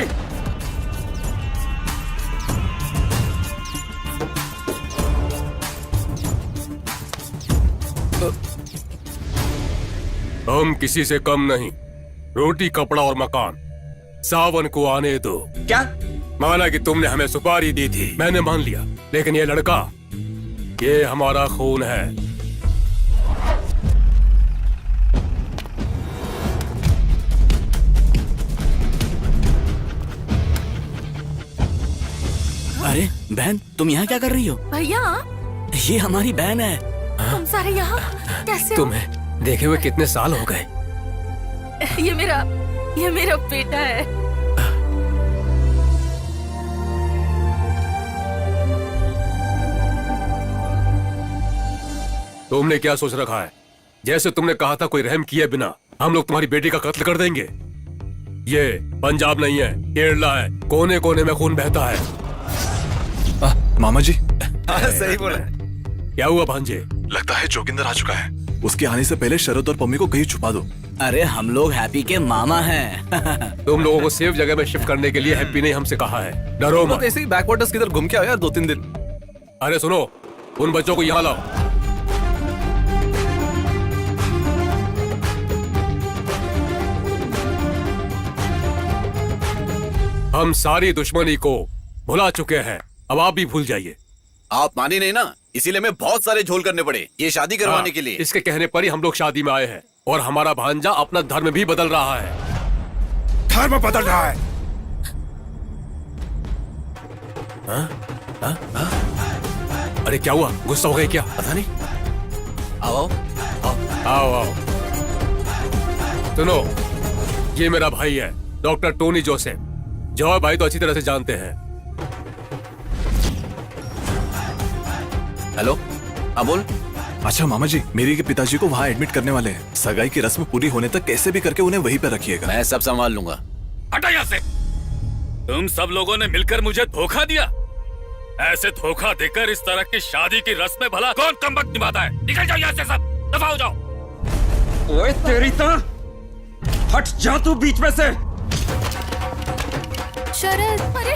हम किसी से कम नहीं। रोटी, कपड़ा और मकान, सावन को आने दो। क्या? माना कि तुमने हमें सुपारी दी थी, मैंने मान लिया, लेकिन ये लड़का, ये हमारा खून है। अरे बहन, तुम यहाँ क्या कर रही हो? भैया, ये हमारी बहन है। तुम सारे यहाँ कैसे हो? तुम्हें देखे हुए कितने साल हो गए? ये मेरा बेटा है। तुमने क्या सोच रखा है? जैसे तुमने कहा था कोई रहम किए बिना हम लोग तुम्हारी बेटी का कत्ल कर देंगे। ये पंजाब नहीं है, केरला है, कोने कोने में खून बहता है। मामा जी। सही बोला। क्या हुआ भांजे? लगता है जोगिंदर आ चुका है। उसके आने से पहले शरद और पम्मी को कहीं छुपा दो। अरे हम लोग हैप्पी के मामा हैं। तुम लोगों को सेफ जगह में शिफ्ट करने के लिए हैप्पी ने हमसे कहा है। डरो मत। ऐसे ही बैकवाटर्स किधर घूम के आओ यार 2-3 दिन। अरे सुनो, उन बच्चों को यहाँ लाओ। हम सारी दुश्मनी को भुला चुके हैं, अब आप भी भूल जाइए। आप माने नहीं ना, इसीलिए हमें बहुत सारे झोल करने पड़े ये शादी करवाने के लिए। इसके कहने पर ही हम लोग शादी में आए हैं और हमारा भांजा अपना धर्म भी बदल रहा है। धर्म बदल रहा है? अरे क्या हुआ? गुस्सा हो गए क्या? पता नहीं। आओ आओ आओ। सुनो, ये मेरा भाई है, डॉक्टर टोनी जोसेफ। जॉय भाई तो अच्छी तरह से जानते हैं। हेलो, हाँ बोल। अच्छा मामा जी, मेरी के पिताजी को वहाँ एडमिट करने वाले हैं। सगाई की रस्म पूरी होने तक कैसे भी करके उन्हें वहीं पे रखिएगा। मैं सब संभाल लूंगा। हटा यहाँ से। तुम सब लोगों ने मिलकर मुझे धोखा दिया। ऐसे धोखा देकर इस तरह की शादी की रस्में भला कौन कमबख्त निभाता है? निकल जाओ यहाँ से सब, दफा हो जाओ। ओए तेरी तो, हट जा तू बीच में से। शरद, अरे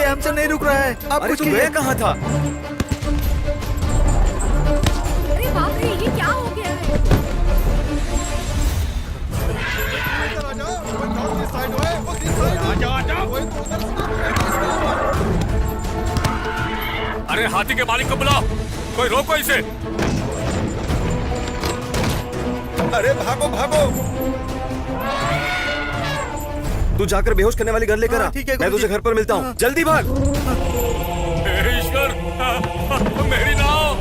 हमसे नहीं रुक रहा है। आप कुछ गया कहाँ था? अरे बाप रे, ये क्या हो गया है? अरे हाथी के मालिक को बुलाओ, कोई रोको इसे। अरे भागो भागो। तू जाकर बेहोश करने वाली घर लेकर आ। मैं तुझे घर पर मिलता हूँ। जल्दी भाग। ईश्वर, मेरी नाव।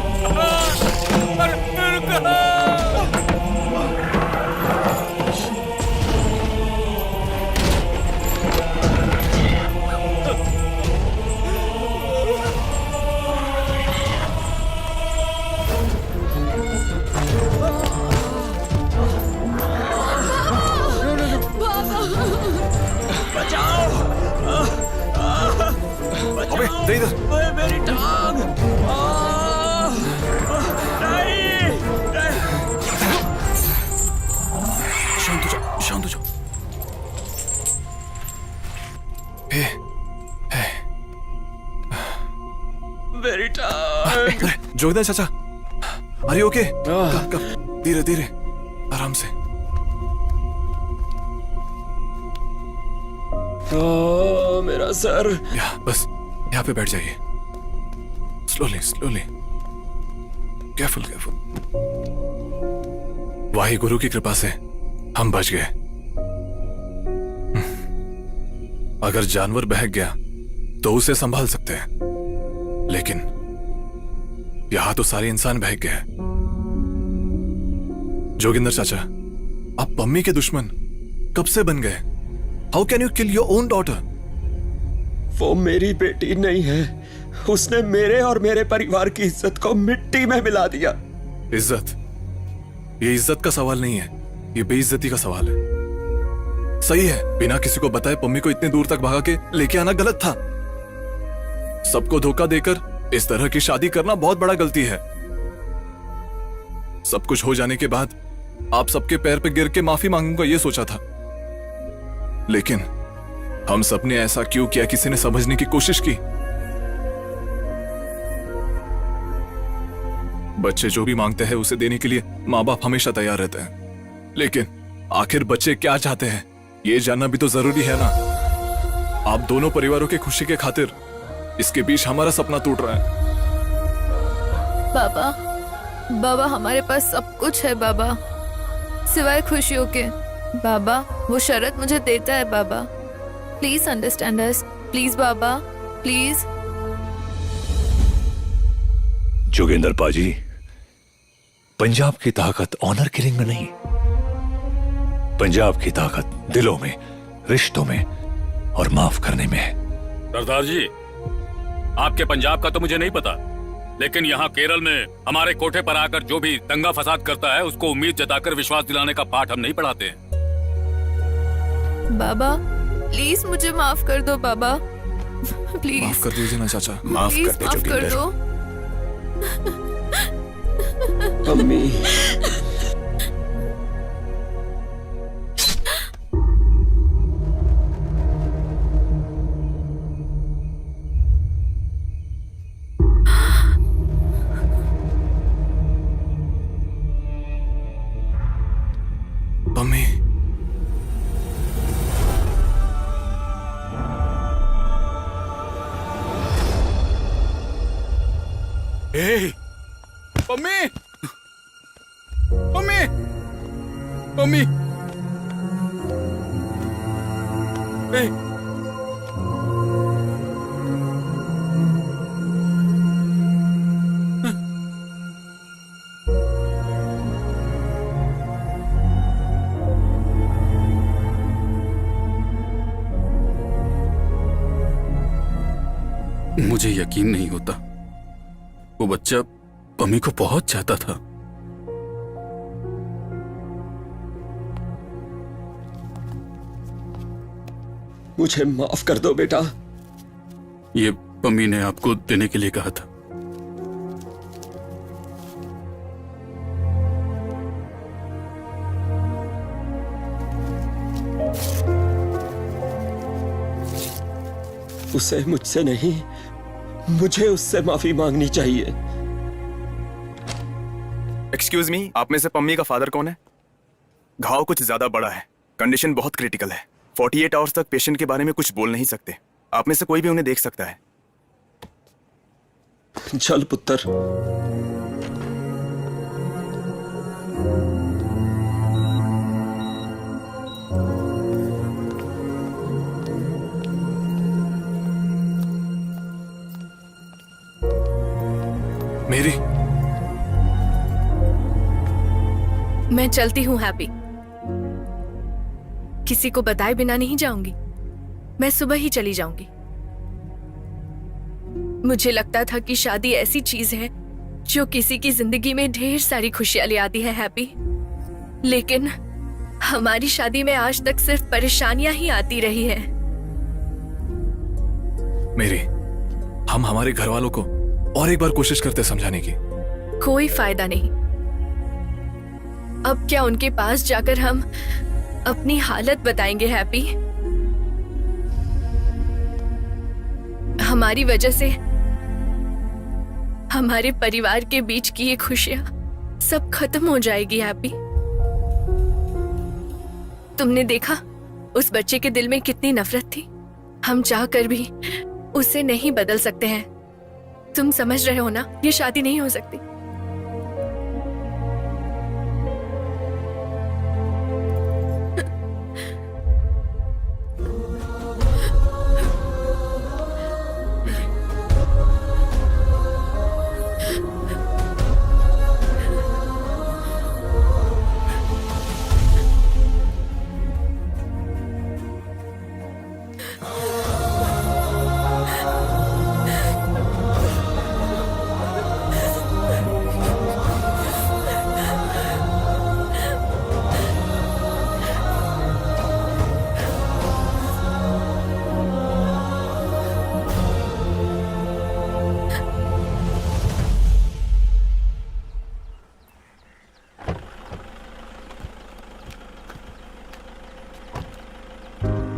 जोगिंदर चाचा, अरे ओके, कम धीरे धीरे, आराम से। मेरा सर। बस यहाँ पे बैठ जाइए, स्लोली स्लोली, केयरफुल केयरफुल। वाही गुरु की कृपा से हम बच गए। अगर जानवर बहक गया तो उसे संभाल सकते हैं, लेकिन यहां तो सारे इंसान बहक गए हैं। जोगिंदर चाचा, आप पम्मी के दुश्मन कब से बन गए? How can you kill your own daughter? वो मेरी बेटी नहीं है, उसने मेरे और मेरे परिवार की इज्जत को मिट्टी में मिला दिया। इज्जत? ये इज्जत का सवाल नहीं है, ये बेइज्जती का सवाल है। सही है, बिना किसी को बताए पम्मी को इतने दूर तक भगा के लेके आना गलत था। सबको धोखा देकर इस तरह की शादी करना बहुत बड़ा गलती है। सब कुछ हो जाने के बाद आप सबके पैर पे गिर के माफी मांगूंगा ये सोचा था, लेकिन हम सबने ऐसा क्यों किया किसी ने समझने की कोशिश की। बच्चे जो भी मांगते हैं उसे देने के लिए माँ बाप हमेशा तैयार रहते हैं, लेकिन आखिर बच्चे क्या चाहते हैं ये जानना भी तो जरूरी है ना। आप दोनों परिवारों की खुशी के खातिर इसके बीच हमारा सपना टूट रहा है। बाबा, बाबा हमारे पास सब कुछ है बाबा, सिवाय खुशियों के। बाबा वो शरत मुझे देता है बाबा, प्लीज अंडरस्टैंड अस, प्लीज बाबा, प्लीज। जोगिंदर पाजी, पंजाब की ताकत ऑनर किलिंग में नहीं, पंजाब की ताकत दिलों में, रिश्तों में और माफ करने में है। सरदार जी, आपके पंजाब का तो मुझे नहीं पता, लेकिन यहाँ केरल में हमारे कोठे पर आकर जो भी दंगा फसाद करता है उसको उम्मीद जताकर विश्वास दिलाने का पाठ हम नहीं पढ़ाते हैं। बाबा प्लीज मुझे माफ कर दो बाबा, प्लीज माफ कर दीजिए ना चाचा, माफ कर दो। Mummy, mummy, mummy, mummy, mummy, मुझे यकीन नहीं होता, वो बच्चा पम्मी को बहुत चाहता था। मुझे माफ कर दो बेटा। ये पम्मी ने आपको देने के लिए कहा था। उसे मुझसे नहीं, मुझे उससे माफी मांगनी चाहिए। एक्सक्यूज मी, आप में से पम्मी का फादर कौन है? घाव कुछ ज्यादा बड़ा है, कंडीशन बहुत क्रिटिकल है, 48 आवर्स तक पेशेंट के बारे में कुछ बोल नहीं सकते। आप में से कोई भी उन्हें देख सकता है। चल पुत्र। मेरी, मैं चलती हूँ हैप्पी, किसी को बताए बिना नहीं जाऊंगी। मैं सुबह ही चली जाऊंगी। मुझे लगता था कि शादी ऐसी चीज है जो किसी की जिंदगी में ढेर सारी खुशियां ले आती है हैप्पी, लेकिन हमारी शादी में आज तक सिर्फ परेशानियां ही आती रही हैं। मेरी, हम हमारे घर वालों को और एक बार कोशिश करते समझाने की। कोई फायदा नहीं। अब क्या उनके पास जाकर हम अपनी हालत बताएंगे हैप्पी? हमारी वजह से हमारे परिवार के बीच की ये खुशियाँ सब खत्म हो जाएगी हैप्पी। तुमने देखा उस बच्चे के दिल में कितनी नफरत थी। हम चाह कर भी उसे नहीं बदल सकते हैं। तुम समझ रहे हो ना, ये शादी नहीं हो सकती।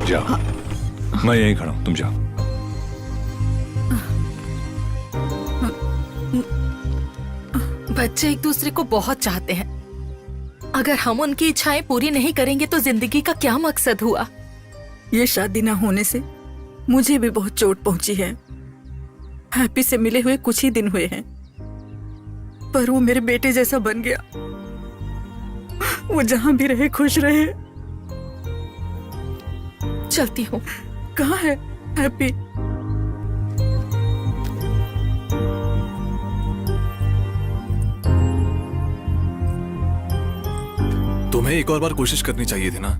जाओ, मैं यहीं खड़ा हूं, तुम जाओ। बच्चे एक दूसरे को बहुत चाहते हैं। अगर हम उनकी इच्छाएं पूरी नहीं करेंगे तो जिंदगी का क्या मकसद हुआ? ये शादी ना होने से मुझे भी बहुत चोट पहुंची है। हैप्पी से मिले हुए कुछ ही दिन हुए हैं, पर वो मेरे बेटे जैसा बन गया। वो जहां भी रहे खुश रहे। चलती हूँ। कहाँ है हैप्पी? तुम्हें एक और बार कोशिश करनी चाहिए थी ना।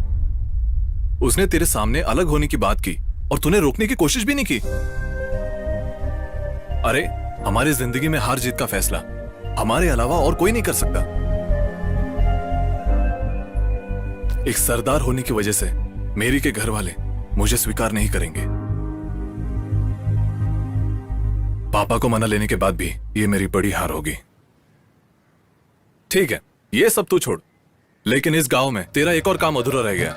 उसने तेरे सामने अलग होने की बात की और तूने रोकने की कोशिश भी नहीं की। अरे हमारी जिंदगी में हार जीत का फैसला हमारे अलावा और कोई नहीं कर सकता। एक सरदार होने की वजह से मेरी के घर वाले मुझे स्वीकार नहीं करेंगे। पापा को मना लेने के बाद भी ये मेरी बड़ी हार होगी। ठीक है, ये सब तू छोड़, लेकिन इस गांव में तेरा एक और काम अधूरा रह गया।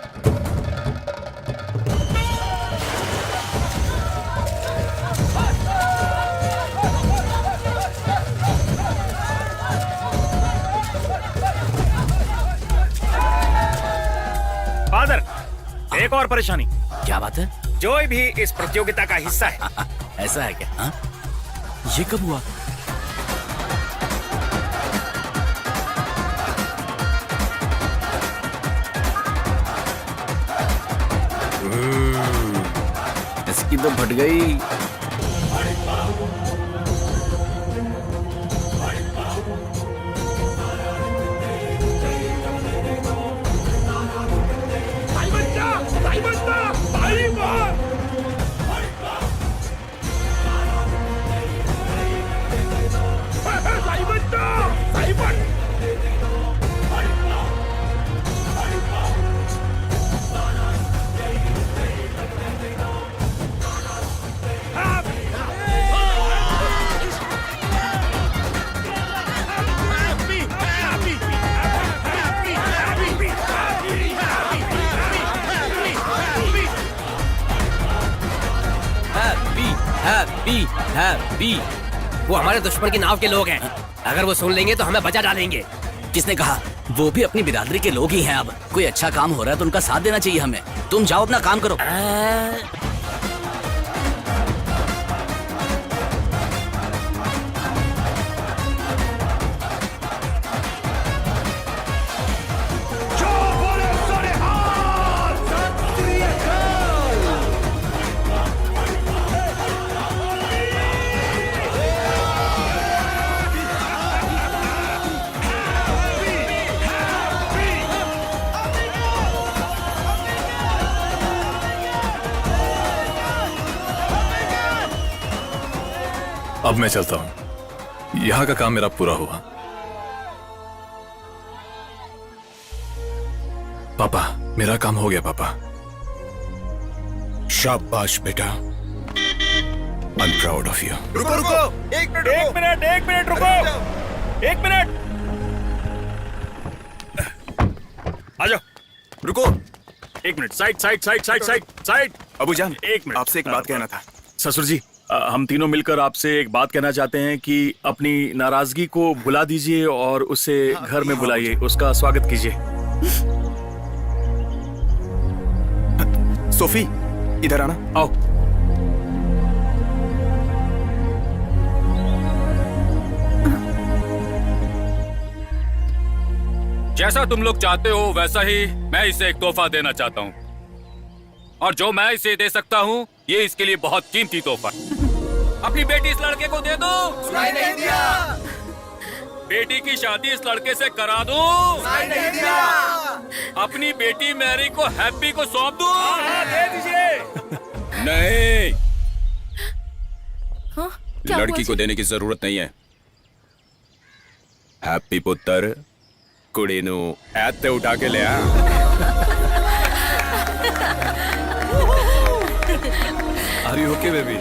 फादर, एक और परेशानी। क्या बात है? जोय भी इस प्रतियोगिता का हिस्सा है। ऐसा है क्या? हाँ? ये कब हुआ? इसकी तो फट गई। हैप्पी, वो हमारे दुश्मन की नाव के लोग हैं। अगर वो सुन लेंगे तो हमें बचा डालेंगे। किसने कहा? वो भी अपनी बिरादरी के लोग ही हैं। अब कोई अच्छा काम हो रहा है तो उनका साथ देना चाहिए हमें। तुम जाओ अपना काम करो। अब मैं चलता हूं। यहां का काम मेरा पूरा हुआ। पापा, मेरा काम हो गया पापा। शाबाश बेटा। I am proud of you. रुको रुको, एक मिनट रुको, एक मिनट। आ जाओ। रुको, एक मिनट। साइड। अबूजान, एक मिनट आपसे एक बात कहना था। ससुर जी, हम तीनों मिलकर आपसे एक बात कहना चाहते हैं कि अपनी नाराजगी को भुला दीजिए और उसे घर में बुलाइए, उसका स्वागत कीजिए। सोफी, इधर आना। आओ। जैसा तुम लोग चाहते हो वैसा ही मैं इसे एक तोहफा देना चाहता हूँ, और जो मैं इसे दे सकता हूँ ये इसके लिए बहुत कीमती तोहफा। अपनी बेटी इस लड़के को दे दो। सुनाई नहीं दिया। बेटी की शादी इस लड़के से करा दो। सुनाई नहीं दिया। अपनी बेटी मैरी को हैप्पी को सौंप दो। दे दीजिए। नहीं, क्या हुआ लड़की को देने की जरूरत नहीं है। हैप्पी पुत्र कुड़ी नू ऐते उठा के ले आ। Are you okay baby?